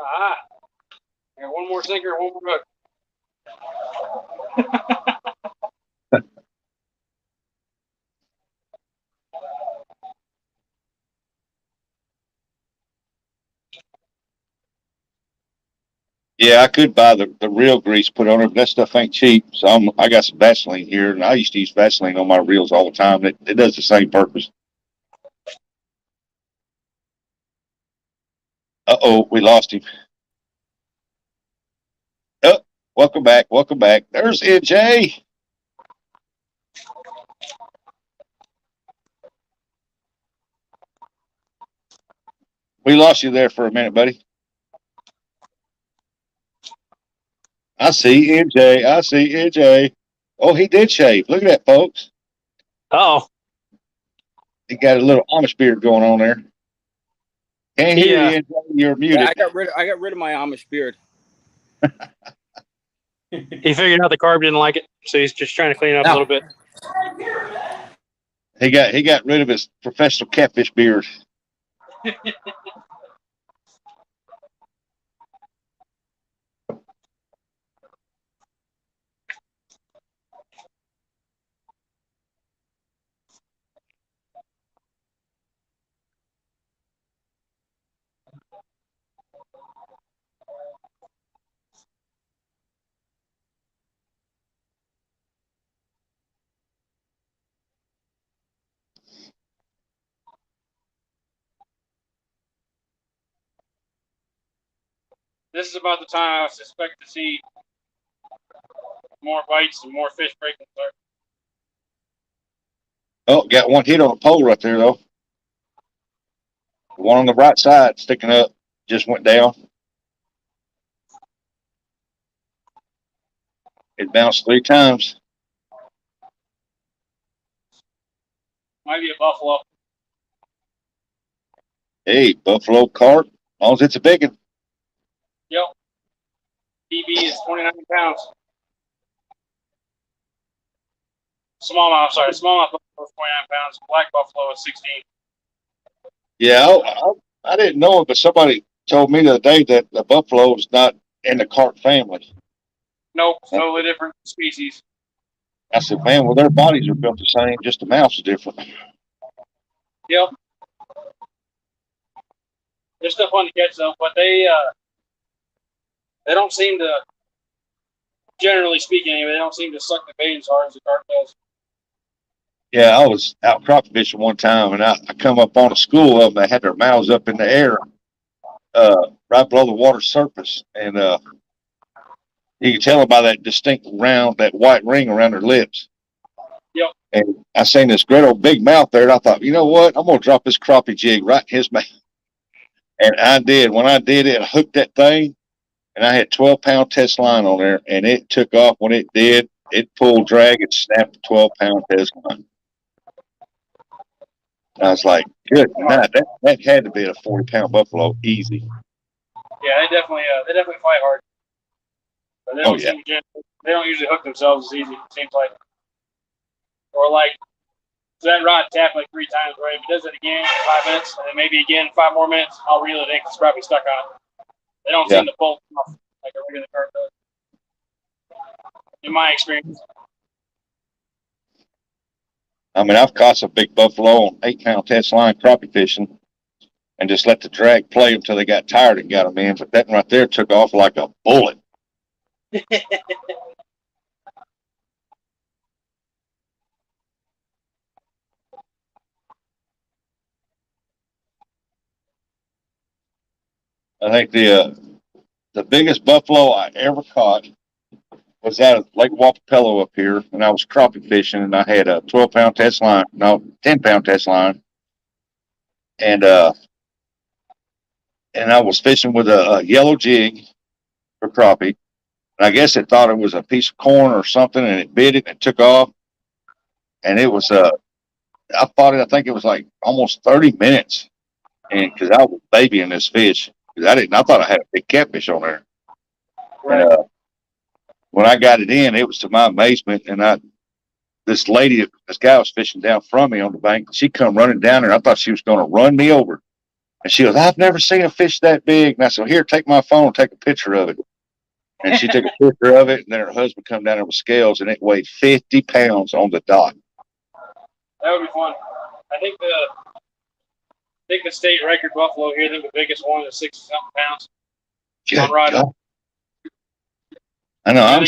I got one more sinker, one more hook. Yeah, I could buy the real grease put on it, but that stuff ain't cheap. So I got some Vaseline here, and I used to use Vaseline on my reels all the time. It does the same purpose. Uh-oh, we lost him. Oh, welcome back. Welcome back. There's NJ. We lost you there for a minute, buddy. I see NJ. I see NJ. Oh, he did shave. Look at that, folks. Oh, He got a little Amish beard going on there. Can't hear yeah. you, NJ. You're muted. Yeah, I got rid of my Amish beard. He figured out the carb didn't like it, so he's just trying to clean it up a little bit. He got rid of his professional catfish beard. This is about the time I suspect to see more bites and more fish breaking. Oh, got one hit on a pole right there, though. The one on the right side sticking up just went down. It bounced 3 times. Might be a buffalo. Hey, buffalo carp, as long as it's a big one. Yep. PB is 29 pounds. Smallmouth, sorry. Smallmouth buffalo is 29 pounds. Black buffalo is 16. Yeah, I didn't know it, but somebody told me the other day that the buffalo is not in the carp family. Nope, totally different species. I said, man, well, their bodies are built the same, just the mouths are different. Yep. They're still fun to catch though, but they don't seem to Generally speaking, anyway, they don't seem to suck the bait as hard as the carp does. Yeah, I was out crop fishing one time, and I come up on a school of them that had their mouths up in the air, right below the water surface, and you can tell by that distinct round, that white ring around their lips. Yep. And I seen this great old big mouth there, and I thought, you know what? I'm gonna drop this crappie jig right in his mouth. And I did. When I did it, I hooked that thing, and I had 12-pound test line on there, and it took off. When it did, it pulled drag and snapped the 12-pound test line. I was like, good night. That had to be a 40-pound buffalo, easy. Yeah, they definitely fight hard. But they don't they don't usually hook themselves as easy, it seems like. Or like, so that rod tapped like 3 times, right? If it does it again in 5 minutes, and then maybe again 5 more minutes, I'll reel it in because it's probably stuck on it. They don't seem to pull off like a regular carp does. In my experience. I mean, I've caught some big buffalo on 8-pound test line crappie fishing and just let the drag play until they got tired and got them in. But that one right there took off like a bullet. I think the biggest buffalo I ever caught was out of Lake Wapapello up here, and I was crappie fishing, and I had a 12-pound test line, no, 10-pound test line, and I was fishing with a yellow jig for crappie. And I guess it thought it was a piece of corn or something, and it bit it and it took off. And it was I fought it. I think it was like almost 30 minutes, and because I was babying this fish, because I thought I had a big catfish on there. Right. And when I got it in, it was to my amazement, and this guy was fishing down from me on the bank. She come running down there. I thought she was going to run me over, and she goes, "I've never seen a fish that big." And I said, "Here, take my phone, take a picture of it." And she took a picture of it, and then her husband come down there with scales, and it weighed 50 pounds on the dot. That would be fun. I think the state record buffalo here, I think the biggest one is 60-something pounds. Good God. I know. I'm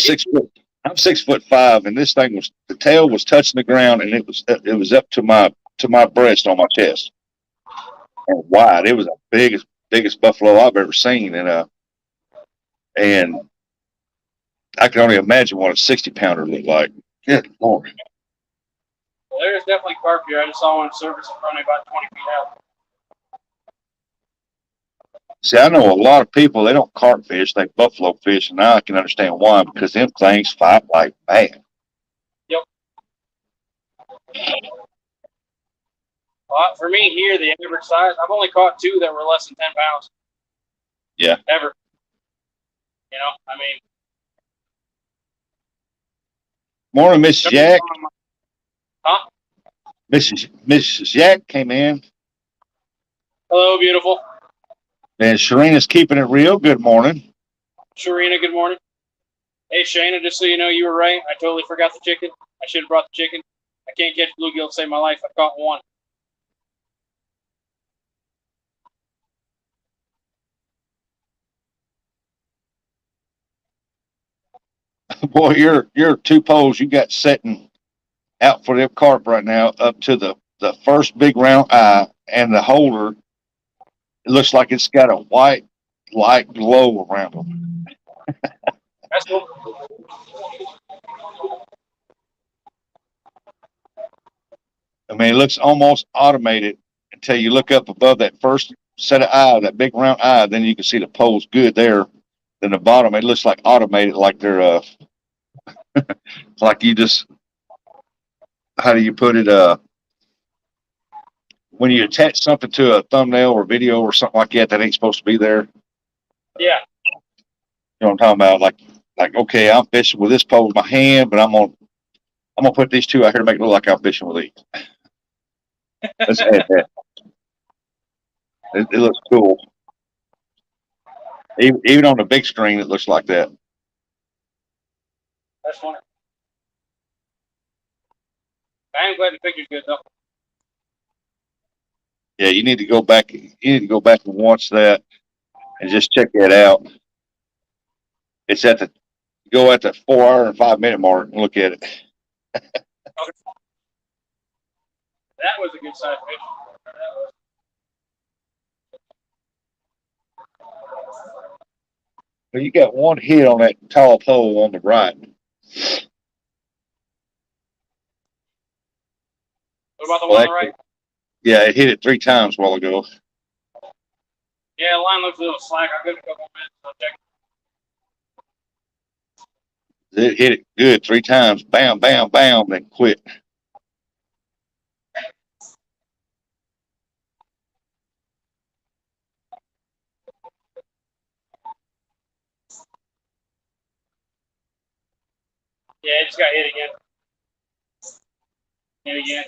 6'5", and this thing the tail was touching the ground, and it was up to my breast on my chest, and wide. It was the biggest buffalo I've ever seen, and I can only imagine what a 60-pounder looked like. Good Lord. Well, there's definitely carp here. I just saw one surface in front of me about 20 feet out. See, I know a lot of people, they don't carp fish, they buffalo fish, and now I can understand why, because them things fight like mad. Yep. Well, for me here, the average size, I've only caught 2 that were less than 10 pounds. Yeah. Ever. You know, I mean. Morning, Mrs. Jack. Huh? Mrs. Jack came in. Hello, beautiful. And Sharina's keeping it real. Good morning. Sharina, good morning. Hey, Shayna, just so you know, you were right. I totally forgot the chicken. I should have brought the chicken. I can't catch bluegill to save my life. I caught 1. Boy, you're 2 poles you got setting out for them carp right now, up to the first big round eye, and the holder. It looks like it's got a white light glow around them. That's cool. I mean, it looks almost automated until you look up above that first set of eye, that big round eye. Then you can see the poles good there. Then the bottom, it looks like automated, like they're like you just, how do you put it? When you attach something to a thumbnail or video or something like that ain't supposed to be there. Yeah. You know what I'm talking about? Like okay, I'm fishing with this pole with my hand, but I'm gonna put these 2 out here to make it look like I'm fishing with these. Let's add that. It looks cool. Even on the big screen, it looks like that. That's funny. I am glad the picture's good, though. Yeah, you need to go back. You need to go back and watch that, and just check that out. It's at Go at the 4 hour and 5 minute mark and look at it. Okay. That was a good size fish. Well, you got one hit on that tall pole on the right. What about the one on the right? Yeah, it hit it 3 times a while ago. Yeah, the line looks a little slack. I'll give it a couple minutes. I'll check. It hit it good 3 times. Bam, bam, bam, then quit. Yeah, it just got hit again. Hit again.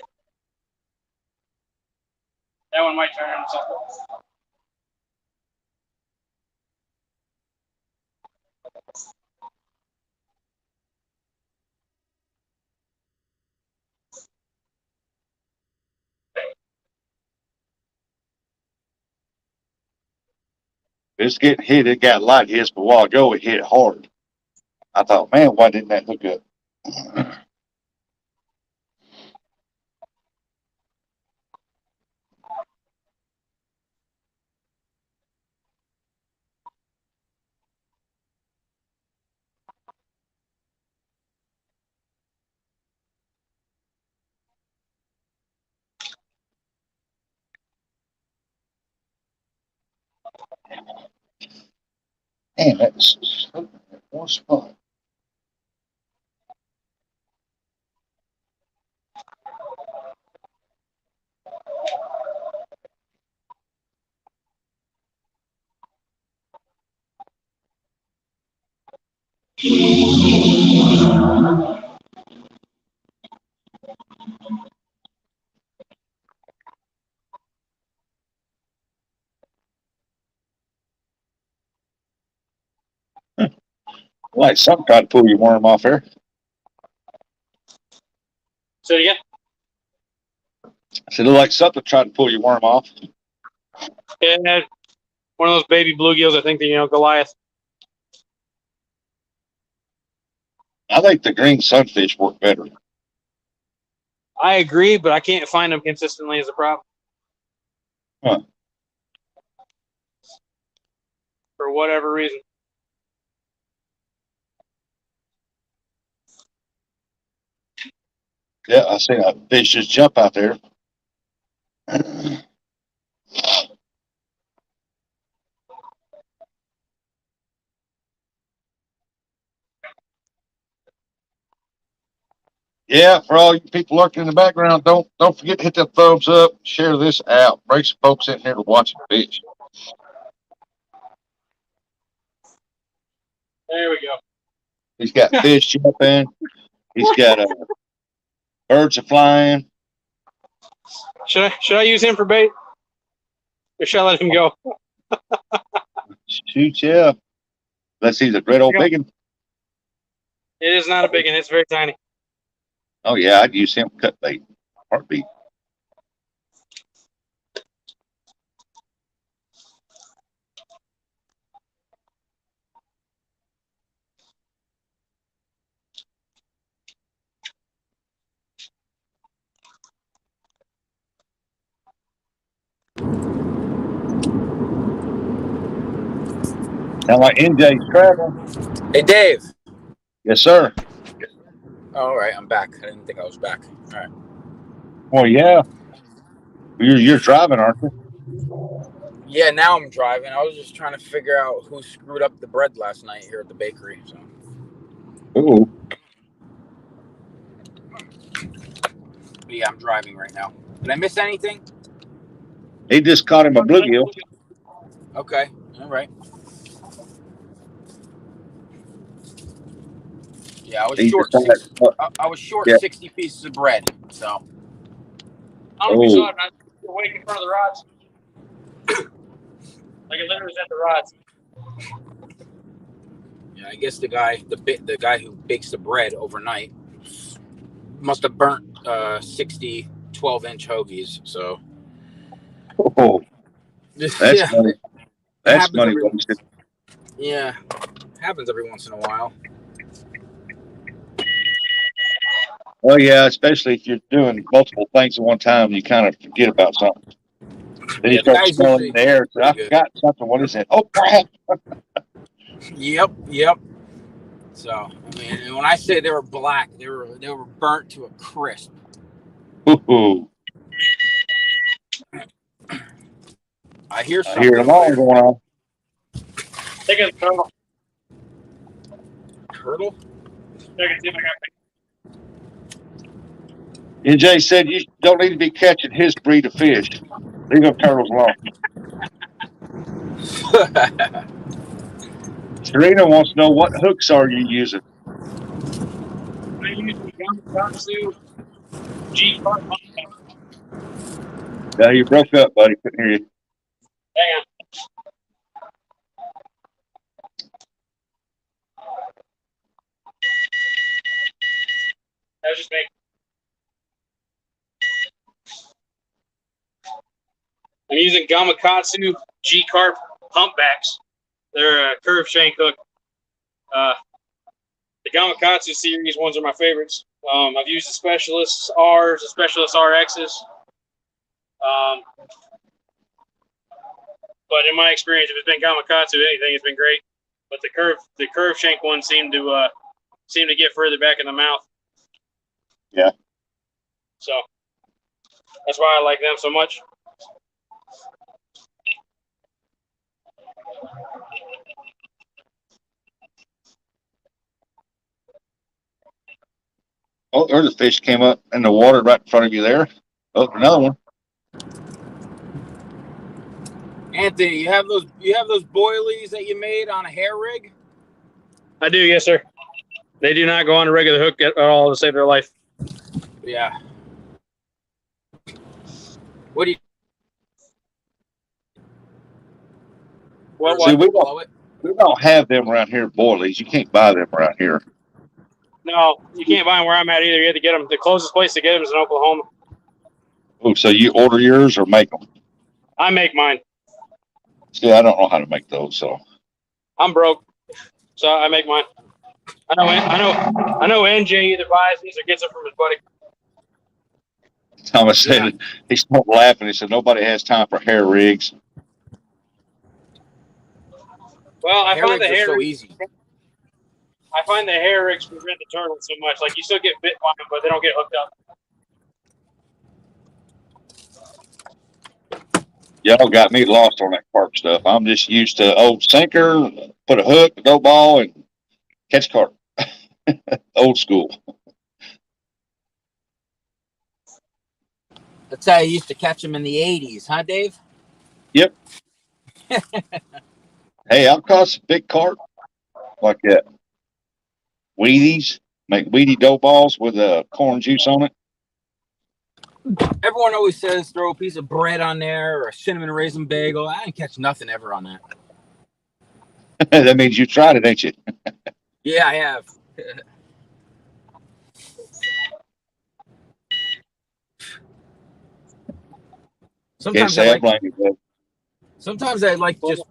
That one might turn into something. It's getting hit. It got light hits, but a while ago it hit hard. I thought, man, why didn't that hook up? Man, that's one spot. Like something tried to pull your worm off there. Say it again. I said, it looked like something tried to pull your worm off. Yeah, one of those baby bluegills. I think Goliath. I think the green sunfish work better. I agree, but I can't find them consistently as a prop. Huh. For whatever reason. Yeah, I seen a fish just jump out there. Yeah, for all you people lurking in the background, don't forget to hit that thumbs up, share this out, bring some folks in here to watch the fish. There we go. He's got fish jumping. He's got birds are flying. Should I use him for bait? Or should I let him go? Shoot, yeah. Let's see the red old big one. It is not a big one. It's very tiny. Oh yeah, I'd use him cut bait. Heartbeat. Now like NJ's traveling. Hey, Dave. Yes, sir. All right, I'm back. I didn't think I was back. All right. Well, yeah. You're driving, aren't you? Yeah, now I'm driving. I was just trying to figure out who screwed up the bread last night here at the bakery. So. Ooh. But yeah, I'm driving right now. Did I miss anything? He just caught him a bluegill. Okay. All right. Yeah, I was short six. I was short 60 pieces of bread. So. I don't know if you saw it. I was waiting in front of the rods. Like it literally was at the rods. Yeah, I guess the guy who bakes the bread overnight must have burnt 60 12-inch hoagies. So. Oh, that's money. That's money wasted. Yeah, happens every once in a while. Well, yeah, especially if you're doing multiple things at one time, you kind of forget about something. Then you Yeah, the start guy's smelling usually in the air. So pretty I good. forgot something. What is it? Oh, crap. Yep, yep. So I mean, and when I say they were black, they were burnt to a crisp. Ooh, I hear I hear something them over all there. going on. Take a turtle. Turtle? Check and see if I got NJ said you don't need to be catching his breed of fish. Leave them turtles alone. Serena wants to know what hooks are you using? I'm using Gamakatsu G Carp. Yeah, you broke up, buddy. Couldn't hear you. Hang on. That was just me. I'm using Gamakatsu G Carp humpbacks. They're a curved shank hook. The Gamakatsu series ones are my favorites. I've used the Specialists R's, the Specialist RX's. But in my experience, if it's been Gamakatsu, anything, it's been great. But the curve shank ones seem to get further back in the mouth. Yeah. So that's why I like them so much. Oh, there's a fish came up in the water right in front of you there. Oh, another one. Anthony, you have those boilies that you made on a hair rig? I do, yes, sir. They do not go on a regular hook at all to save their life. Yeah. What do you? What? See, we Below it? don't have them around here, boilies. You can't buy them around here. No, you can't buy them where I'm at either. You have to get them. The closest place to get them is in Oklahoma. Oh, so you order yours or make them? I make mine. See, I don't know how to make those, so. I'm broke, so I make mine. I know. NJ either buys these or gets them from his buddy. Thomas said, he started laughing. He said, nobody has time for hair rigs. Well, I find the hair so rigs easy. I find the hair rigs prevent the turtles so much. Like you still get bit by them, but they don't get hooked up. Y'all got me lost on that carp stuff. I'm just used to old sinker, put a hook, a dough ball, and catch carp. Old school. That's how you used to catch them in the 80s, huh, Dave? Yep. Hey, I've caught some big carp like that. Wheaties, make Wheatie dough balls with corn juice on it. Everyone always says throw a piece of bread on there or a cinnamon raisin bagel. I didn't catch nothing ever on that. That means you tried it, ain't you? Yeah, I have. Sometimes I like just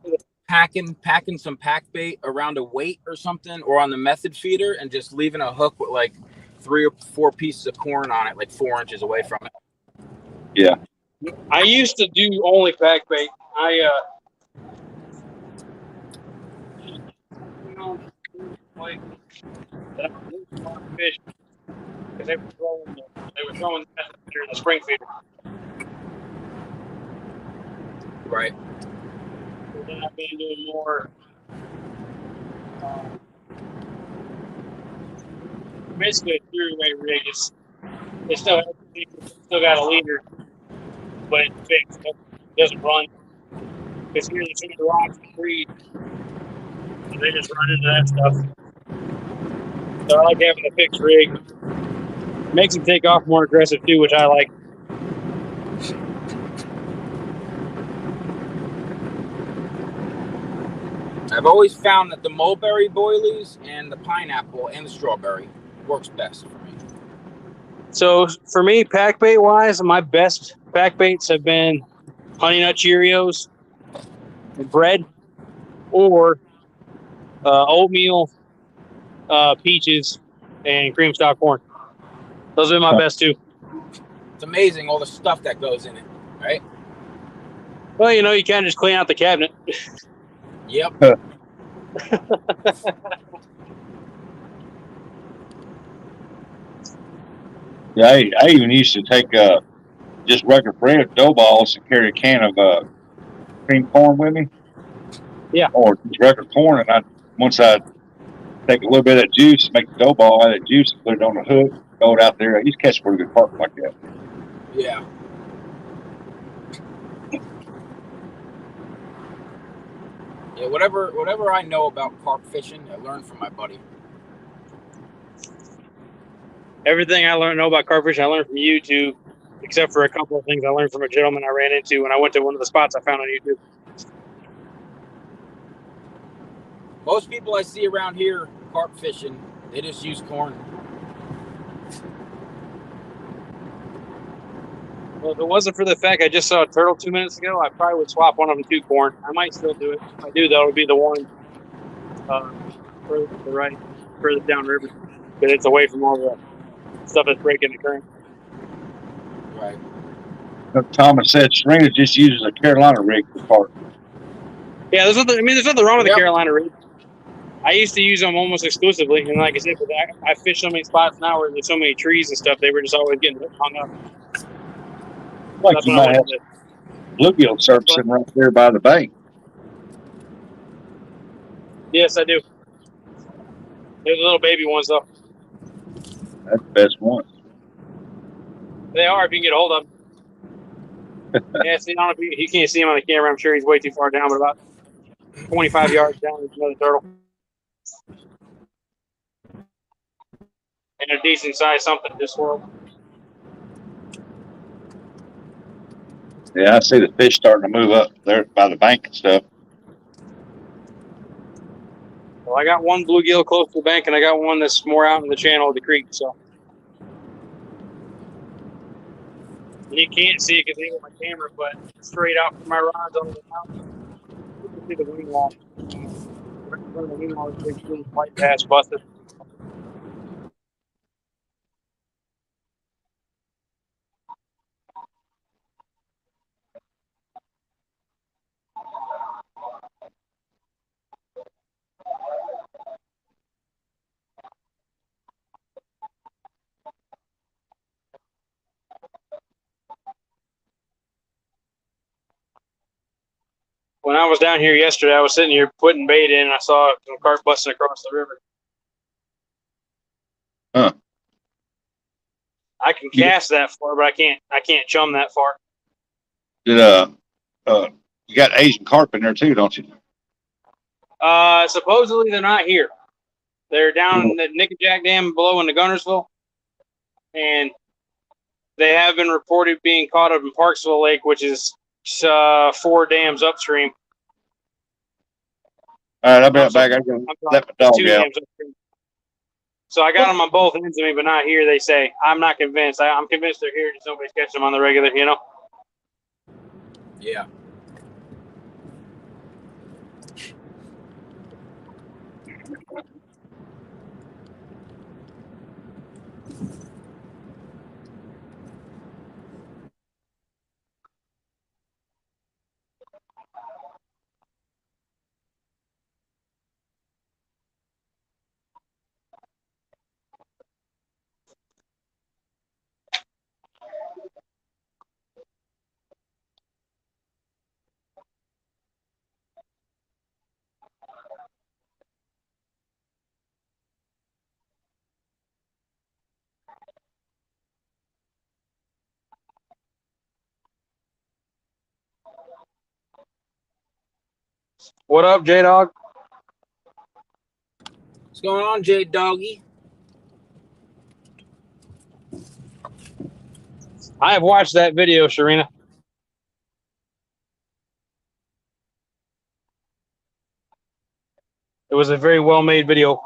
packing some pack bait around a weight or something, or on the method feeder, and just leaving a hook with like 3 or 4 pieces of corn on it, like 4 inches away from it. Yeah. I used to do only pack bait. Fish because they were throwing the method feeder in the spring feeder. Right. So then I've been doing more. Basically, a three-way rig. It still got a leader, but it's fixed. It doesn't run because here there's so many rocks and trees, and they just run into that stuff. So I like having a fixed rig. Makes them take off more aggressive too, which I like. I've always found that the mulberry boilies and the pineapple and the strawberry works best for me. So for me, pack bait wise, my best pack baits have been Honey Nut Cheerios, bread, or oatmeal, peaches, and cream style corn. Those are my best too. It's amazing all the stuff that goes in it, right? Well, you know, you kind of just clean out the cabinet. Yep. Yeah, I even used to take just regular bread dough balls and carry a can of cream corn with me. Yeah. Or just regular corn, and once I take a little bit of that juice, make the dough ball out of that juice, and put it on the hook, throw it out there. I used to catch a pretty good carp like that. Yeah. Yeah, whatever I know about carp fishing, I learned from my buddy. Everything I know about carp fishing, I learned from YouTube, except for a couple of things I learned from a gentleman I ran into when I went to one of the spots I found on YouTube. Most people I see around here carp fishing, they just use corn. Well, if it wasn't for the fact I just saw a turtle 2 minutes ago, I probably would swap one of them to corn. I might still do it. If I do, that would be the one further to the right, further downriver, because it's away from all the stuff that's breaking the current. Right. Thomas said Serena just uses a Carolina rig for carp. Yeah, there's nothing wrong with the Yep. Carolina rig. I used to use them almost exclusively, and like I said, but I fish so many spots now where there's so many trees and stuff, they were just always getting hung up. Like That's you when I might went have to bluegill surfacing right there by the bank. Yes, I do. They're the little baby ones, though. That's the best one. They are if you can get a hold of them. Yeah, see, I don't know if you can't see him on the camera. I'm sure he's way too far down, but about 25 yards down is another turtle. And a decent size something in this world. Yeah, I see the fish starting to move up there by the bank and stuff. Well, I got one bluegill close to the bank, and I got one that's more out in the channel of the creek. So and you can't see it because I ain't got my camera, but straight out from my rods on the mountain, you can see the wing wall. Right in front of the wing wall, there's a big blue white bass busted. When I was down here yesterday, I was sitting here putting bait in, and I saw some carp busting across the river. Huh. I can cast that far, but I can't chum that far. Did you got Asian carp in there too, don't you? Supposedly they're not here. They're down in the Nickajack Dam below in the Gunnersville, and they have been reported being caught up in Parksville Lake, which is 4 dams upstream. All right, I'll be right back. I can let my dog 2 out. dams upstream. So I got them on both ends of me, but not here. They say I'm not convinced. I'm convinced they're here. Just nobody's catching them on the regular. You know. Yeah. What up, J Dog? What's going on, J Doggy? I have watched that video, Sharina. It was a very well made video.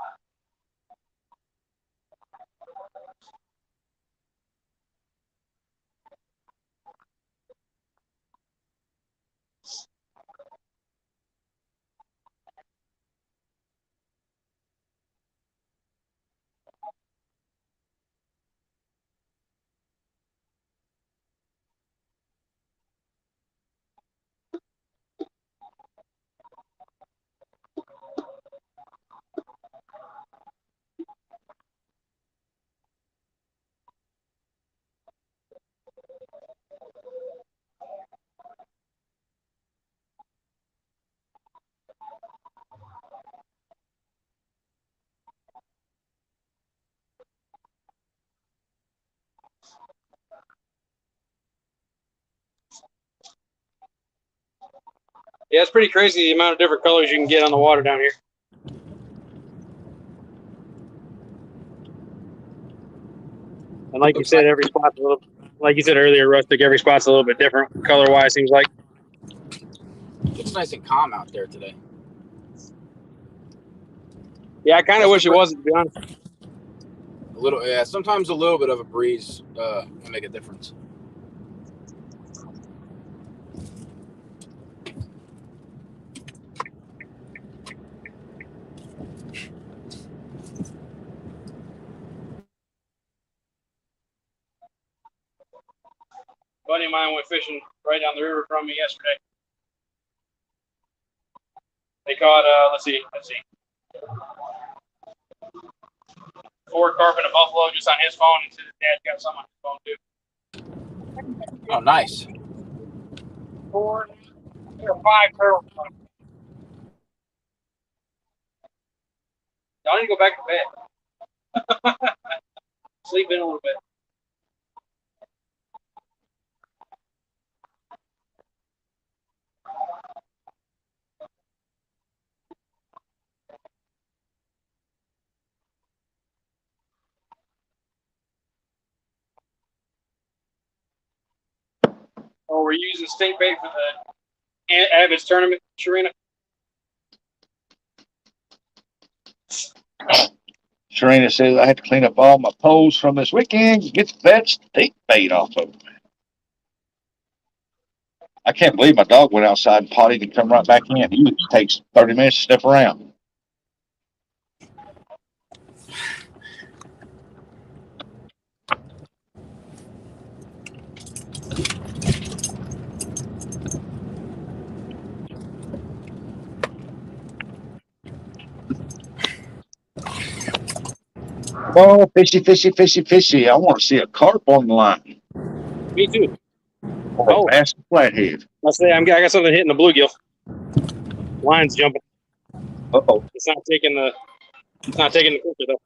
Yeah, it's pretty crazy the amount of different colors you can get on the water down here. And like you said, every spot's a little, like you said earlier, Rustic, every spot's a little bit different color-wise, seems like. It's nice and calm out there today. Yeah, I kind of wish it wasn't, to be honest. A little, yeah. Sometimes a little bit of a breeze can make a difference. A buddy of mine went fishing right down the river from me yesterday. They caught, let's see, 4 carp and a buffalo just on his phone. He said his dad got some on his phone too. Oh, nice. 4 or 5 turtles. Y'all need to go back to bed. Sleep in a little bit. Oh, we're using stink bait for the Abbott's tournament, Sharina? Sharina says I had to clean up all my poles from this weekend. Get that stink bait off of them. I can't believe my dog went outside and potted and come right back in. He just takes 30 minutes to step around. Oh, fishy, fishy, fishy, fishy. I want to see a carp on the line. Me too. Or a bass flathead. Let's say I got something hitting the bluegill. Line's jumping. Uh-oh. It's not taking the picture though.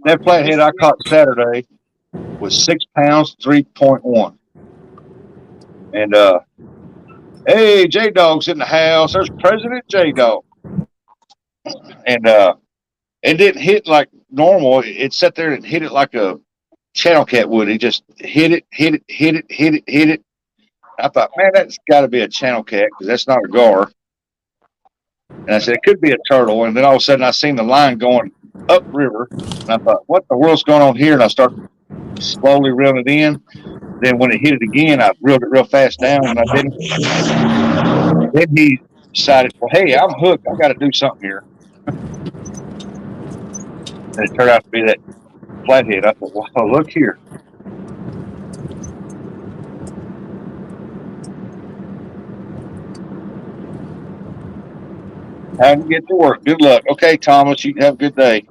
That flathead I caught Saturday was 6 pounds, 3.1. And hey, J Dog's in the house. There's President J Dog. And it didn't hit like normal. It sat there and hit it like a channel cat would. He just hit it. I thought, man, that's got to be a channel cat because that's not a gar. And I said, it could be a turtle. And then all of a sudden I seen the line going upriver. And I thought, what the world's going on here? And I started slowly reeling it in. Then when it hit it again, I reeled it real fast down and I didn't. Then he decided, well, hey, I'm hooked. I got to do something here. And it turned out to be that flathead. I thought, well, look here. Time to get to work. Good luck. Okay, Thomas, you have a good day.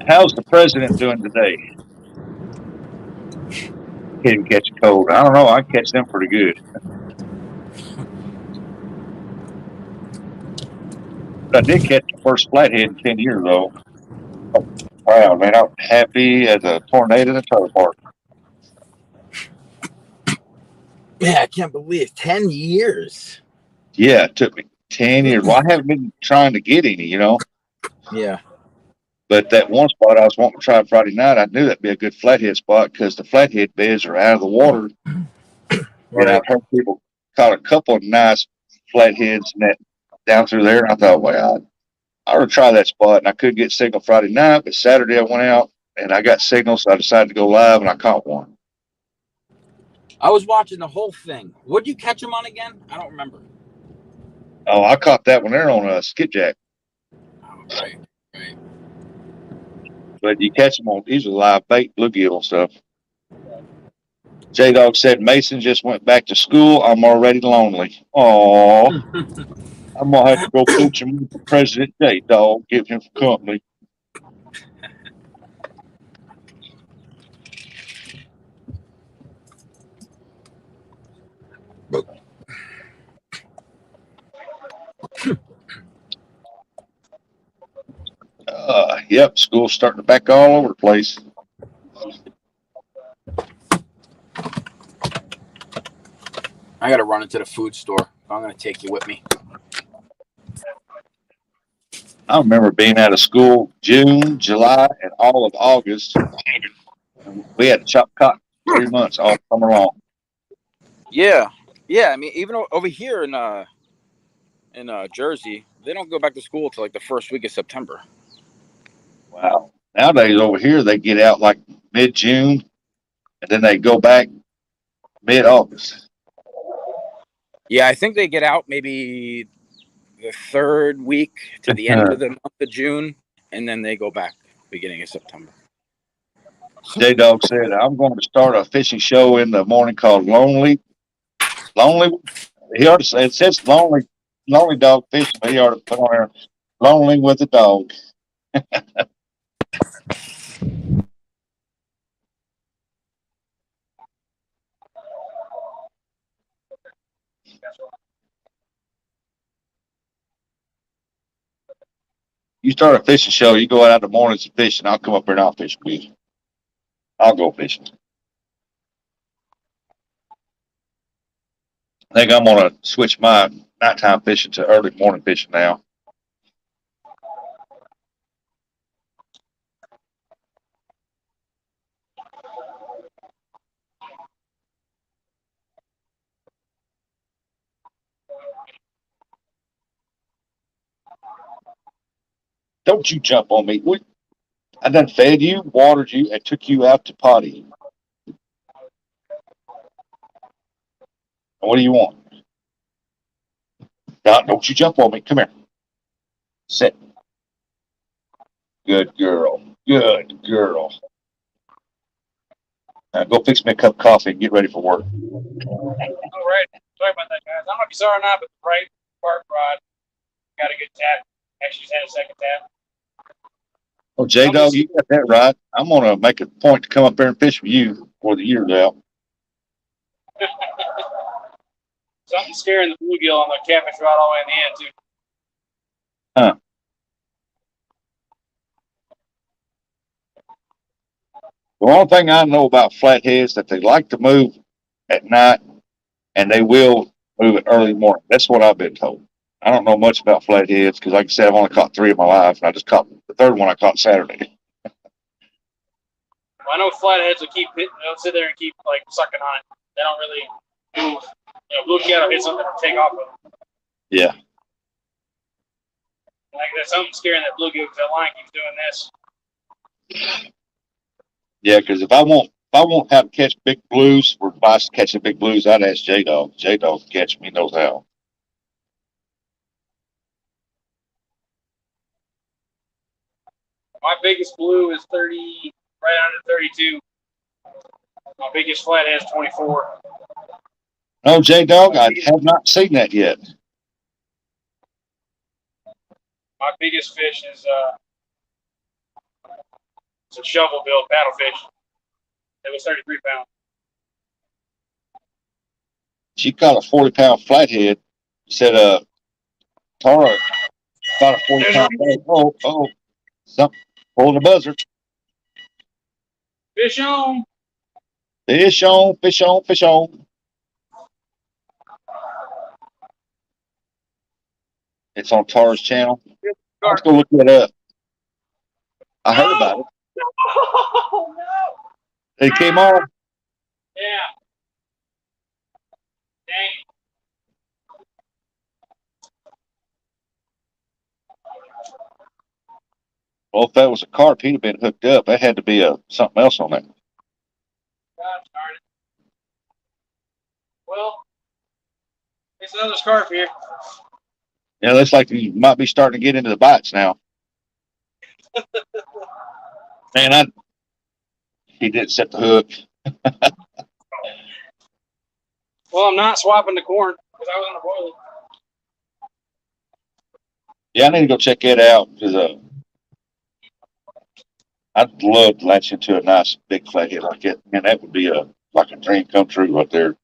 How's the president doing today? He didn't catch a cold. I don't know. I catch them pretty good. But I did catch the first flathead in 10 years, though. Oh, wow, man. I'm happy as a tornado in a trailer park. Yeah, I can't believe it. 10 years. Yeah, it took me 10 years. Well, I haven't been trying to get any, Yeah. But that one spot I was wanting to try Friday night, I knew that'd be a good flathead spot because the flathead beds are out of the water. Right. And I've heard people caught a couple of nice flatheads in that down through there. And I thought, well, I ought to try that spot. And I couldn't get signal Friday night, but Saturday I went out and I got signal, so I decided to go live and I caught one. I was watching the whole thing. What'd you catch them on again? I don't remember. Oh, I caught that one there on a skipjack. Oh, right. But you catch them on usually live bait, bluegill and stuff. J Dog said Mason just went back to school. I'm already lonely. Oh, I'm gonna have to go coach him with President J Dog, give him company. Yep, school's starting to back all over the place. I got to run into the food store. I'm going to take you with me. I remember being out of school June, July, and all of August. And we had to chop cotton 3 months all summer long. Yeah. I mean, even over here in Jersey, they don't go back to school till like the first week of September. Wow. Nowadays over here, they get out like mid-June, and then they go back mid-August. Yeah, I think they get out maybe the third week to the end of the month of June, and then they go back beginning of September. J-Dog said, I'm going to start a fishing show in the morning called Lonely. He already said, it says Lonely Dog Fishing, but he already put on there, Lonely with a Dog. You start a fishing show, you go out in the mornings and fish, and I'll come up here and I'll fish with you. I'll go fishing. I think I'm going to switch my nighttime fishing to early morning fishing now. Don't you jump on me. I done fed you, watered you, and took you out to potty. What do you want? Now, don't you jump on me. Come here. Sit. Good girl. Good girl. Now go fix me a cup of coffee and get ready for work. All right. Sorry about that, guys. I don't know if you saw or not, but the right bark rod got a good tap. Actually, just had a second tap. Oh, J-Dog, you got that right. I'm going to make a point to come up there and fish with you before the year's out. Something scaring the bluegill on the catfish rod all the way in the end, too. Huh. The only thing I know about flatheads that they like to move at night, and they will move it early morning. That's what I've been told. I don't know much about flatheads because, like I said, I've only caught 3 in my life, and I just caught the third one I caught Saturday. Well, I know flatheads will they'll sit there and keep like sucking on it. They don't really move. You know, blue cat will hit something and take off with them. Yeah. Like there's something scaring that bluegill because that line keeps doing this. Yeah, because if I won't have to catch big blues or advice to catching big blues, I'd ask J-Dog. J-Dog can catch me, he knows how. My biggest blue is 30, right under 32. My biggest flathead is 24. No, J-Dog, I have not seen that yet. My biggest fish is it's a shovel bill paddlefish. It was 33 pounds. She caught a 40-pound flathead. Said, Tara caught a 40-pound flathead. Oh, something. Pull the buzzer. Fish on. Fish on, fish on, fish on. It's on Tara's channel. Let's go look it up. I heard about it. Oh, no. It came on. Yeah. Dang. Well, if that was a carp, he'd have been hooked up. That had to be something else on that. God darn it. Well, it's another scarf here. Yeah, looks like you might be starting to get into the bites now. Man, he didn't set the hook. Well, I'm not swapping the corn because I was going to boil it. Yeah, I need to go check it out because I'd love to latch into a nice big flathead like that. Man, that would be like a dream come true right there.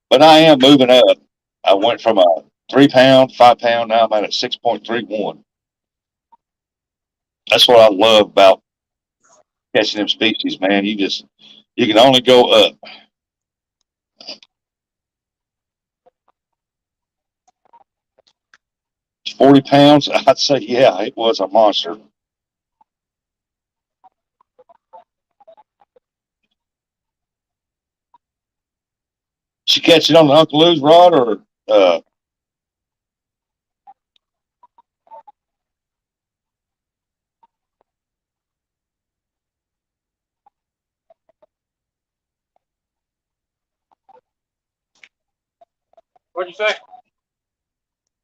But I am moving up. I went from a 3-pound, 5-pound, now I'm at a 6.31. That's what I love about catching them species, man. You can only go up. 40 pounds. I'd say, yeah, it was a monster. Did you catch it on the Uncle Lou's rod or What'd you say?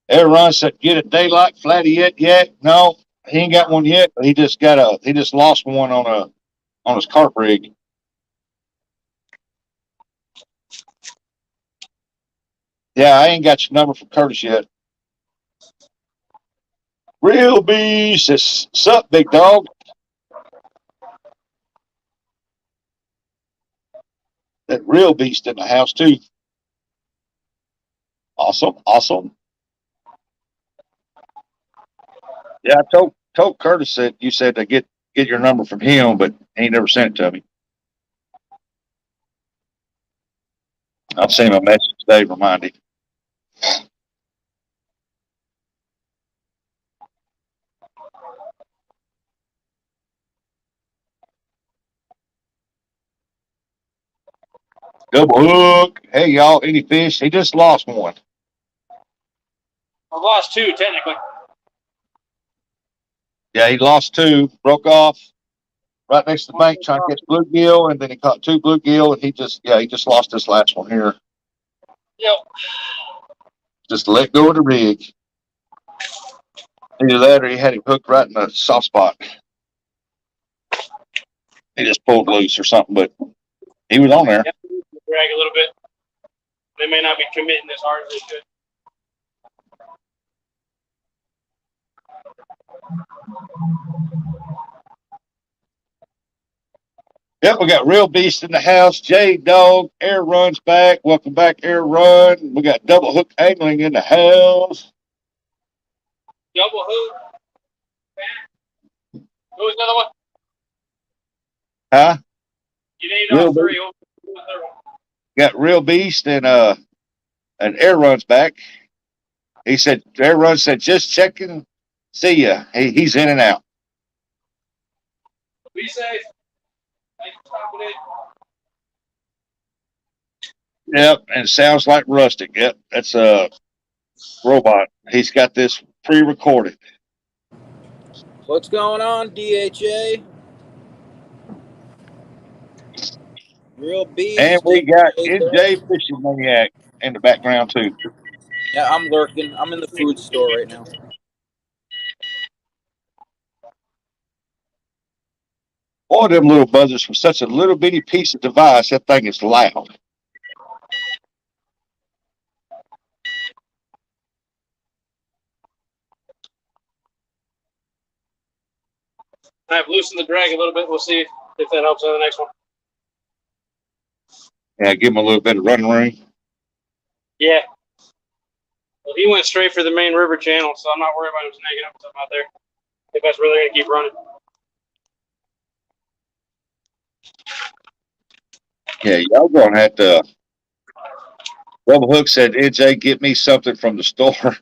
Aaron said get a daylight flatty yet? No, he ain't got one yet, but he just lost one on his carp rig. Yeah, I ain't got your number from Curtis yet. Real beast says, sup, big dog? That real beast in the house too. Awesome. Yeah, I told Curtis that you said to get your number from him, but he ain't never sent it to me. I'll send him a message today, remind him. Double hook. Hey, y'all, any fish? He just lost one. I lost two, technically. Yeah, he lost two, broke off right next to the bank trying to catch bluegill, and then he caught two bluegill, and he just lost this last one here. Yep. Just let go of the rig. Either that or he had him hooked right in the soft spot. He just pulled loose or something, but he was on there. Yep. Drag a little bit. They may not be committing as hard as they should. Yep, we got Real Beast in the house. J Dog, Air Run's back. Welcome back, Air Run. We got Double Hook Angling in the house. Double hook. Who was the other one? Huh? You need Real all three. Beast. Who was the third one? Got Real Beast and Air Run's back. He said Air Run said just checking. See ya. He's in and out. Be safe. Thanks for stopping in. Yep, and sounds like Rustic. Yep, that's a robot. He's got this pre-recorded. What's going on, DHA? Real And beast. we got NJ Fishing Maniac in the background too. Yeah, I'm lurking. I'm in the food store right now. Boy, them little buzzers for such a little bitty piece of device, that thing is loud. I've loosened the drag a little bit. We'll see if that helps on the next one. Yeah, give him a little bit of running room. Yeah. Well, he went straight for the main river channel, so I'm not worried about him snagging up something out there. If that's really going to keep running. Yeah, y'all gonna have to. Double Hook said, NJ, get me something from the store.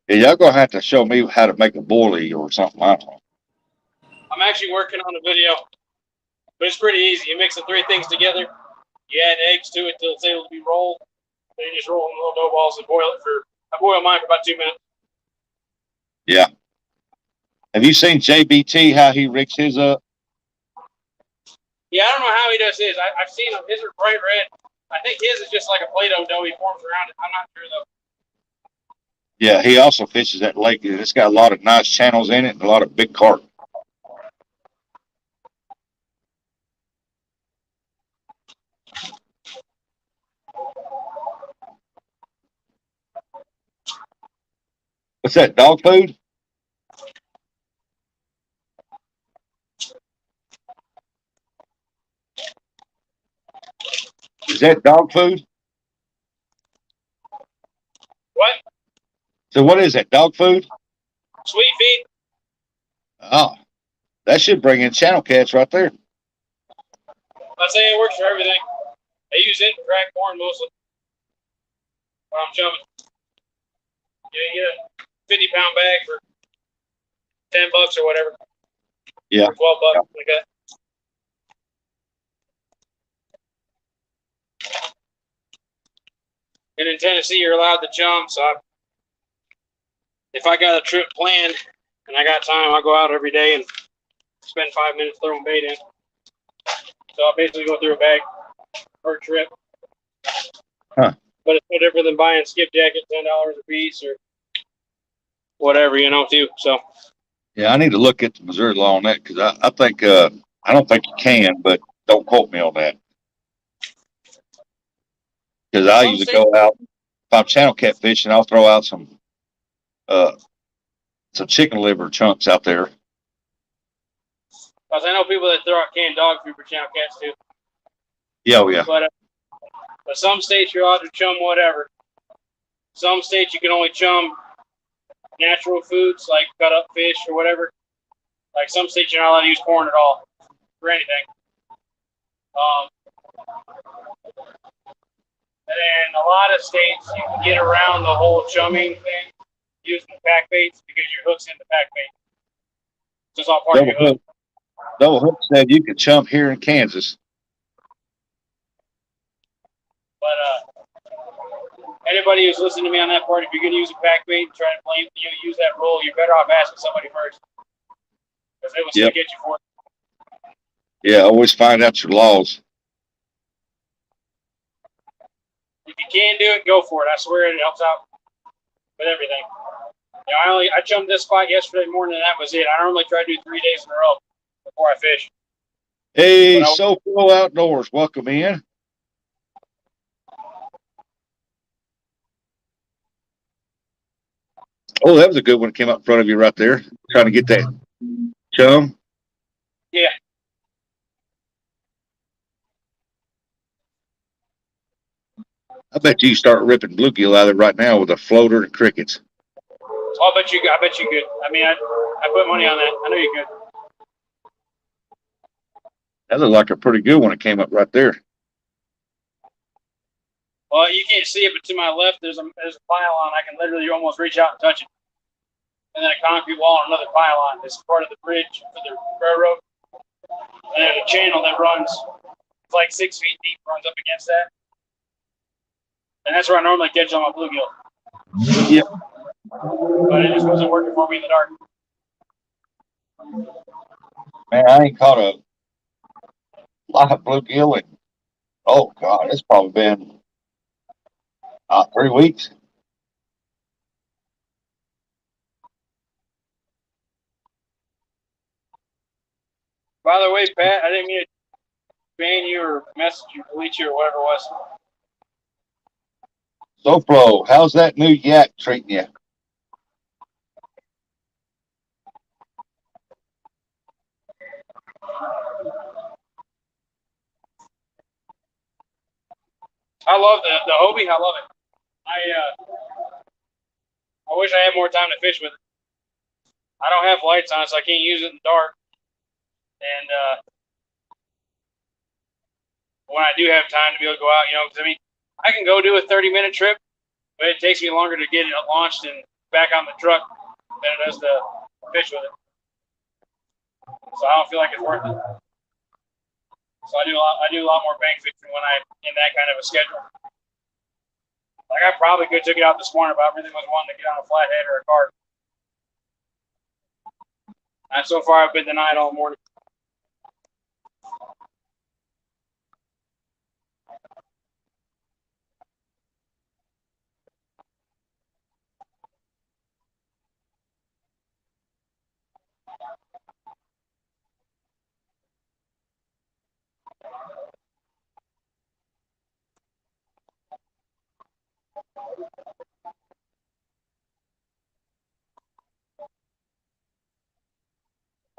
Yeah, y'all gonna have to show me how to make a boilie or something. I don't know. I'm actually working on a video, but it's pretty easy. You mix the three things together. You add eggs to it till it's able to be rolled. Then you just roll them in little dough balls and boil it for. I boil mine for about 2 minutes. Yeah. Have you seen JBT how he rigs his up? Yeah, I don't know how he does his. I've seen him. His are bright red. I think his is just like a Play-Doh dough he forms around it. I'm not sure though. Yeah, he also fishes that lake. It's got a lot of nice channels in it and a lot of big carp. What's that, dog food? Is that dog food? What? So what is that, dog food? Sweet feet. Oh, that should bring in channel cats right there. I say it works for everything. They use it to crack corn mostly. When I'm chumming. Yeah. 50-pound bag for $10 or whatever. Yeah. Or $12, like that. And in Tennessee, you're allowed to chum. So if I got a trip planned and I got time, I'll go out every day and spend 5 minutes throwing bait in. So I'll basically go through a bag per trip. Huh. But it's no different than buying skipjacket, $10 a piece or whatever, too. So Yeah, I need to look at the Missouri law on that because I think I don't think you can, but don't quote me on that. Because I usually go out if I'm channel catfishing, I'll throw out some chicken liver chunks out there. Because I know people that throw out canned dog food for channel cats too. Yeah, oh, yeah. But some states you're allowed to chum whatever. Some states you can only chum natural foods like cut up fish or whatever. Like some states you're not allowed to use corn at all for anything. And in a lot of states you can get around the whole chumming thing using pack baits because your hook's in the pack bait. So it's all part of your hook. Double Hook said you could chum here in Kansas. But anybody who's listening to me on that part, if you're going to use a pack bait and try to use that rule, you're better off asking somebody first. Because they will still get you for it. Yeah, always find out your laws. If you can do it, go for it. I swear it helps out with everything. I chummed this spot yesterday morning, and that was it. I normally try to do 3 days in a row before I fish. Hey, SoFlo Outdoors, welcome in. Oh, that was a good one. Came up in front of you right there. Trying to get that chum. Yeah. I bet you start ripping bluegill out of it right now with a floater and crickets. I bet you could. I mean, I put money on that. I know you could. That looked like a pretty good one. It came up right there. Well, you can't see it, but to my left, there's a pylon. I can literally almost reach out and touch it. And then a concrete wall and another pylon. It's part of the bridge for the railroad. And there's a channel that runs, it's like 6 feet deep, runs up against that. And that's where I normally catch on my bluegill. Yep. But it just wasn't working for me in the dark. Man, I ain't caught a live bluegill in, oh, God, it's probably been 3 weeks. By the way, Pat, I didn't mean to ban you or message you, delete you or whatever it was. SoFlo, how's that new yak treating you? I love the Hobie. I love it. I wish I had more time to fish with it. I don't have lights on, so I can't use it in the dark. And when I do have time to be able to go out, because I can go do a 30-minute trip, but it takes me longer to get it launched and back on the truck than it does to fish with it. So I don't feel like it's worth it. So I do a lot more bank fishing when I'm in that kind of a schedule. Like I probably could have took it out this morning, but I really was wanting to get on a flathead or a carp. And so far I've been denied all morning.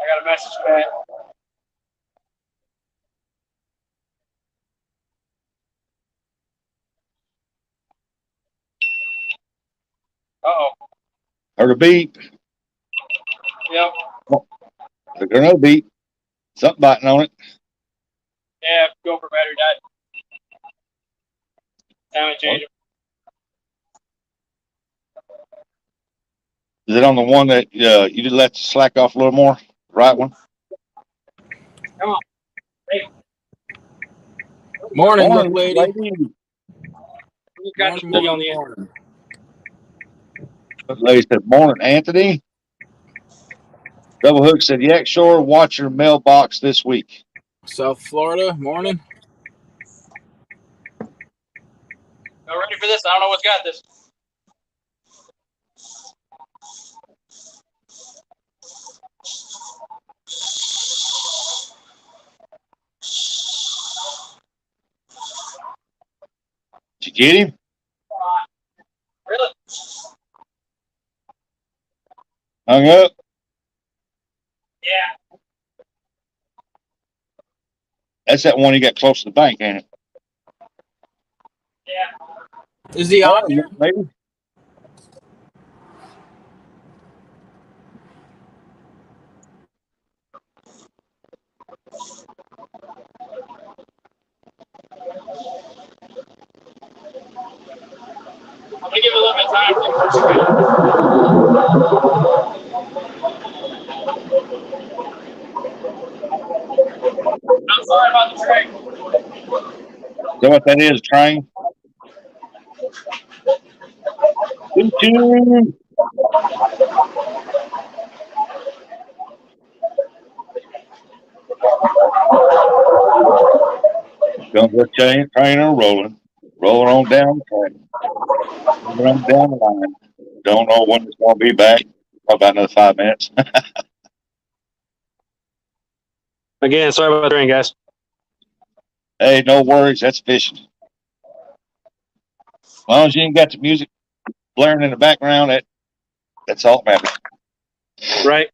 I got a message back. Uh-oh. Heard a beep. Yep. There's no beep. Something biting on it. Yeah, GoPro battery died. Time to change it. Is it on the one that you did let slack off a little more? Right one? Come on. Hey. Morning, Morning, look lady. You got the Morning, on the end. morning. Lady said, morning, Anthony. Double Hook said, yeah, sure. Watch your mailbox this week. South Florida, morning. Y'all ready for this? I don't know what's got this. Did you get him? Really? Hung up? Yeah. That's that one you got close to the bank, ain't it? Yeah. Is he on there? Maybe. I'm gonna give it a little bit of time. I'm sorry about the train. Is that what that is, train? Choo-choo. Comes a train on rolling on down the track, moving on down the line. Don't know when it's going to be back. Probably about another 5 minutes. Again, sorry about the train, guys. Hey, no worries. That's fishing. As long as you ain't got the music blaring in the background, that's all that matters. Right.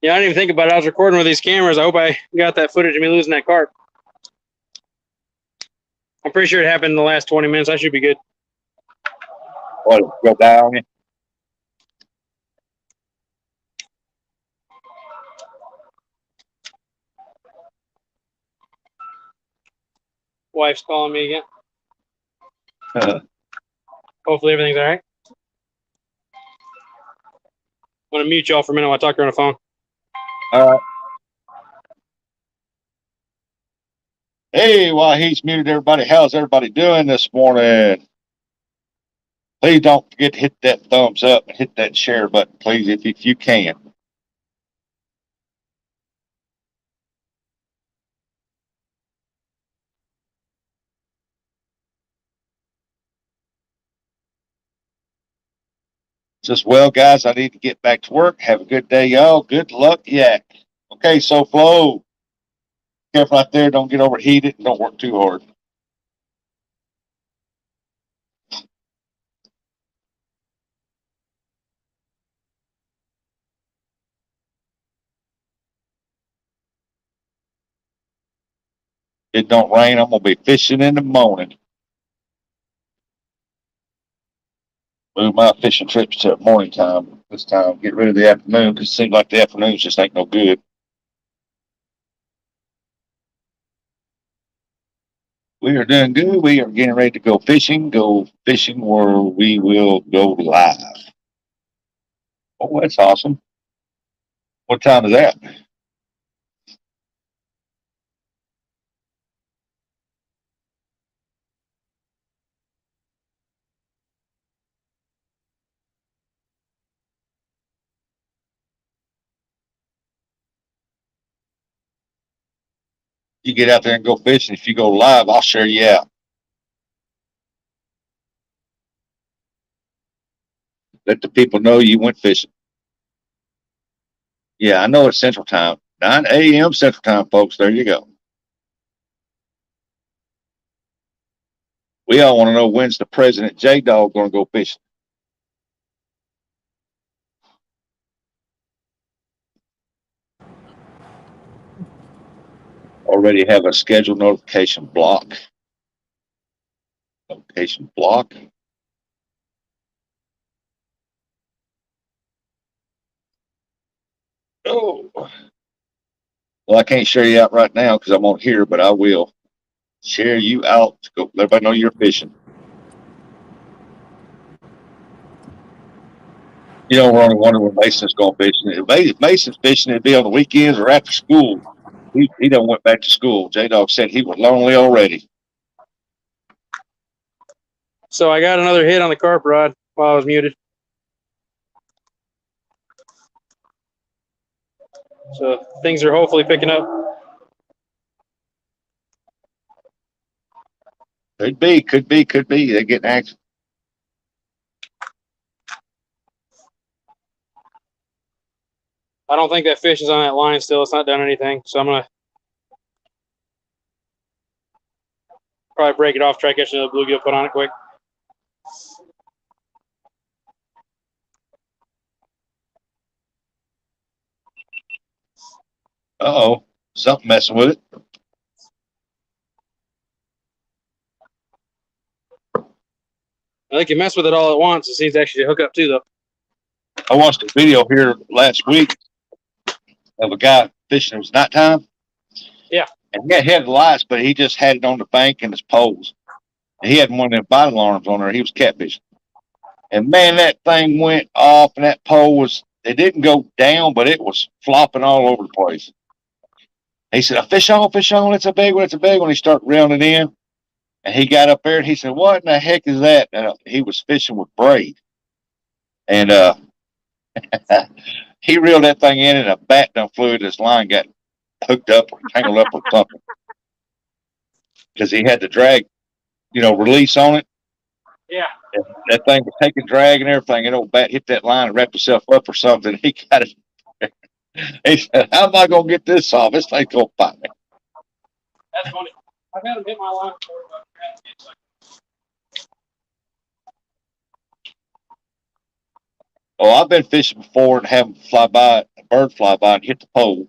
Yeah, I didn't even think about it. I was recording with these cameras. I hope I got that footage of me losing that carp. I'm pretty sure it happened in the last 20 minutes. I should be good. What, go die on you? Wife's calling me again. Hopefully everything's all right. I'm going to mute y'all for a minute while I talk to her on the phone. All right. Hey, while he's muted, everybody, how's everybody doing this morning? Please don't forget to hit that thumbs up and hit that share button, please, if you can. Says, well, guys, I need to get back to work. Have a good day, y'all. Good luck, yak. Okay, so Flo, careful out there. Don't get overheated and don't work too hard. It don't rain. I'm going to be fishing in the morning. Move my fishing trips to morning time this time. Get rid of the afternoon because it seems like the afternoons just ain't no good. We are doing good. We are getting ready to go fishing where we will go live. Oh, that's awesome. What time is that? You get out there and go fishing. If you go live, I'll share you out. Let the people know you went fishing. Yeah, I know it's Central Time. 9 a.m. Central Time, folks. There you go. We all want to know when's the President J-Dog going to go fishing. Already have a scheduled notification block. Notification block. Oh. Well, I can't share you out right now because I'm on here, but I will share you out to go let everybody know you're fishing. You know, we're only wondering when Mason's going fishing. If Mason's fishing, it'd be on the weekends or after school. He done went back to school. J Dog said he was lonely already. So I got another hit on the carp rod while I was muted. So things are hopefully picking up. Could be. They're getting action. I don't think that fish is on that line still. It's not done anything. So I'm going to probably break it off, try catching another bluegill, put on it quick. Uh-oh. Something messing with it. I think you mess with it all at once. It seems actually to hook up too, though. I watched a video here last week of a guy fishing. It was nighttime. Yeah. And he had lights, but he just had it on the bank and his poles. And he had one of them bite alarms on there. He was catfishing. And man, that thing went off, and that pole it didn't go down, but it was flopping all over the place. He said, "A fish on, it's a big one, it's a big one." He started reeling it in, and he got up there and he said, "What in the heck is that?" And he was fishing with braid. And he reeled that thing in, and a bat done flew, and his line got hooked up or tangled up or something. Because he had the drag, release on it. Yeah. And that thing was taking drag and everything, and old bat hit that line and wrapped himself up or something. He got it. He said, "How am I going to get this off? This thing's going to bite me." That's funny. I've had him hit my line before, but Oh, I've been fishing before and have a bird fly by and hit the pole.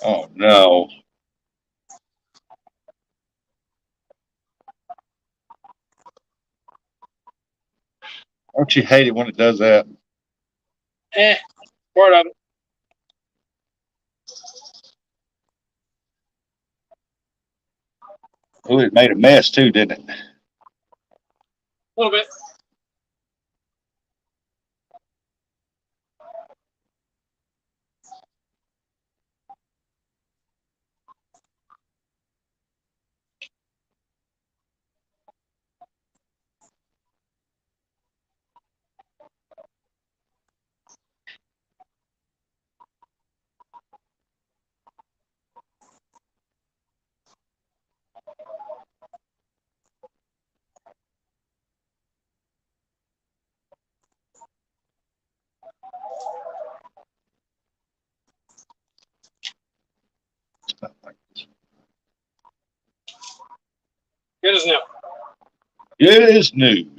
Oh, no. Don't you hate it when it does that? part of it. Oh, it made a mess too, didn't it? A little bit. Good as new. It is new.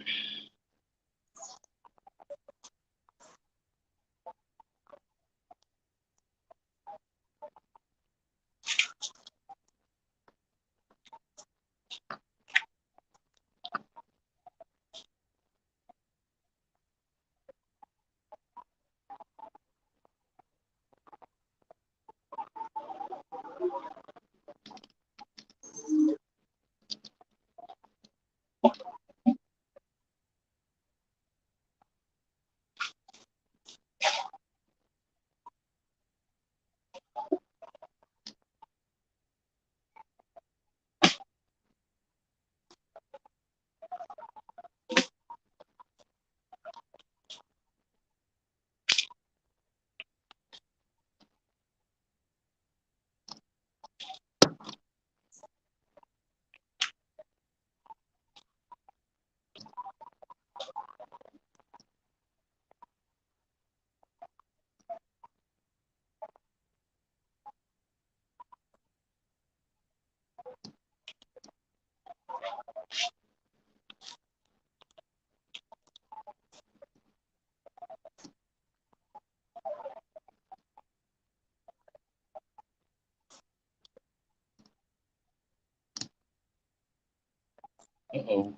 Uh-oh.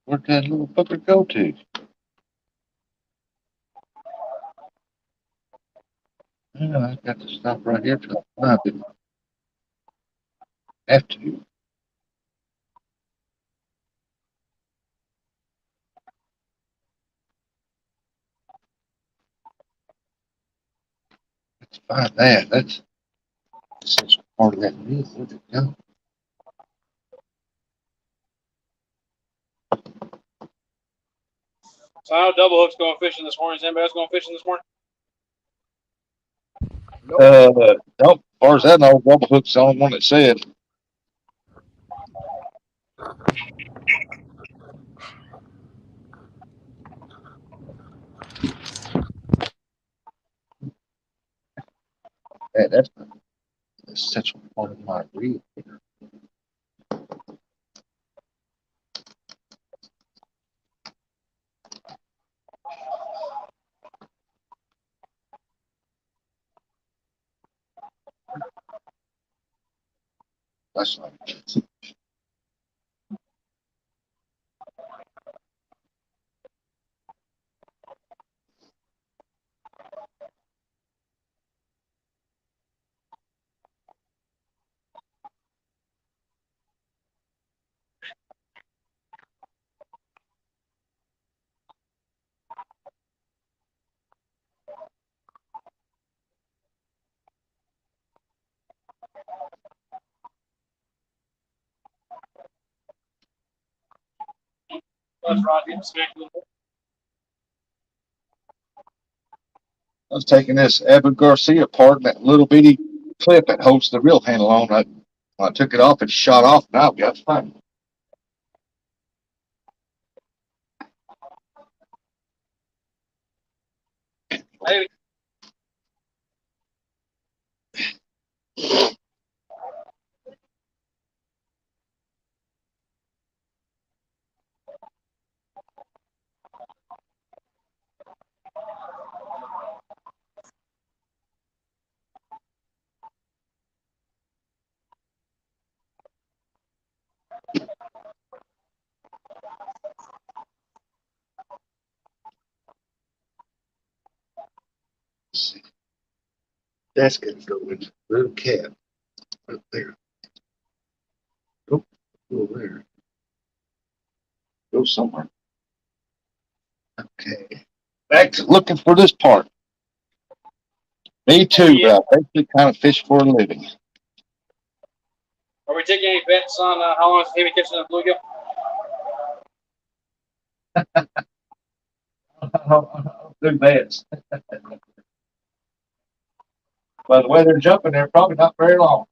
Where'd that little fucker go to? Yeah, I got to stop right here till I find it. Have to. Let's find that. That's part of that meal. Where'd it go? So how double hooks going fishing this morning? Is anybody else going fishing this morning? Nope. As far as I know, Double Hook's the only one that said. That's such a part of my reel. That's like That's Rod getting smacked a little bit. I was taking this Evan Garcia part and that little bitty clip that holds the reel handle on. When I took it off, it shot off. Now I've got to find it. Hey, Let's see. That's going to go into the little cab right there. Go there. Go somewhere. Okay. Back to looking for this part. Me too, yeah. but I basically kind of fish for a living. Are we taking any bets on how long it's going to be catching the bluegill? Good bets. By the way they're jumping, they're probably not very long.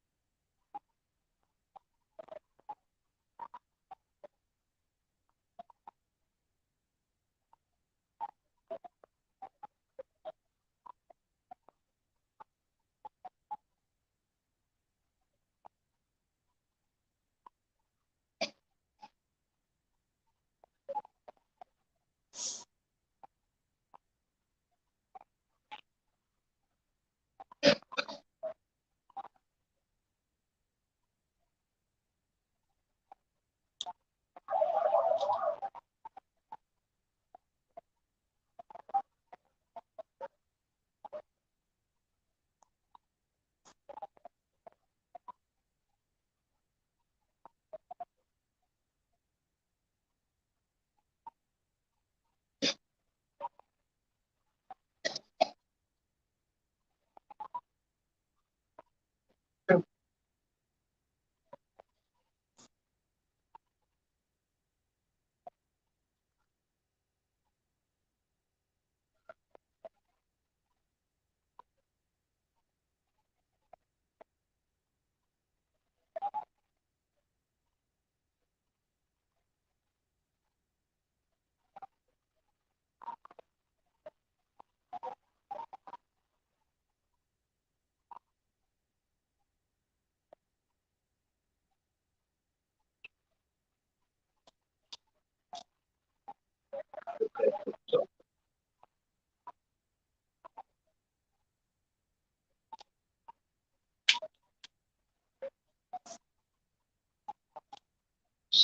So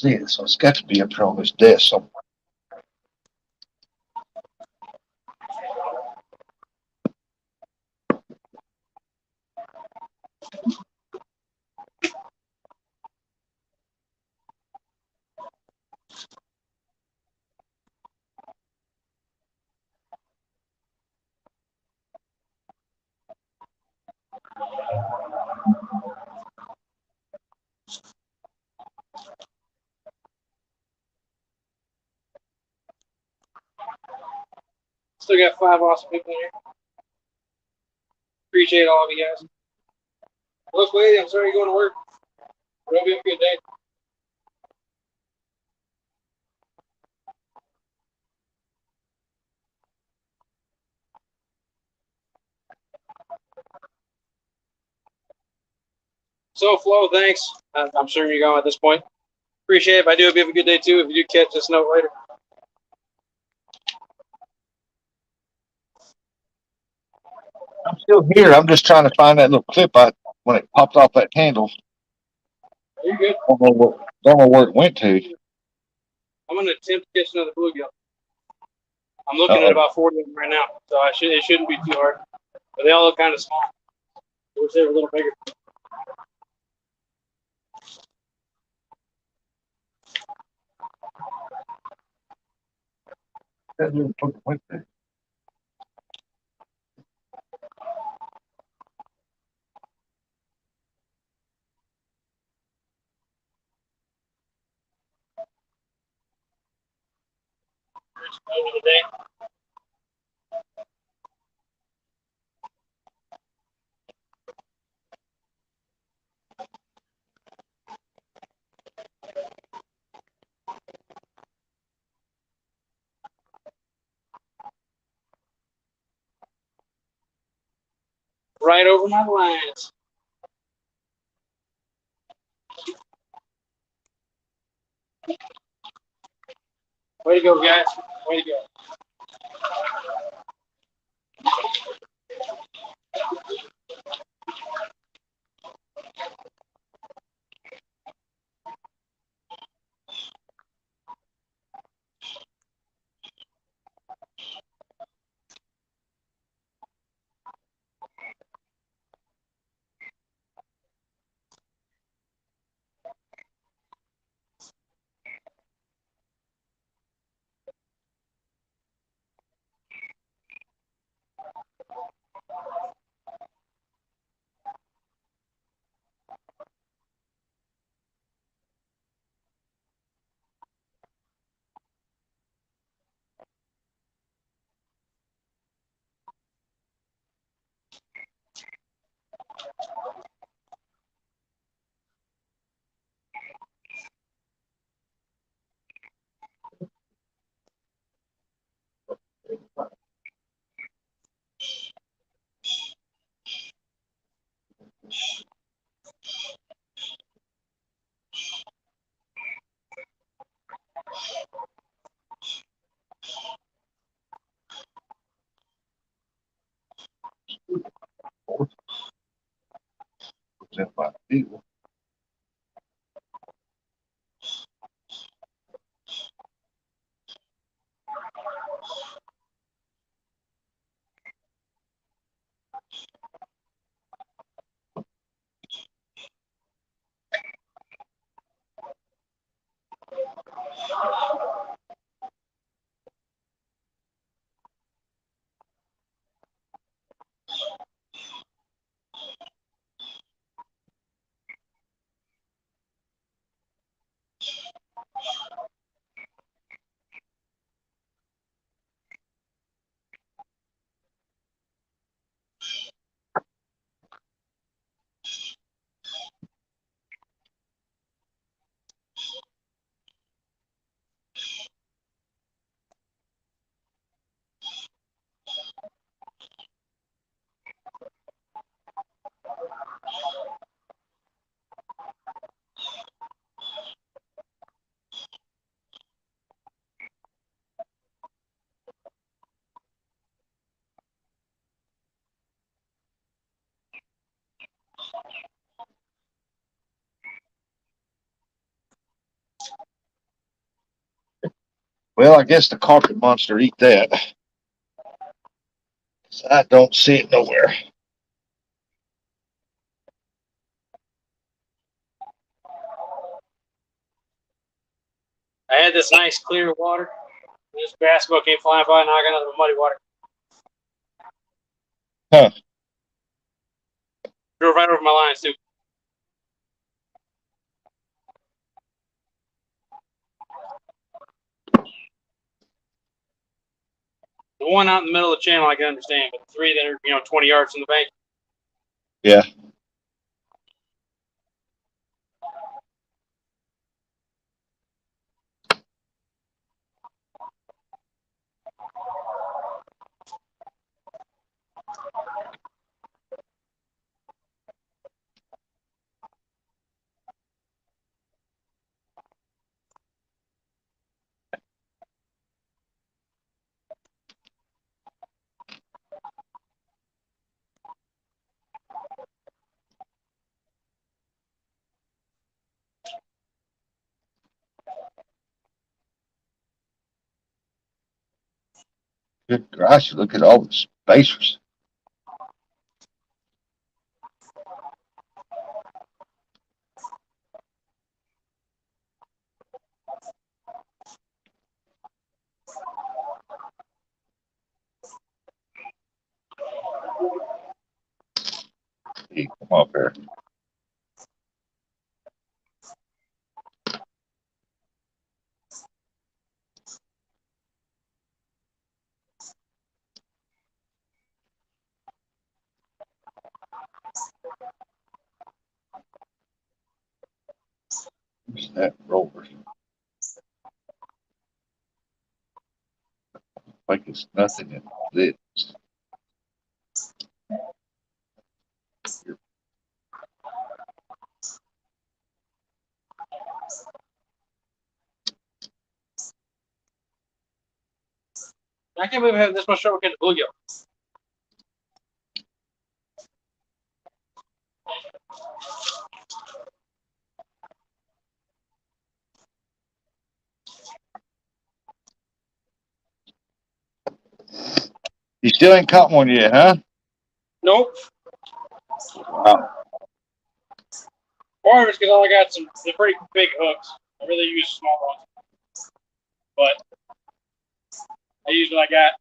see it, so it's got to be up here on this desk somewhere. Still got 5 awesome people in here. Appreciate all of you guys. Look, lady, I'm sorry you're going to work. It'll be a good day. So, Flo, thanks. I'm sure you're going at this point. Appreciate it. If I do, hope you have a good day too. If you do catch this note later. I'm still here. I'm just trying to find that little clip when it popped off that handle. You're good. Don't know where it went to. I'm going to attempt to catch another bluegill. I'm looking at about 40 of them right now, so it shouldn't be too hard. But they all look kind of small. I wish they were a little bigger. That little hook went to. Over the day. Right over my lines. Way to go, guys. Way to go. It's in my feet. Well, I guess the carpet monster eat that. I don't see it nowhere. I had this nice clear water. This basketball came flying by, and I got out of the muddy water. Huh. Drove right over my lines too. The one out in the middle of the channel I can understand, but the three that are 20 yards from the bank. Yeah. Good gosh, look at all the spacers. Hey, come up here. Where's that roller? Like it's nothing in this. I can't believe I have this much trouble getting bluegill. You still ain't caught one yet, huh? Nope. Wow. Part of it's because all I got some pretty big hooks. I really use small ones, but I use what I got.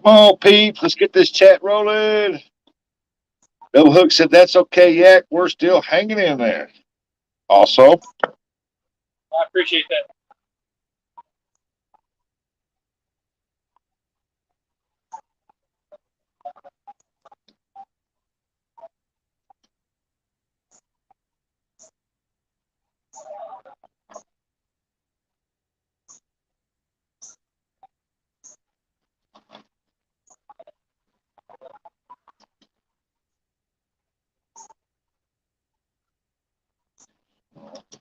Come on, peeps. Let's get this chat rolling. No Hook said, that's okay, Yak. We're still hanging in there. Also, I appreciate that.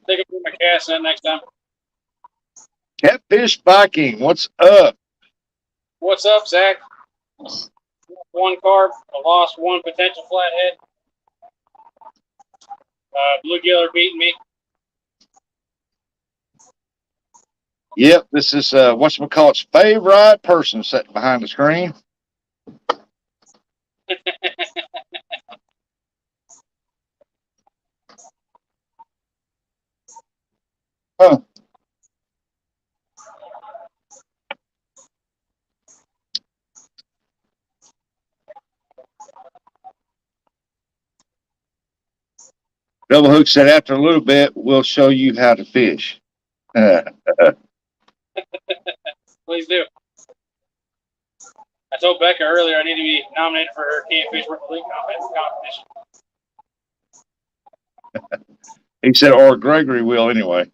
Take a put my cast in next time. Catfish Viking, what's up? What's up, Zach? One carp. I lost one potential flathead. Bluegill are beating me. Yep, this is whatchamacallit's favorite person sitting behind the screen. Double Hook said, after a little bit, we'll show you how to fish. Please do. I told Becca earlier I need to be nominated for her Catfish World League competition. He said, or Gregory will anyway.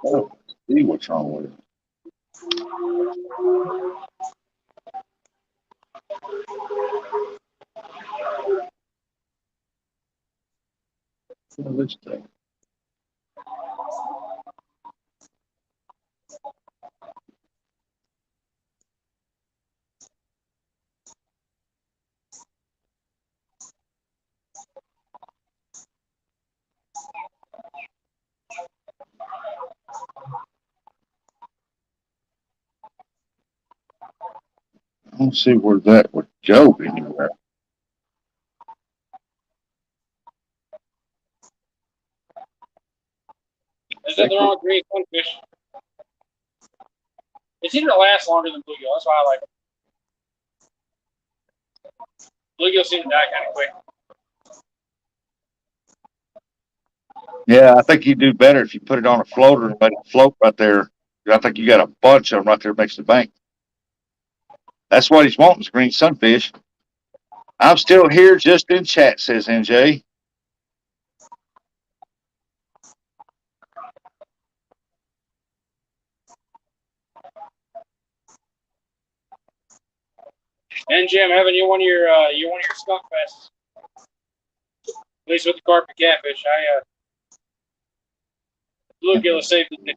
Oh, see what's wrong with it. What is this thing? I don't see where that would go anywhere. There's nothing wrong with green sunfish. It seems to last longer than bluegill. That's why I like it. Bluegill seems to die kind of quick. Yeah, I think you do better if you put it on a floater and let it float right there. I think you got a bunch of them right there next to the bank. That's what he's wanting is green sunfish. I'm still here just in chat, says NJ. And Jim, having you one of your skunk fests. At least with the carp and catfish. Bluegill is safe to do.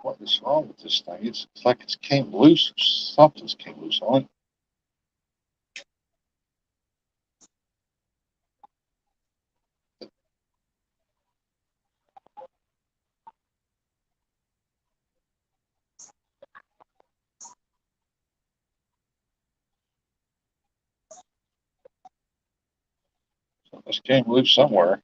What is wrong with this thing? It's like it's came loose or something's came loose on it. This came loose somewhere.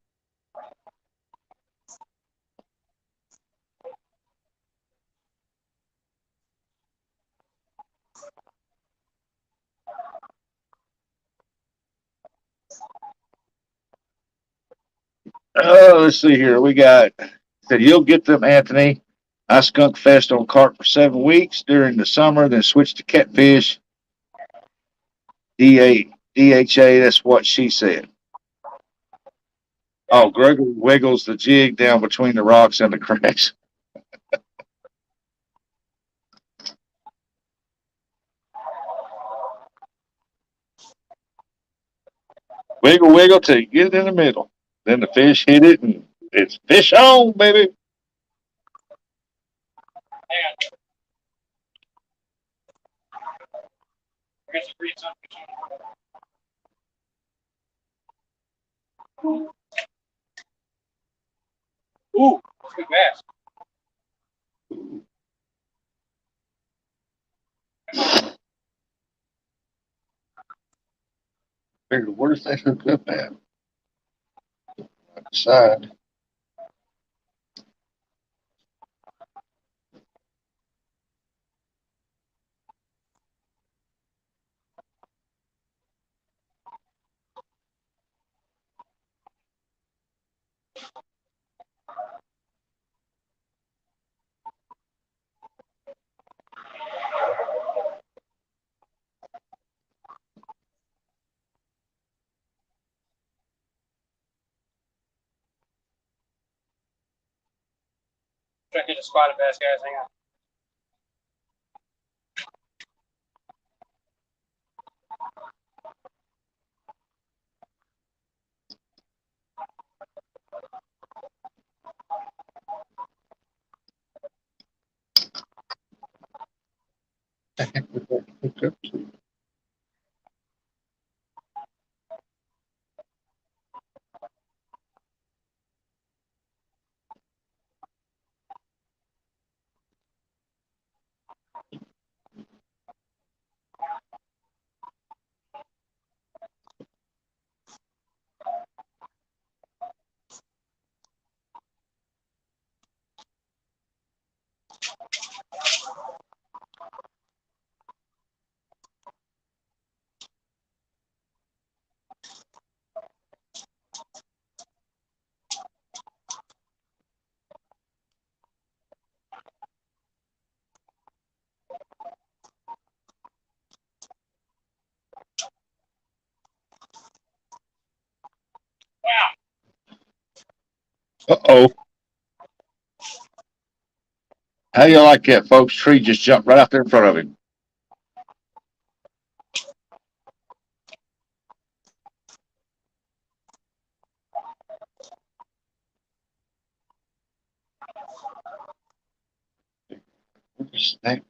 Oh, let's see here. We got said you'll get them, Anthony. I skunk fest on carp for 7 weeks during the summer, then switched to catfish. DHA, that's what she said. Oh, Gregory wiggles the jig down between the rocks and the cracks. Wiggle, wiggle till you get it in the middle. Then the fish hit it, and it's fish on, baby. Hang on. Here's some green sunfish. Ooh, that's good bass. Figured, where's that hook up at? On the side. Try to get a spotted bass, guys. Hang on. Uh-oh. How you like that, folks? Tree just jumped right out there in front of him. Snake.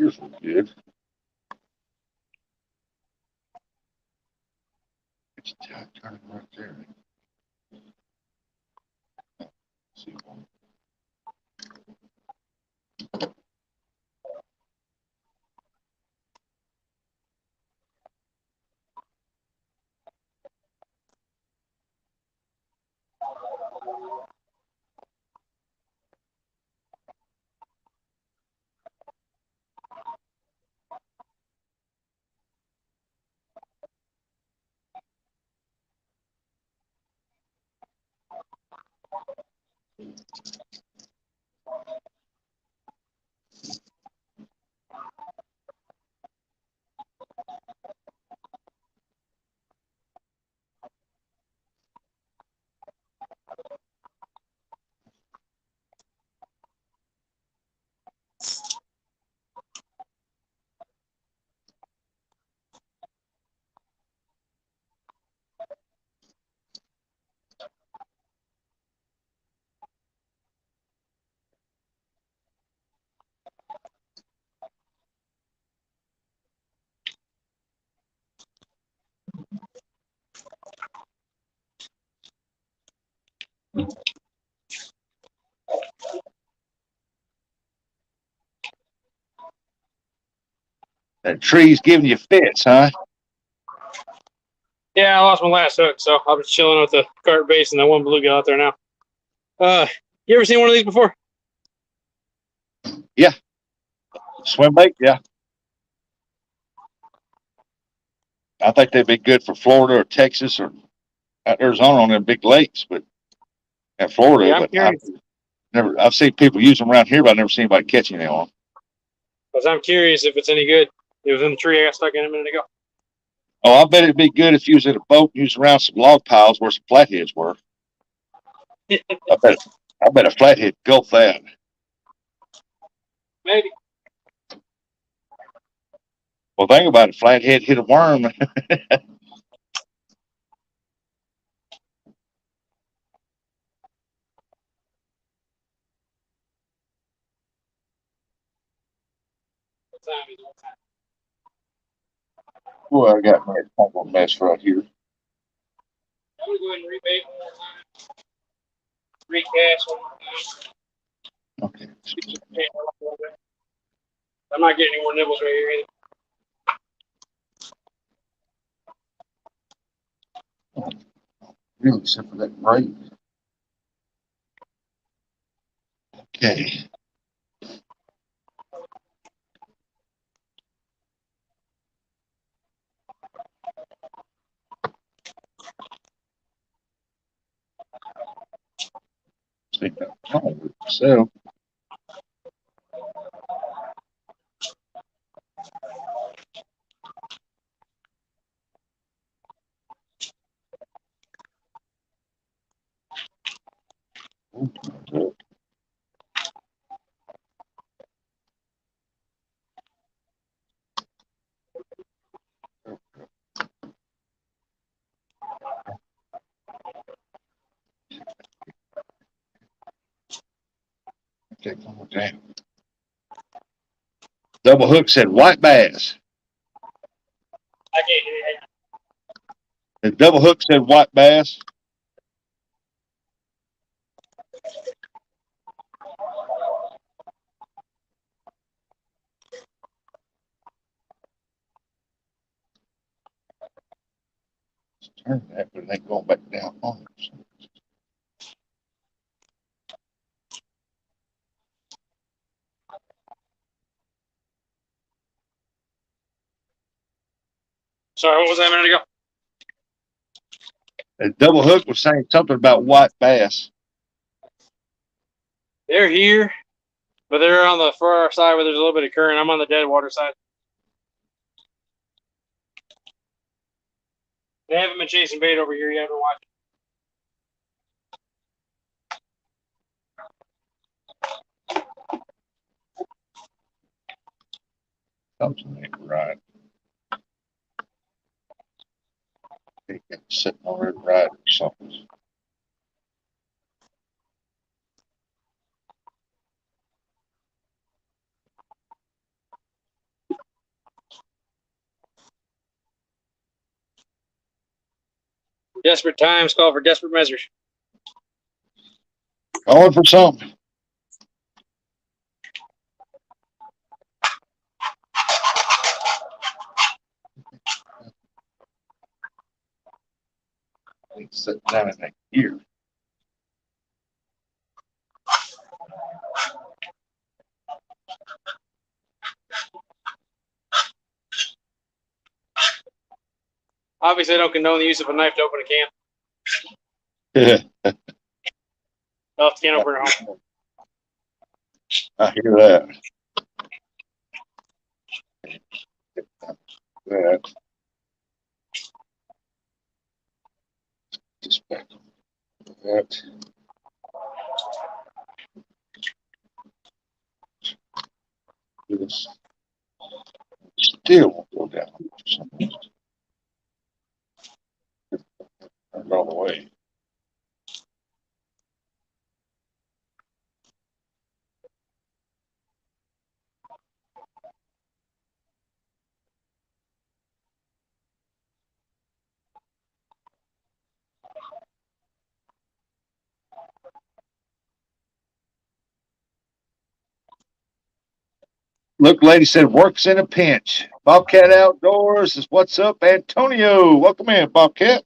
Here's one good. It's turning right there. See one. That tree's giving you fits, huh? Yeah, I lost my last hook, so I'm just chilling with the carp base and that one bluegill out there now. You ever seen one of these before? Swim bait, yeah. I think they'd be good for Florida or Texas or Arizona on them big lakes, but in Florida, Yeah, I'm but I've curious. I've seen people use them around here, but I've never seen anybody catching them on. Because I'm curious if it's any good. It was in the tree I got stuck in a minute ago. Oh, I bet it'd be good if you was at a boat and you was around some log piles where some flatheads were. I bet I bet a flathead gulp that. Maybe. Well, think about it. Flathead hit a worm. What time is it? What time? Boy, I got me a total mess right here. I'm going to go ahead and rebait one more time. Recast one more time. Okay. I'm not getting any more nibbles right here either. Really, except for that break. Okay. See that wrong with myself. Okay, one more time. Double hook said white bass. I can't hear it. The double hook said white bass. Turn that, but it ain't going back down on it. Sorry, what was that a minute ago? The double hook was saying something about white bass. They're here, but they're on the far side where there's a little bit of current. I'm on the dead water side. They haven't been chasing bait over here yet. I've been watching. Something ain't right. It's sitting on it right or something. Desperate times call for desperate measures. Calling for something. It's sitting down in that gear. Obviously, I don't condone the use of a knife to open a can. Yeah, I'll have the can opener at home. I hear that. That. Just back that. This still won't go down for some reason. Turned all the way. Look, lady said, works in a pinch. Bobcat Outdoors is what's up, Antonio. Welcome in, Bobcat.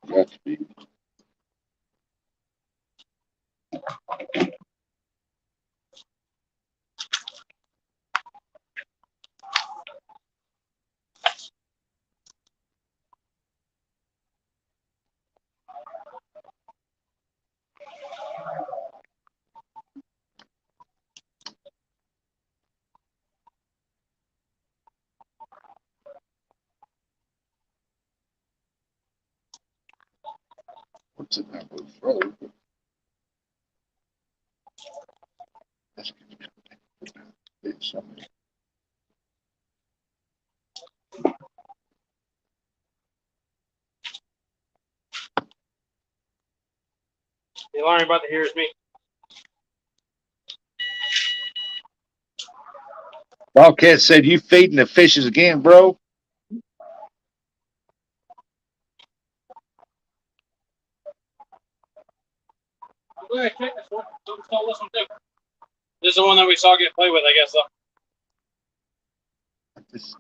Got to be. What's it now? Road. That's something. The alarm you're about to hear is me. Bobcat said, "You feeding the fishes again, bro?" Go ahead, check this one. Install this one too. This is the one that we saw get played with, I guess. Though. This-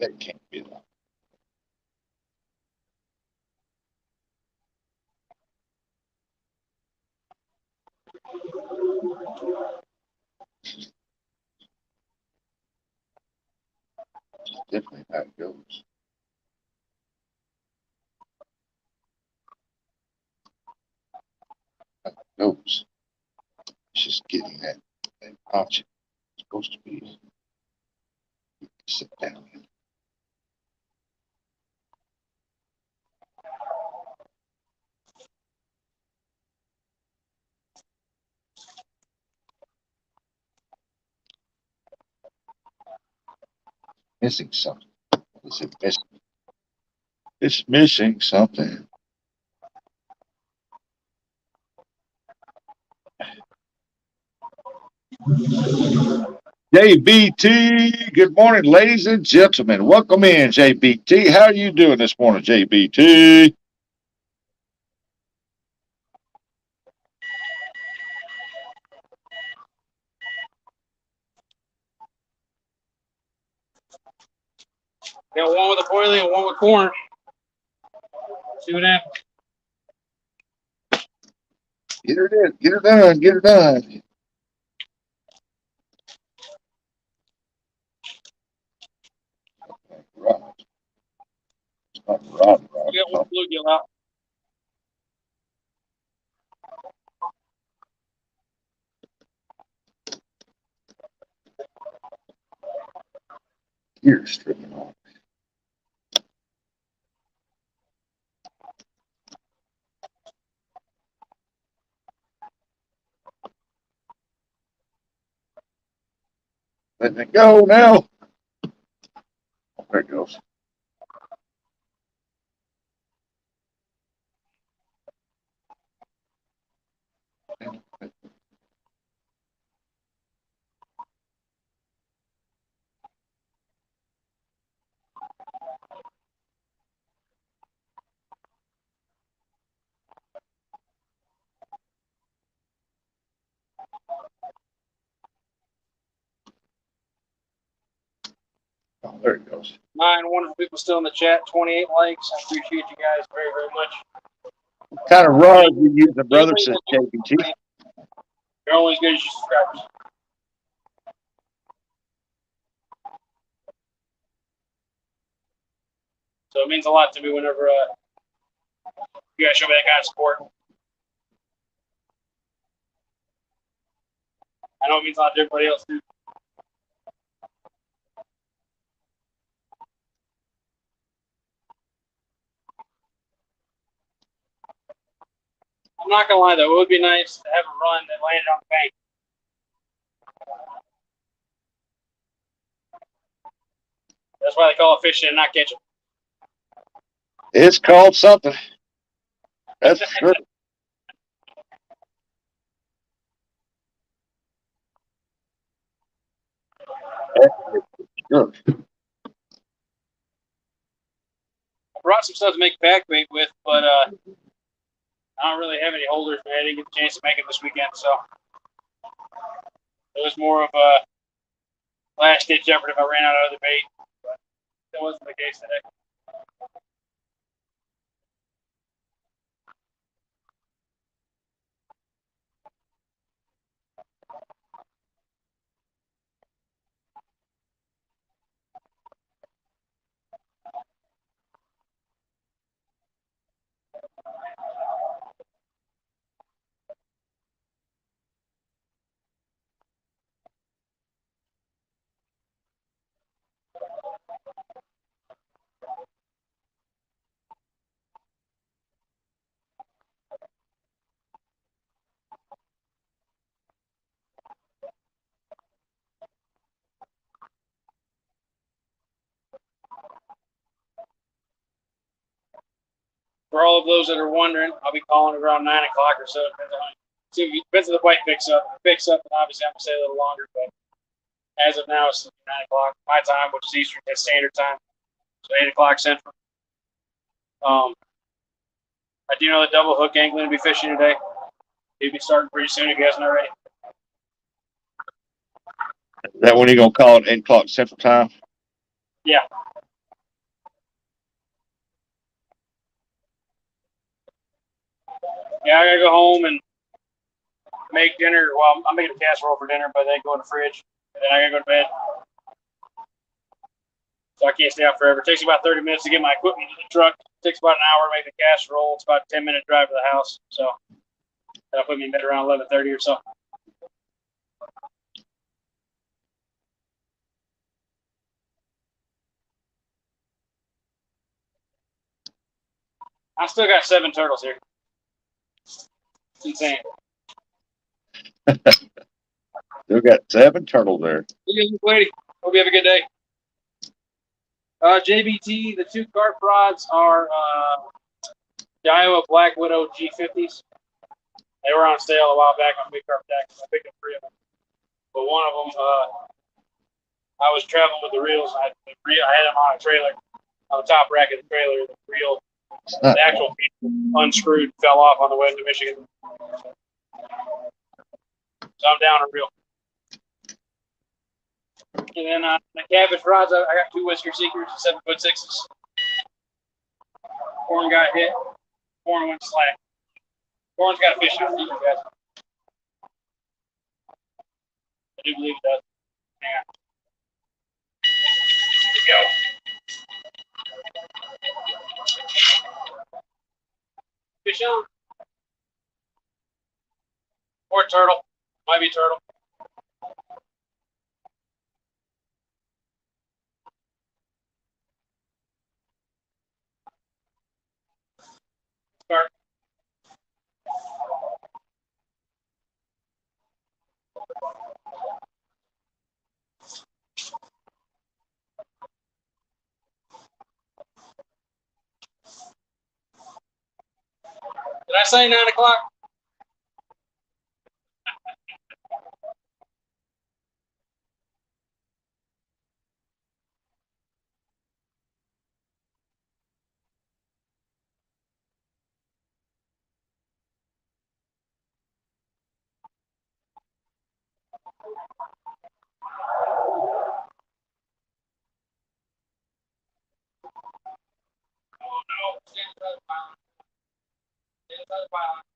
That can't be that. Definitely how it goes. How it goes. It's just getting that object. It's supposed to be sit down. Missing something. Is it missing? It's missing something. JBT, good morning, ladies and gentlemen. Welcome in, JBT. How are you doing this morning, JBT? Got one with a boilie and one with corn. See what happens. Get her in, get her done, get her done. Right. It's not right. We got one bluegill out. Gear stripping off. Letting it go now. Oh, there it goes. Oh, there it goes. videos. Nine wonderful people still in the chat. 28 likes. I appreciate you guys very, very much. What kind of rod you using, brother? Says JBT. You're only as good as your subscribers. So it means a lot to me whenever you guys show me that kind of support. I know it means a lot to everybody else too. I'm not gonna lie though, it would be nice to have a run that landed on the bank. That's why they call it fishing and not catching. It's called something. That's for sure. Sure. I brought some stuff to make back bait with, but I don't really have any holders. Man, I didn't get the chance to make it this weekend, so it was more of a last ditch effort if I ran out of other bait. But that wasn't the case today. For all of those that are wondering, I'll be calling around 9 o'clock or so. Depends on the bite picks up. If it picks up, then obviously I'm going to stay a little longer. But as of now, it's 9 o'clock my time, which is Eastern Standard Time. So 8 o'clock Central. I do know that double hook angling will be fishing today. He'll be starting pretty soon if he hasn't already. Is that when you gonna call it 8 o'clock Central Time? Yeah. Yeah, I gotta go home and make dinner. Well, I'm making a casserole for dinner, but then go in the fridge, and then I gotta go to bed. So I can't stay out forever. It takes about 30 minutes to get my equipment to the truck. It takes about an hour to make the casserole. It's about a 10-minute drive to the house. So that'll put me in bed around 11:30 or so. I still got 7 turtles here. It's insane. Still got 7 turtles there. You lady. Hope you have a good day. JBT, the 2 carp rods are the Iowa Black Widow G50s. They were on sale a while back on Big Carp Deck. I picked up 3 of them. But one of them, I was traveling with the reels. I had them on a trailer, on the top rack of the trailer. The reel, the actual piece unscrewed, fell off on the way to Michigan. So I'm down a reel. And then the catfish rods, I got 2 Whisker Seekers, 7'6". Corn got hit. Corn went slack. Corn's got a fish on it, guys. I do believe it does. Hang on. Here we go. Fish on. Or turtle. Might be turtle. Start. Did I say 9 o'clock? You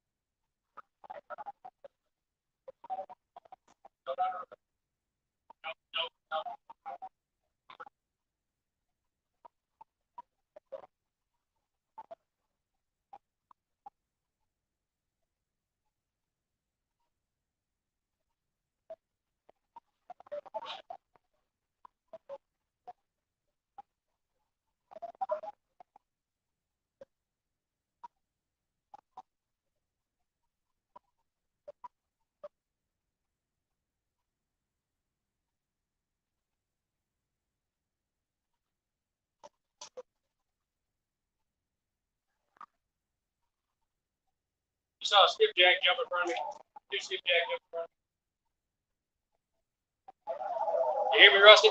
saw a skipjack jump in front of me. Two skipjack jump in front of me. You hear me, Rusty?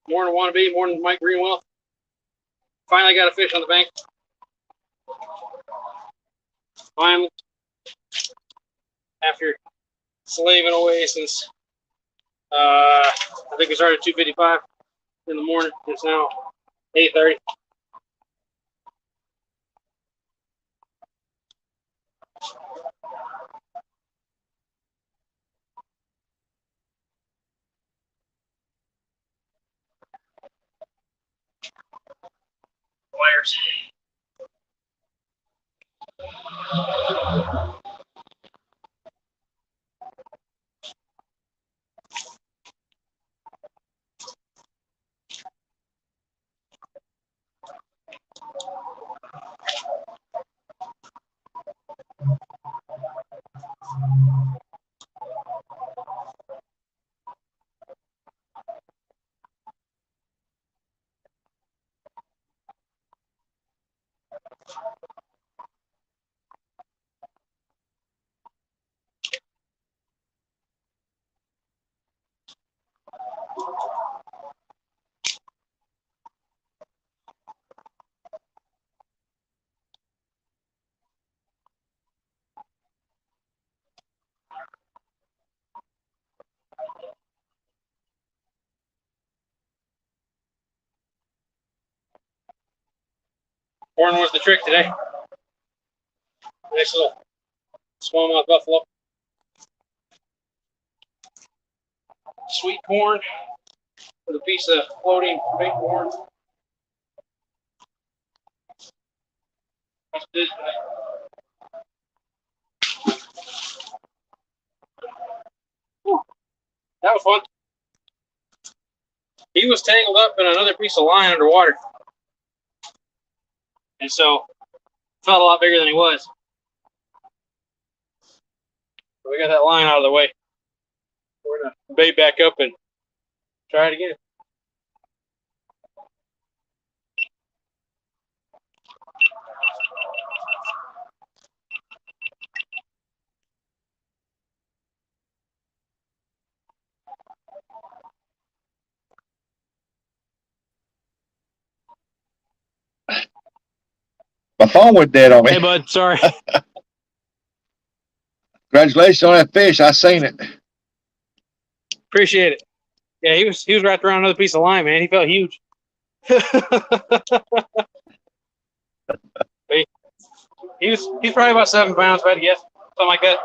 Morning wannabe, morning Mike Greenwell. Finally got a fish on the bank. Finally, after slaving away since I think we started at 2:55 in the morning. It's now 8:30. Wires. Horn was the trick today. Nice little smallmouth buffalo. Sweet corn with a piece of floating big corn. That's good. Whew, that was fun. He was tangled up in another piece of line underwater. And so felt a lot bigger than he was. So we got that line out of the way. We're going to bait back up and try it again. My phone went dead on me. Hey, bud, sorry. Congratulations on that fish. I seen it. Appreciate it. Yeah, he was wrapped around another piece of line, man. He felt huge. he's probably about 7 pounds, if I had to guess. Something like that.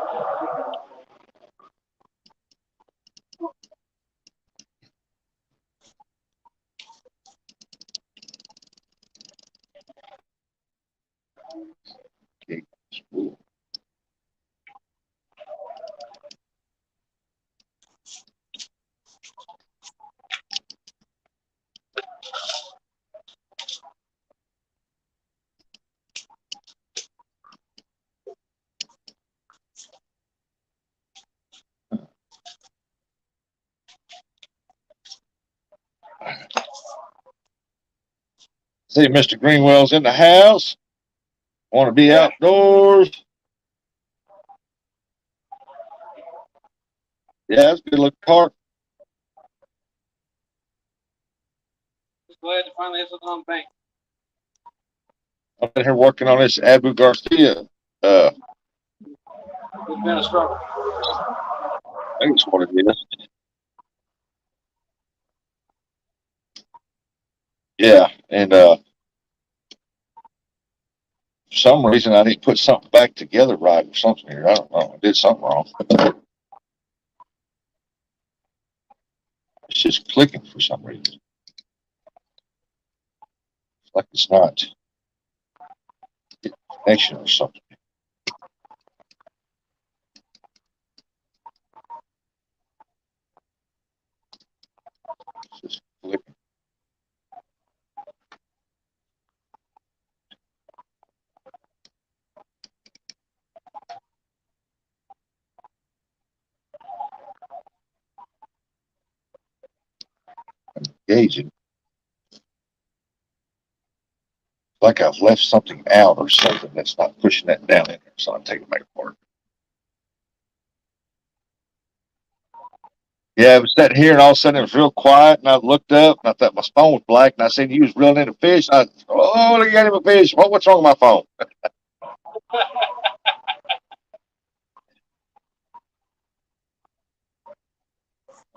See, Mr. Greenwell's in the house. Want to be outdoors. Yeah, it's a good looking carp. Just glad to finally have something on the bank. I've been here working on this Abu Garcia. It's been a struggle. I think it's what it is. Yeah, and for some reason I didn't put something back together right or something here. I don't know. I did something wrong. It's just clicking for some reason. It's like it's not connection or something. It's just clicking. Engaging. Like I've left something out or something that's not pushing that down in there. So I'm taking it back apart. Yeah, I was sitting here, and all of a sudden it was real quiet, and I looked up, and I thought my phone was black, and I seen you was reeling in a fish. Oh, look at him a fish. What's wrong with my phone?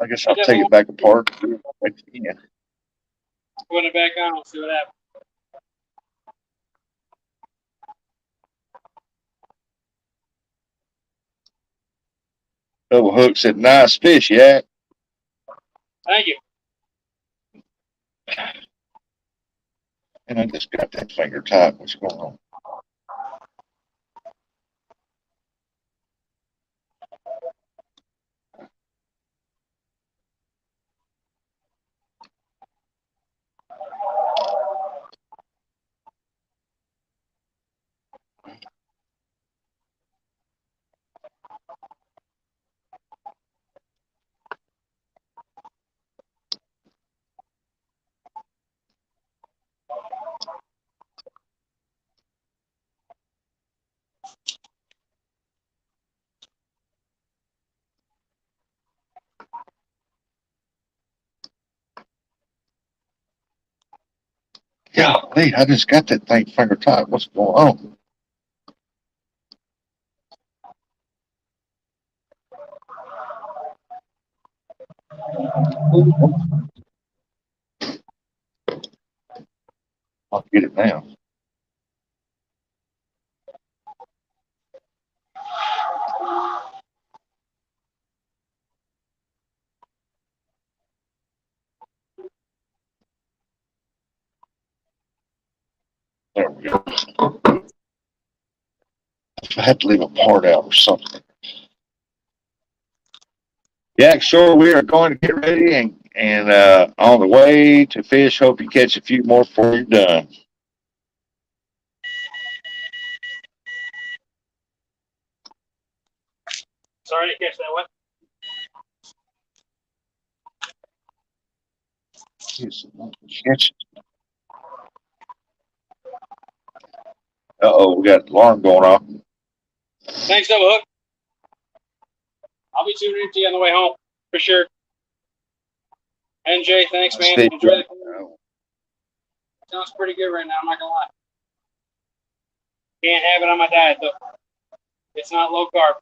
I guess I'll take it back apart. Yeah. Put it back on. See what happens. Double hook said, "Nice fish, yeah." Thank you. And I just got that finger tight. What's going on? Yeah, hey, I just got that thing finger tight. What's going on? I'll get it now. There we go. I had to leave a part out or something. Yeah, sure. We are going to get ready and on the way to fish. Hope you catch a few more before you're done. Sorry to catch that one. Catch. Uh-oh, we got the alarm going off. Thanks, Double Hook. I'll be tuning in to you on the way home for sure. NJ, thanks, man. Stay Enjoy the call. Sounds pretty good right now. I'm not gonna lie. Can't have it on my diet though. It's not low carb.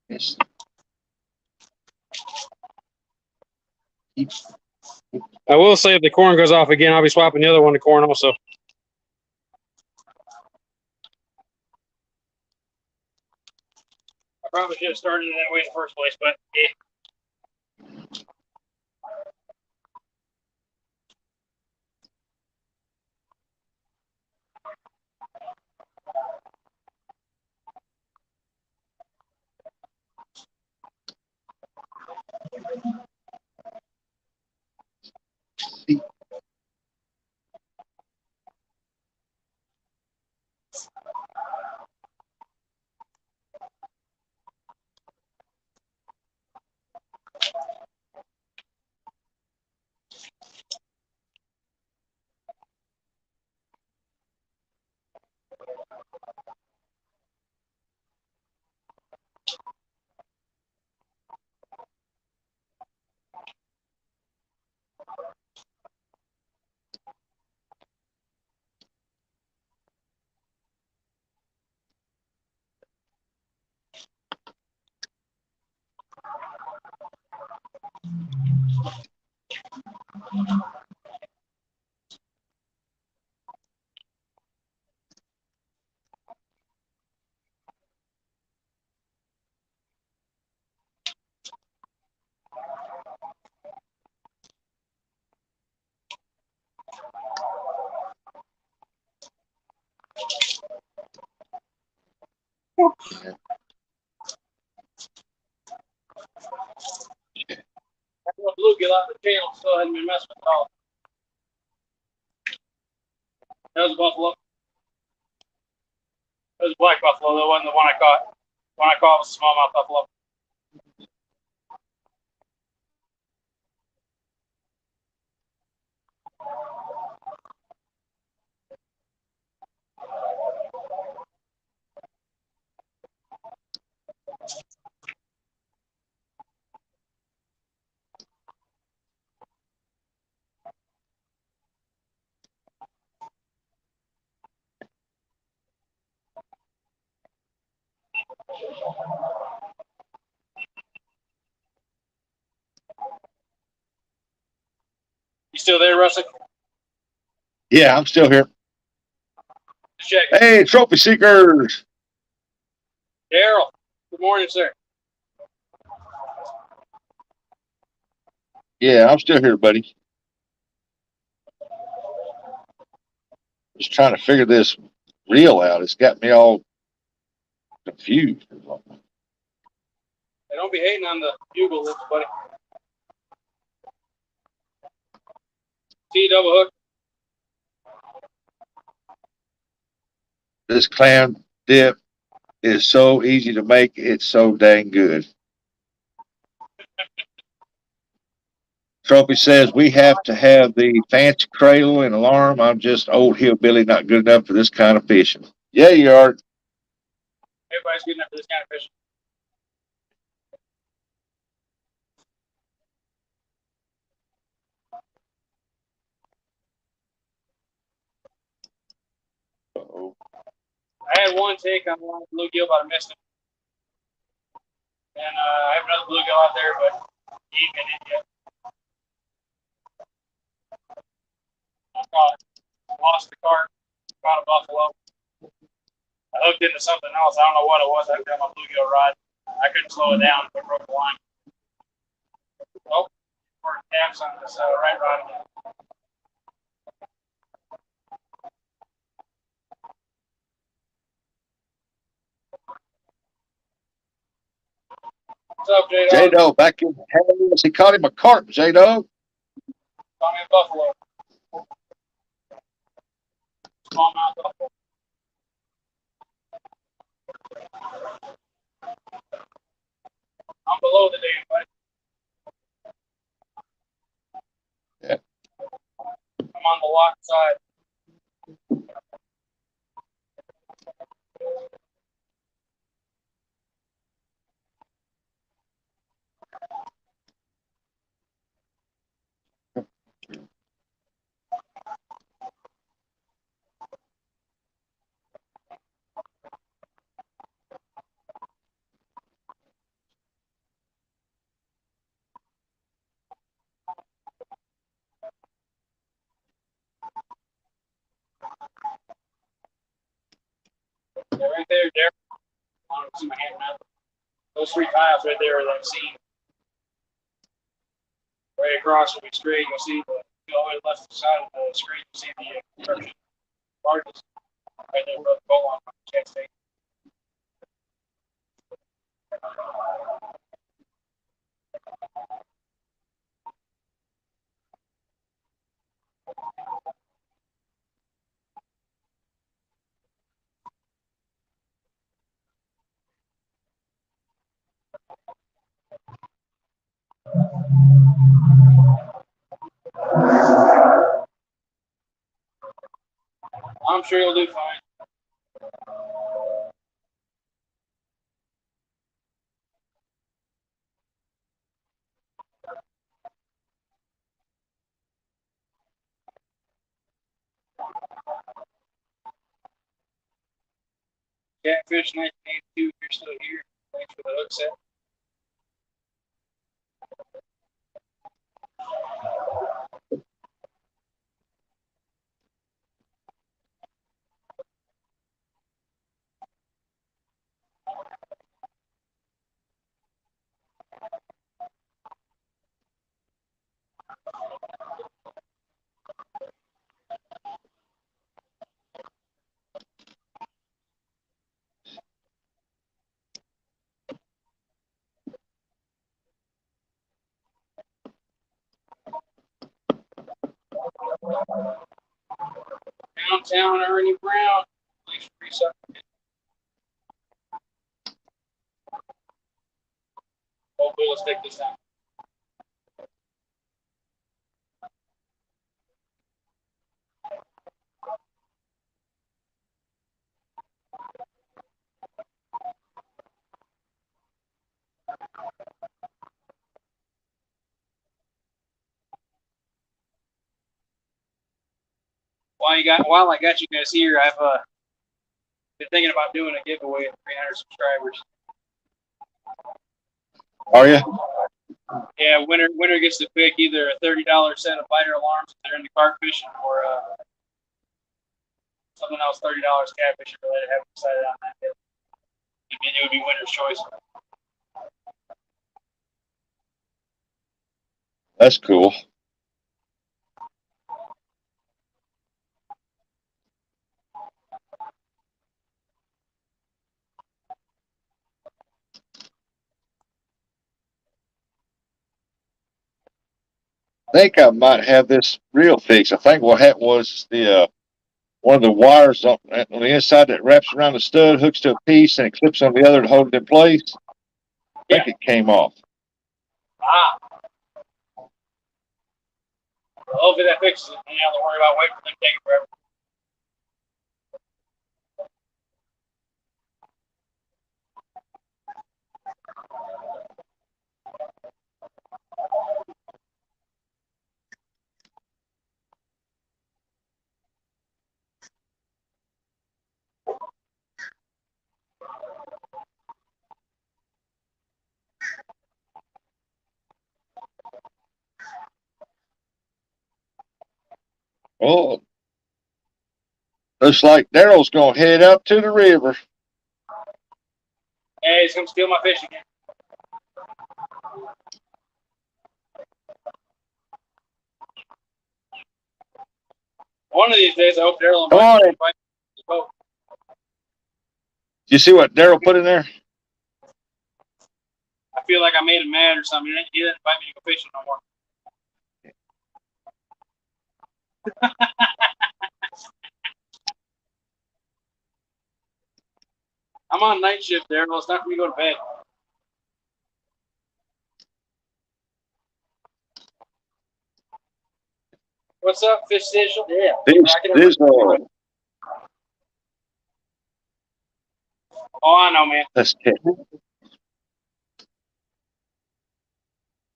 Yes. I will say if the corn goes off again, I'll be swapping the other one to corn also. I probably should have started it that way in the first place, but yeah. bluegill out of the channel, still hadn't been messed with at all. That was a buffalo. That was a black buffalo. That wasn't the one I caught. The one I caught was a smallmouth buffalo. You still there, Russell? Yeah, I'm still here. Check. Hey, trophy seekers. Daryl. Good morning, sir. Yeah, I'm still here, buddy. Just trying to figure this reel out. It's got me all confused. Hey, don't be hating on the bugle lips, buddy. T double hook. This clam dip is so easy to make. It's so dang good. Trophy says we have to have the fancy cradle and alarm. I'm just old hillbilly, not good enough for this kind of fishing. Yeah, you are. Everybody's good enough for this kind of fishing. Uh-oh. I had one take on one bluegill, but I missed it. And I have another bluegill out there, but he ain't been in yet. I caught, lost the cart, caught a buffalo. I hooked into something else. I don't know what it was. I got my bluegill rod. I couldn't slow it down, but broke the line. Oh, we're taps on this right rod again. What's up, J-Dog? J-Do back in the house. He caught him a carp, J-Do. Caught me a buffalo. Smallmouth buffalo. I'm below the dam, buddy. Yeah. I'm on the lock side. Yeah, right there, I don't see my hand now. Those three tiles right there are that seam. Right across will be straight. You'll see the way left side of the screen. You'll see the construction barges right there where the bowl on can't stay. I'm sure you'll do fine. Catfish 1982, if you're still here. Thanks for the hook set. downtown Ernie Brown. Thanks for resubmitting. Hopefully, let's take this out. While I got you guys here, I've been thinking about doing a giveaway of 300 subscribers. Are you? Yeah, winner gets to pick either a $30 set of biter alarms if they're into carp fishing, or something else, $30 catfish related. I haven't decided on that yet. It would be winner's choice. That's cool. I think I might have this reel fixed. I think what happened was the one of the wires on the inside that wraps around the stud hooks to a piece and it clips on the other to hold it in place. I think it came off. Ah. Well, hopefully that fixes it. You don't have to worry about waiting for them taking forever. Oh, looks like Daryl's going to head up to the river. Hey, he's going to steal my fish again. One of these days, I hope Daryl will invite me to his boat. You see what Daryl put in there? I feel like I made him mad or something. He didn't invite me to go fishing no more. I'm on night shift, Daryl. It's time for me to go to bed. What's up, Fish Digital? Yeah. Fish Digital. Oh, I know, man. That's it. What's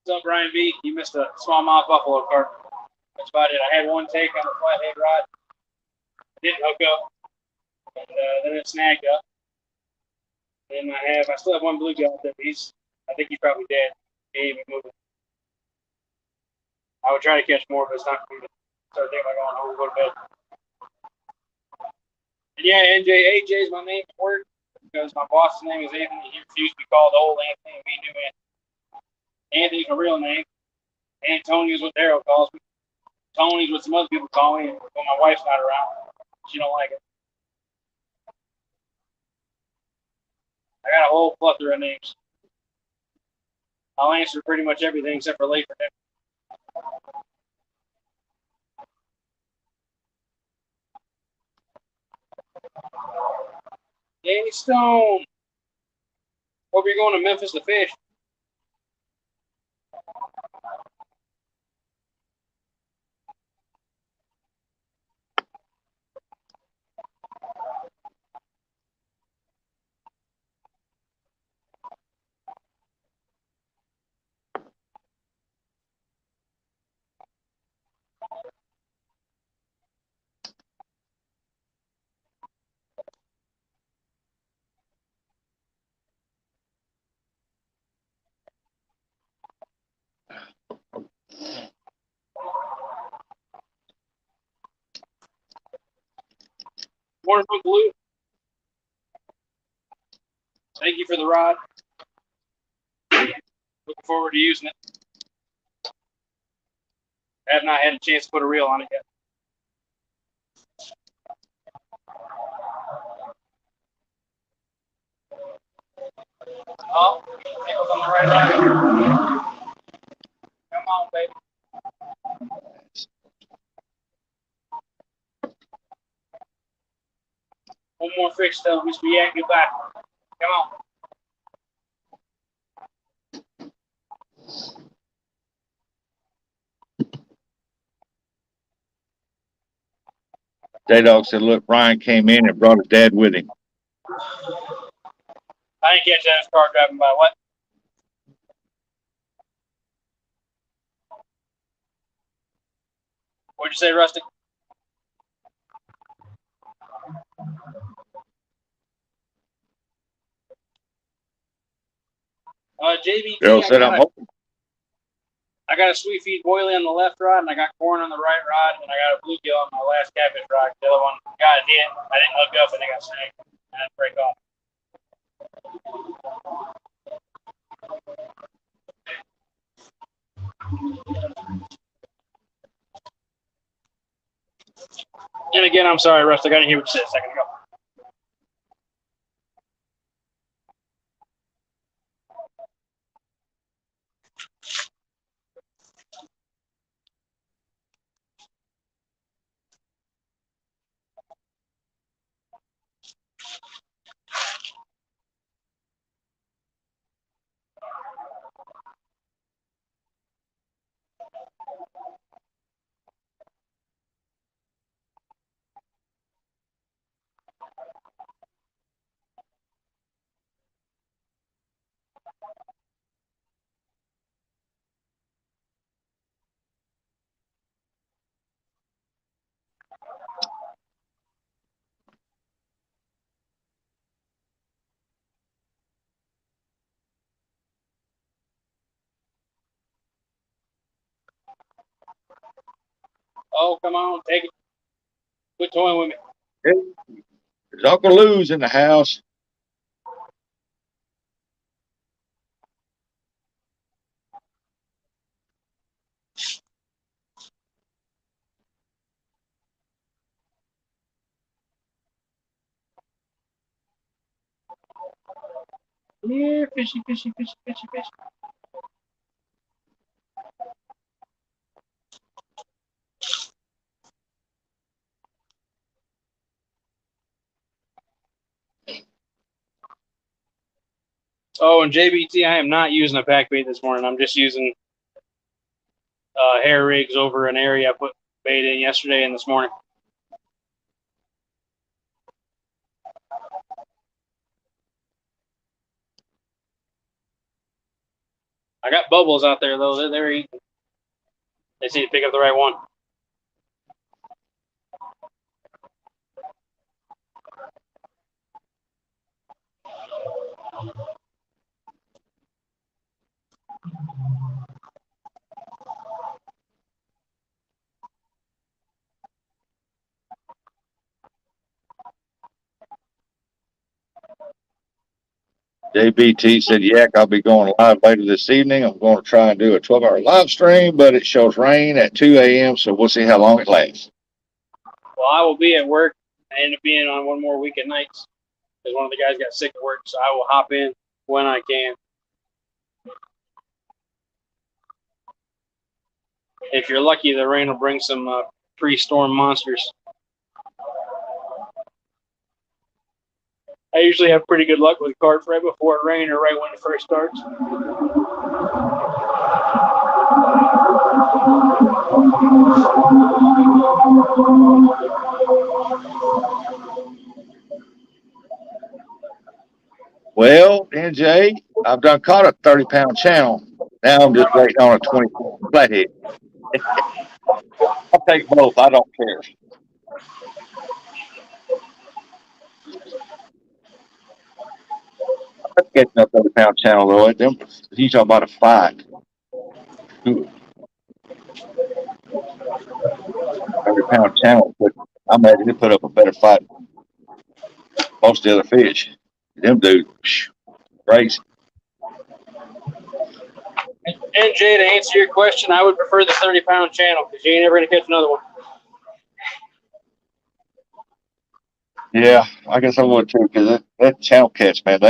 up, Brian B? You missed a smallmouth buffalo carp. That's about it. I had one take on the flathead rod. Didn't hook up. And then it snagged up. And I still have one bluegill out there, but I think he's probably dead. He ain't even moving. I would try to catch more, but it's not for me to start thinking about going home and go to bed. And yeah, AJ is my name for work because my boss's name is Anthony. He refused to be called old Anthony, and we knew Anthony. Anthony's my real name. Antonio is what Daryl calls me. Tony's what some other people call me when my wife's not around. She don't like it. I got a whole plethora of names. I'll answer pretty much everything except for late for dinner. Danny Stone. Hope you're going to Memphis to fish. Morning, Blue. Thank you for the rod. Looking forward to using it. I have not had a chance to put a reel on it yet. Oh, ankle's on the right rod. Come on, baby. no fish still. Mr. Yak, goodbye. Come on. J-Dog said, look, Brian came in and brought his dad with him. I didn't catch that car driving by. What? What'd you say, Rusty? JBT, Daryl said, I'm hoping. I got a sweet feed boilie on the left rod, and I got corn on the right rod, and I got a bluegill on my last catfish rod. The other one got hit. I didn't hook up, and it got snagged. I had to break off. And again, I'm sorry, Rusty. I didn't hear what you said a second ago. Oh, come on, take it. Quit toying with me. Hey, there's Uncle Lou's in the house. Come here, fishy, fishy, fishy, fishy, fishy. Oh, and JBT, I am not using a pack bait this morning. I'm just using hair rigs over an area I put bait in yesterday and this morning. I got bubbles out there, though. They're eating. They just need to pick up the right one. JBT said, Yak, I'll be going live later this evening. I'm going to try and do a 12-hour live stream, but it shows rain at 2 a.m., so we'll see how long it lasts. Well, I will be at work. I end up being on one more week at nights because one of the guys got sick at work, so I will hop in when I can. If you're lucky, the rain will bring some pre-storm monsters. I usually have pretty good luck with carp right before it rains or right when it first starts. Well, NJ, I've done caught a 30-pound channel. Now I'm just waiting on a 20-pound flathead. I'll take both. I don't care. I'm catching a 30-pound channel, though. He's talking about a fight. 30-pound channel, but I imagine he put up a better fight than most of the other fish. Them dudes, crazy. And Jay, to answer your question, I would prefer the 30-pound channel because you ain't ever going to catch another one. Yeah, I guess I would too, because that channel catch, man,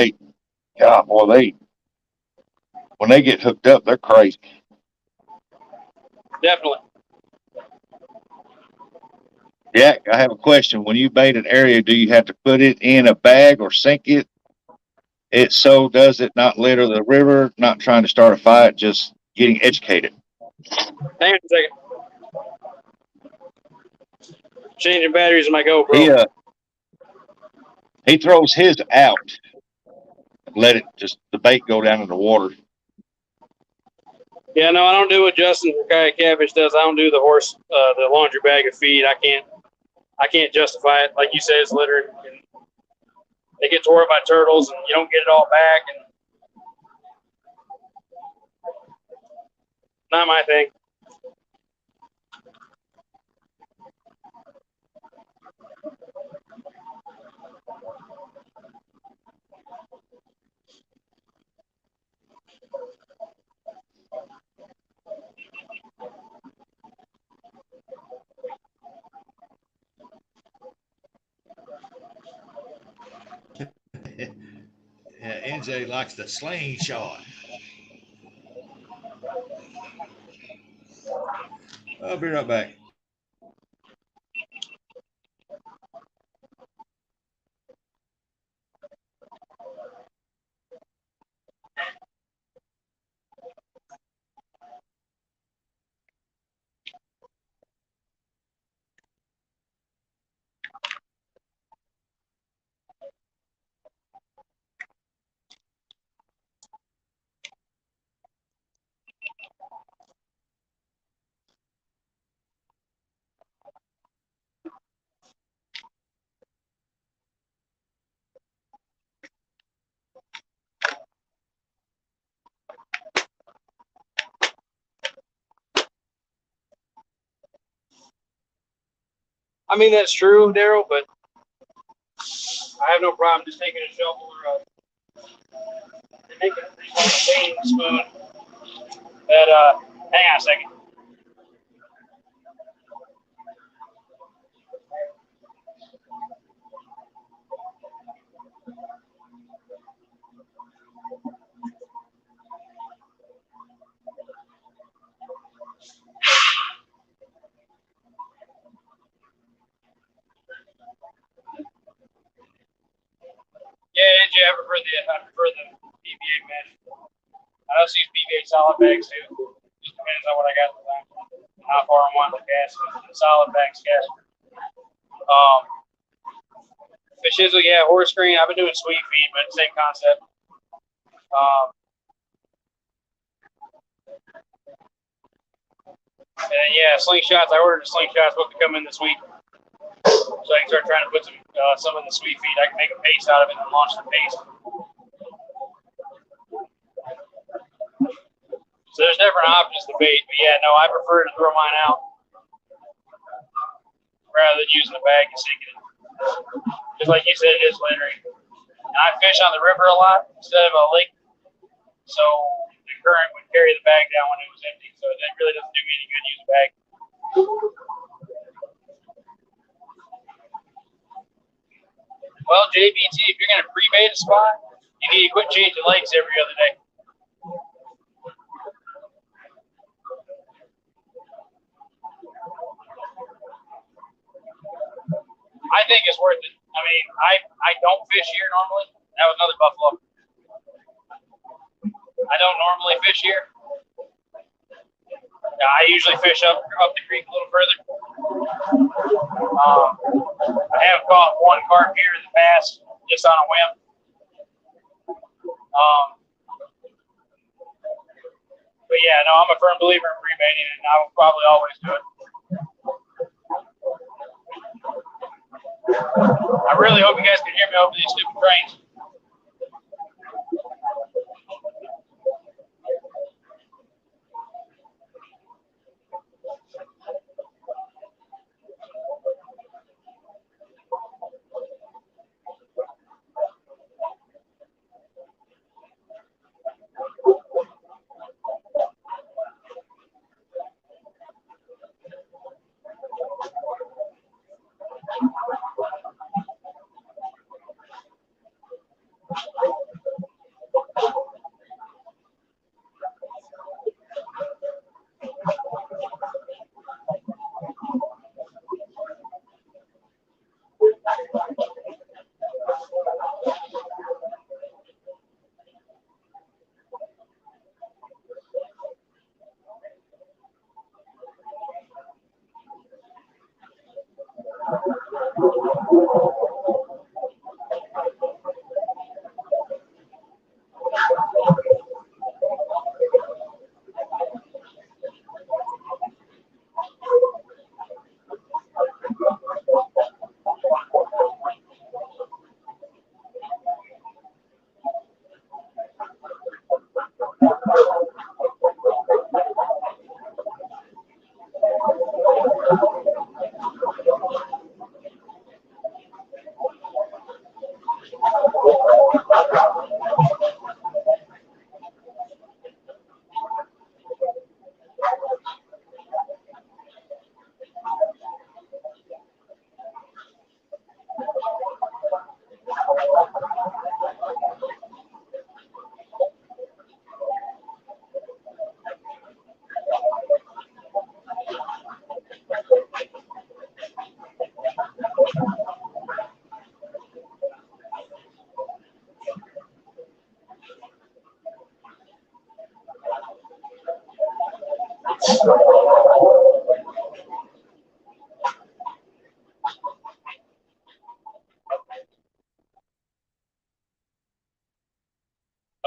when they get hooked up, they're crazy. Definitely. Yeah, I have a question. When you bait an area, do you have to put it in a bag or sink it? It so does it not litter the river? Not trying to start a fight, just getting educated. Hang on a second. Changing batteries in my He GoPro. he throws his out and let it just the bait go down in the water. Yeah, no, I don't do what Justin from Carp and Catfish does. I don't do the laundry bag of feed. I can't justify it. Like you said, it's littering. And they get tore up by turtles, and you don't get it all back. And not my thing. Yeah, NJ likes the slingshot. I'll be right back. I mean, that's true, Daryl, but I have no problem just taking a shovel and making a pretty clean spoon. That hang on a second. Yeah, NJ, I prefer the PVA mesh. I also use PVA solid bags too. Just depends on what I got at the time. How far I want the gas. The solid bags gas. Fish Chisel, yeah, horse green. I've been doing sweet feed, but same concept. Um, and then, yeah, slingshots. I ordered the slingshots supposed to come in this week, so I can start trying to put some in the sweet feed. I can make a paste out of it and launch the paste. So there's different options to bait, but yeah, no, I prefer to throw mine out rather than using the bag and sinking it. Just like you said, it is littering. And I fish on the river a lot instead of a lake, so the current would carry the bag down when it was empty. So it really doesn't do me any good to use a bag. Well, JBT, if you're going to pre-bait a spot, you need to quit changing lakes every other day. I think it's worth it. I mean, I don't fish here normally. That was another buffalo. I don't normally fish here. I usually fish up the creek a little further. I have caught one carp here in the past, just on a whim. But yeah, no, I'm a firm believer in pre-baiting, and I will probably always do it. I really hope you guys can hear me over these stupid trains.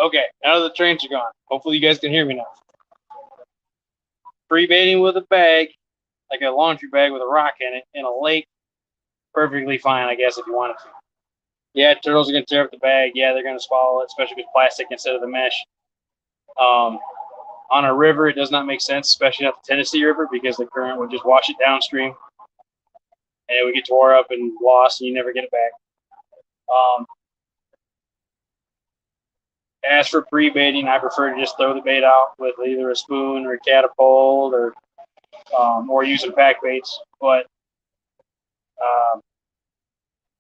Okay, now the trains are gone. Hopefully you guys can hear me now. Pre-baiting with a bag, like a laundry bag with a rock in it, in a lake, perfectly fine, I guess, if you wanted to. Yeah, turtles are going to tear up the bag. Yeah, they're going to swallow it, especially with plastic instead of the mesh. On a river, it does not make sense, especially not the Tennessee River, because the current would just wash it downstream, and it would get tore up and lost, and you never get it back. As for pre-baiting, I prefer to just throw the bait out with either a spoon or a catapult or using pack baits. But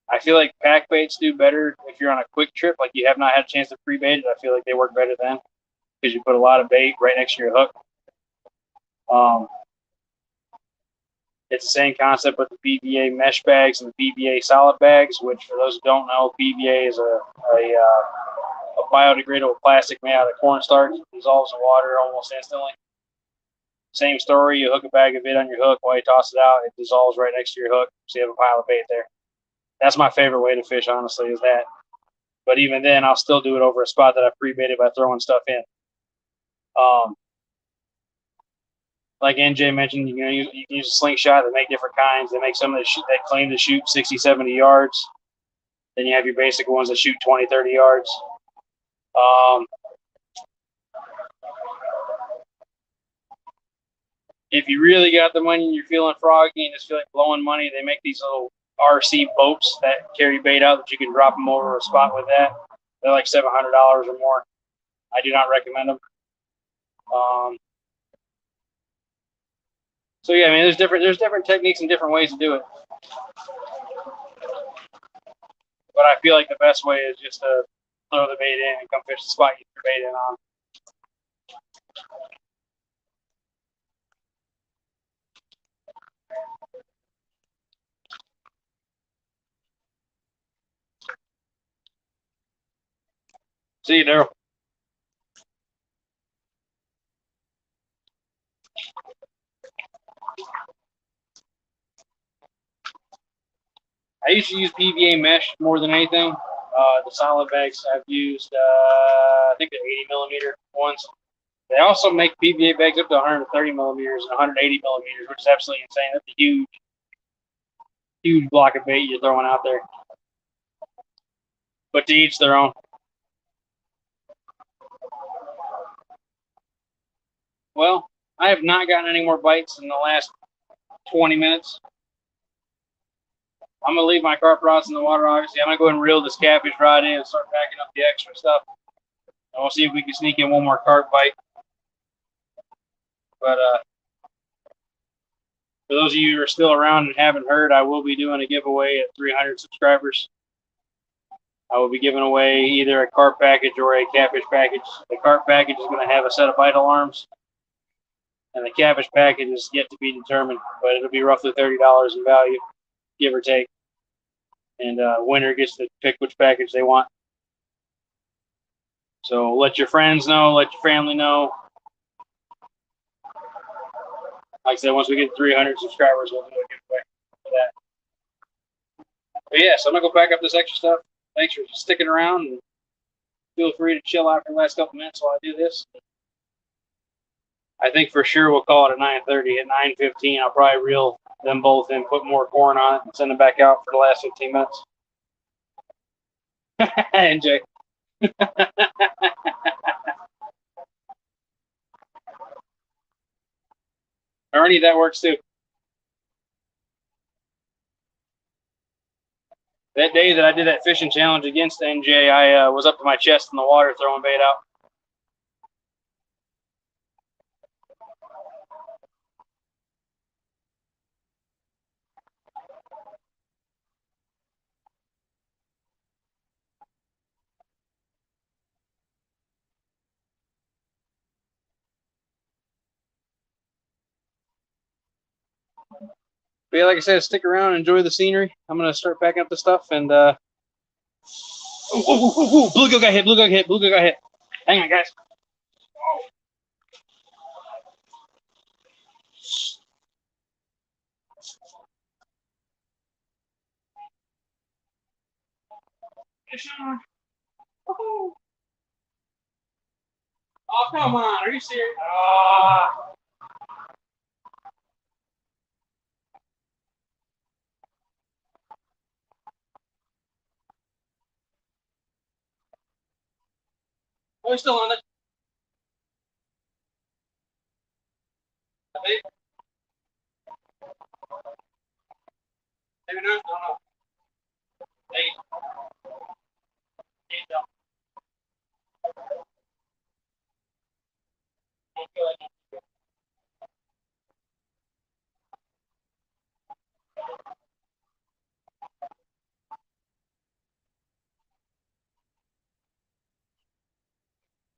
I feel like pack baits do better if you're on a quick trip, like you have not had a chance to pre-bait it. I feel like they work better then because you put a lot of bait right next to your hook. It's the same concept with the PVA mesh bags and the PVA solid bags, which for those who don't know, PVA is a biodegradable plastic made out of cornstarch. It dissolves in water almost instantly. Same story, you hook a bag of it on your hook while you toss it out, it dissolves right next to your hook, so you have a pile of bait there. That's my favorite way to fish, honestly, is that. But even then, I'll still do it over a spot that I've pre-baited by throwing stuff in. Like NJ mentioned, you can use a slingshot. They make different kinds. They make some that claim to shoot 60, 70 yards. Then you have your basic ones that shoot 20, 30 yards. If you really got the money and you're feeling froggy and just feel like blowing money, they make these little RC boats that carry bait out that you can drop them over a spot with that. They're like $700 or more. I do not recommend them. So yeah, I mean, there's different techniques and different ways to do it. But I feel like the best way is just to throw the bait in and come fish the spot you threw bait in on. See you, Daryl. I used to use PVA mesh more than anything. The solid bags I've used, I think the 80 millimeter ones. They also make PVA bags up to 130 millimeters and 180 millimeters, which is absolutely insane. That's a huge, huge block of bait you're throwing out there. But to each their own. Well, I have not gotten any more bites in the last 20 minutes. I'm going to leave my carp rods in the water, obviously. I'm going to go ahead and reel this catfish rod in and start packing up the extra stuff. And we'll see if we can sneak in one more carp bite. But for those of you who are still around and haven't heard, I will be doing a giveaway at 300 subscribers. I will be giving away either a carp package or a catfish package. The carp package is going to have a set of bite alarms. And the catfish package is yet to be determined, but it'll be roughly $30 in value, give or take. And winner gets to pick which package they want. So let your friends know, let your family know. Like I said, once we get 300 subscribers, we'll do a giveaway for But yeah, so I'm gonna go pack up this extra stuff. Thanks for sticking around, and feel free to chill out for the last couple minutes while I do this. I think for sure we'll call it at 9:30. At 9:15, I'll probably reel them both in, put more corn on it, and send them back out for the last 15 minutes. NJ. Ernie, that works too. That day that I did that fishing challenge against NJ, I was up to my chest in the water throwing bait out. But yeah, like I said, stick around, enjoy the scenery. I'm gonna start packing up the stuff, and ooh, bluegill got hit, bluegill got hit. Hang on, guys. Oh, come on, are you serious? Oh, he's still on it. Maybe not. I don't know. Hey,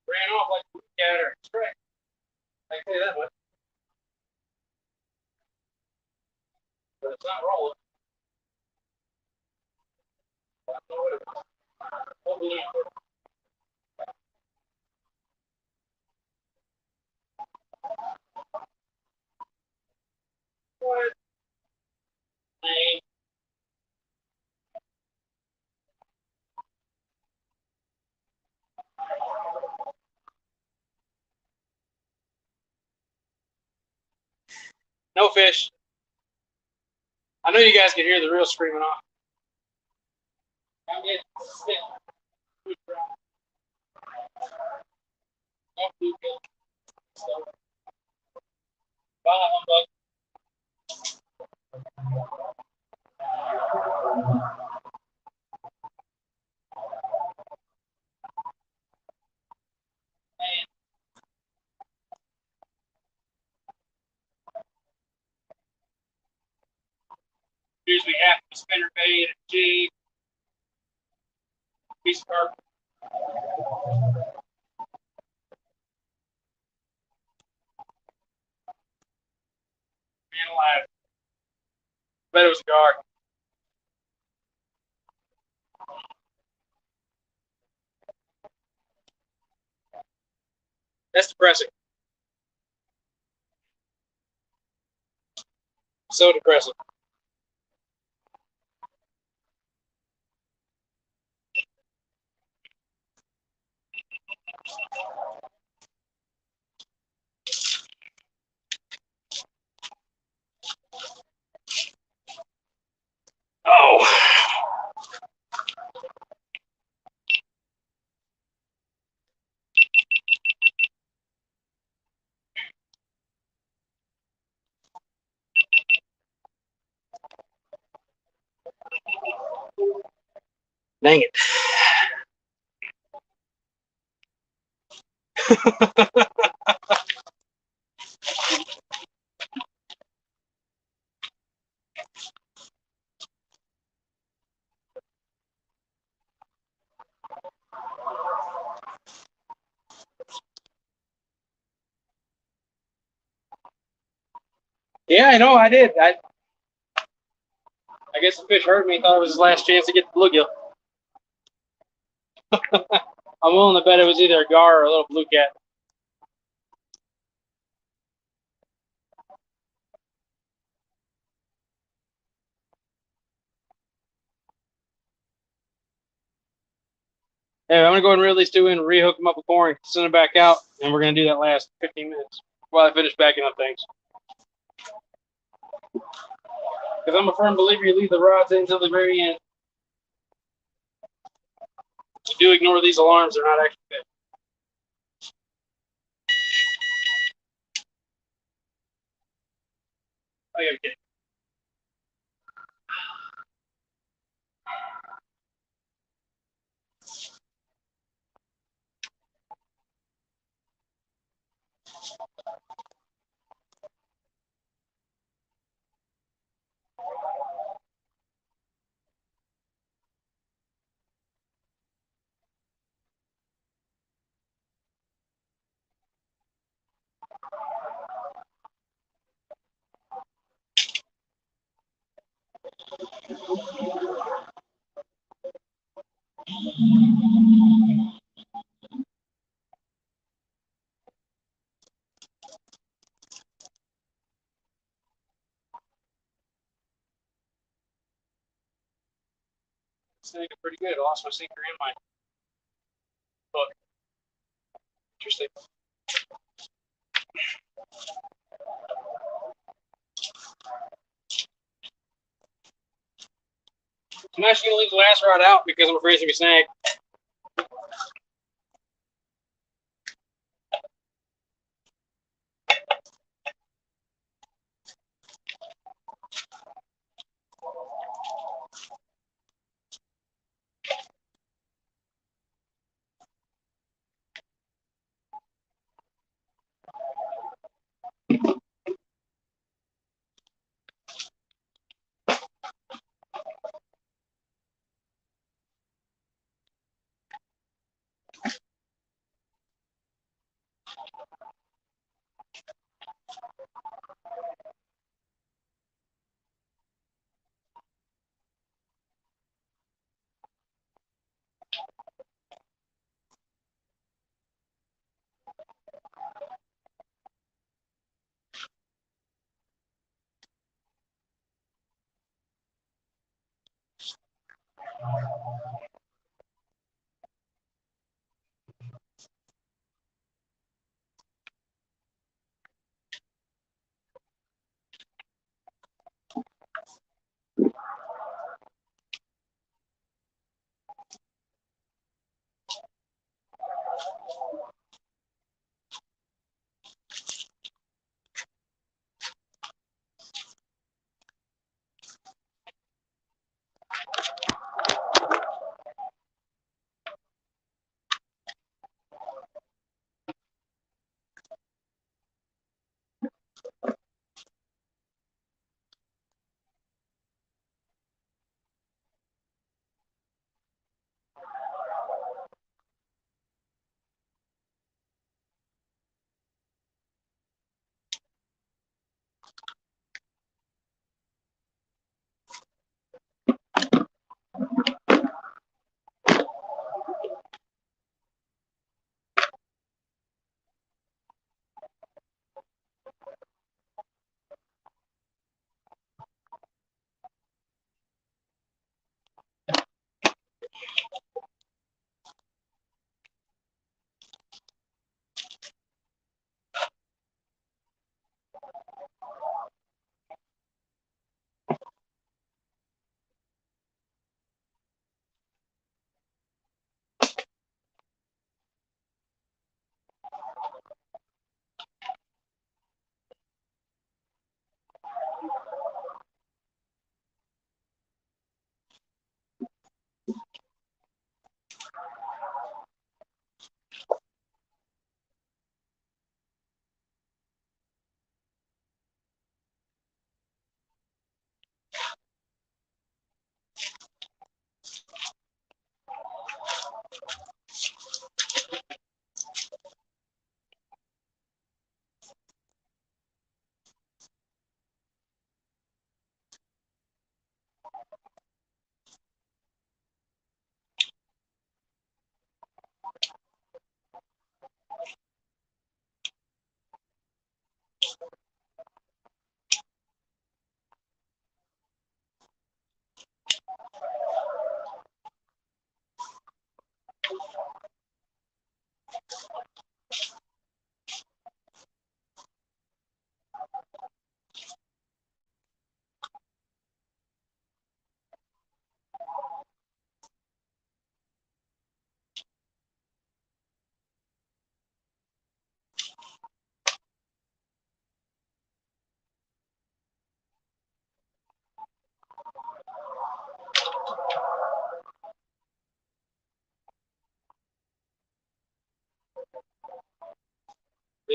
ran off like a cat or a trick. I can tell you that much. But it's not rolling. I don't know what it is. What balloon? What? Hey. No fish. I know you guys can hear the reel screaming off. I'm getting sick. No bluegill. So, bye, humbug. Here's we have a spinner bait, a jig, piece of carp. Man alive. Bet it was a gar. That's depressing. So depressing. Oh. Dang it. Yeah, I know. I did. I guess the fish heard me. Thought it was his last chance to get the bluegill. I'm willing to bet it was either a gar or a little blue cat. Hey, I'm gonna go ahead and reel these two in, rehook them up with pouring, send them back out, and we're gonna do that last 15 minutes while I finish backing up things. Because I'm a firm believer you leave the rods in until the very end. You do ignore these alarms; they're not actually good. I gotta get it. Snake is pretty good. I lost my sinker and my hook. Interesting. I'm actually gonna leave the last rod out because I'm afraid it's gonna be snagged.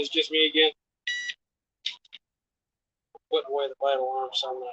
It's just me again. Putting away the vital alarm somewhere.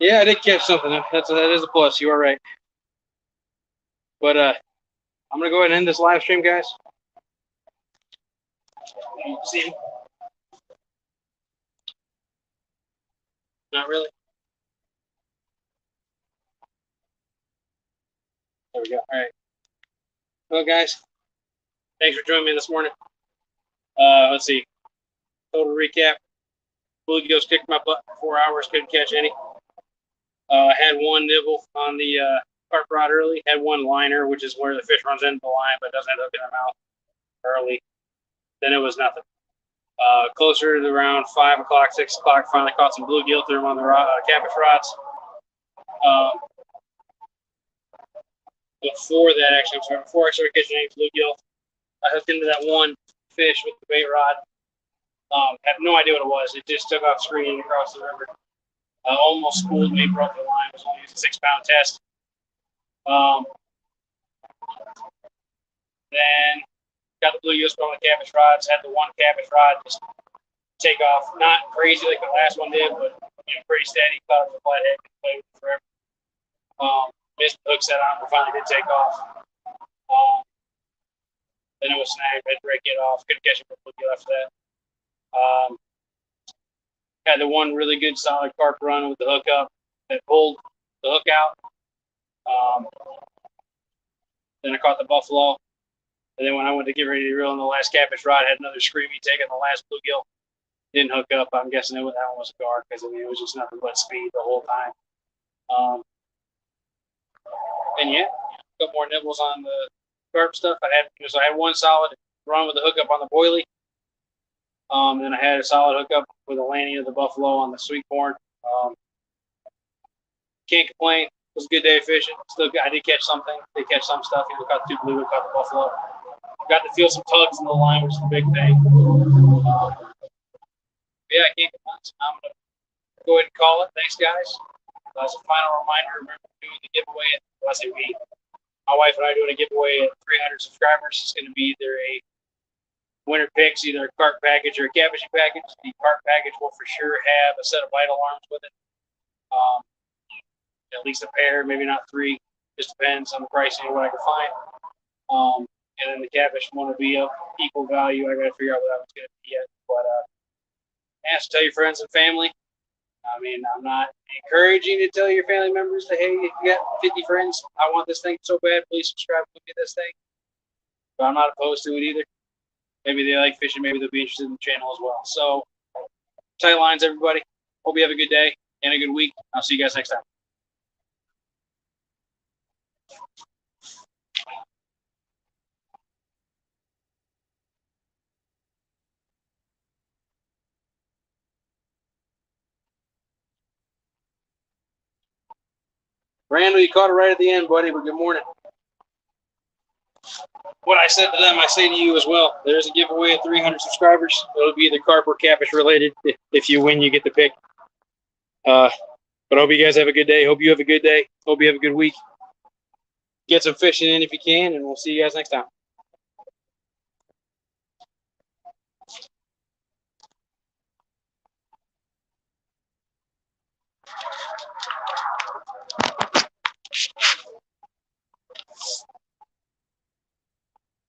Yeah, I did catch something. That is a plus. You are right. But I'm gonna go ahead and end this live stream, guys. See, not really. There we go. All right. Well, guys, thanks for joining me this morning. Let's see. Total recap. Bluegills kicked my butt for 4 hours. Couldn't catch any. Had one nibble on the carp rod early. Had one liner, which is where the fish runs into the line but doesn't hook in their mouth early. Then it was nothing. Closer to around 5 o'clock, 6 o'clock, finally caught some bluegill, threw them on the catfish rods. Before that, actually, I'm sorry, before I started catching any bluegill, I hooked into that one fish with the bait rod. Have no idea what it was. It just took off screaming across the river. Almost schooled me, broke the line. It was only a 6-pound test. Then Got the bluegills on the catfish rods. Had the one catfish rod just take off. Not crazy like the last one did, but pretty steady. Thought it was a flathead. Played with it forever. Missed the hook set on, but finally did take off. Then it was snagged. Had to break it off. Couldn't catch it with bluegill after that. Had the one really good solid carp run with the hook up that pulled the hook out. Then I caught the buffalo. And then when I went to get ready to reel in the last catfish rod, I had another screamy take on the last bluegill. Didn't hook up. I'm guessing that one was a gar because it was just nothing but speed the whole time. And yeah, a couple more nibbles on the carp stuff. I had one solid run with the hookup on the boilie. Then I had a solid hookup with a landing of the buffalo on the sweet corn. Can't complain. It was a good day of fishing. Still, I did catch something. Did catch some stuff. We caught 2 blue. We caught the buffalo. Got to feel some tugs in the line, which is the big thing. Yeah, I can't complain. So I'm gonna go ahead and call it. Thanks, guys. As a final reminder, remember doing the giveaway. I say we. My wife and I are doing a giveaway at 300 subscribers. It's going to be either a winner picks, either a carp package or a catfishing package. The carp package will for sure have a set of light alarms with it. At least a pair, maybe not 3. Just depends on the pricing and what I can find. And then the catfish one will be of equal value. I got to figure out what that one's going to be yet. But ask, tell your friends and family. I mean, I'm not encouraging you to tell your family members that, hey, if you got 50 friends, I want this thing so bad, please subscribe and get this thing. But I'm not opposed to it either. Maybe they like fishing. Maybe they'll be interested in the channel as well. So, tight lines, everybody. Hope you have a good day and a good week. I'll see you guys next time. Randall, you caught it right at the end, buddy, but good morning. What I said to them, I say to you as well. There's a giveaway at 300 subscribers. It'll be either carp or catfish related. If you win, you get the pick. But I hope you guys have a good day. Hope you have a good day. Hope you have a good week. Get some fishing in if you can, and we'll see you guys next time.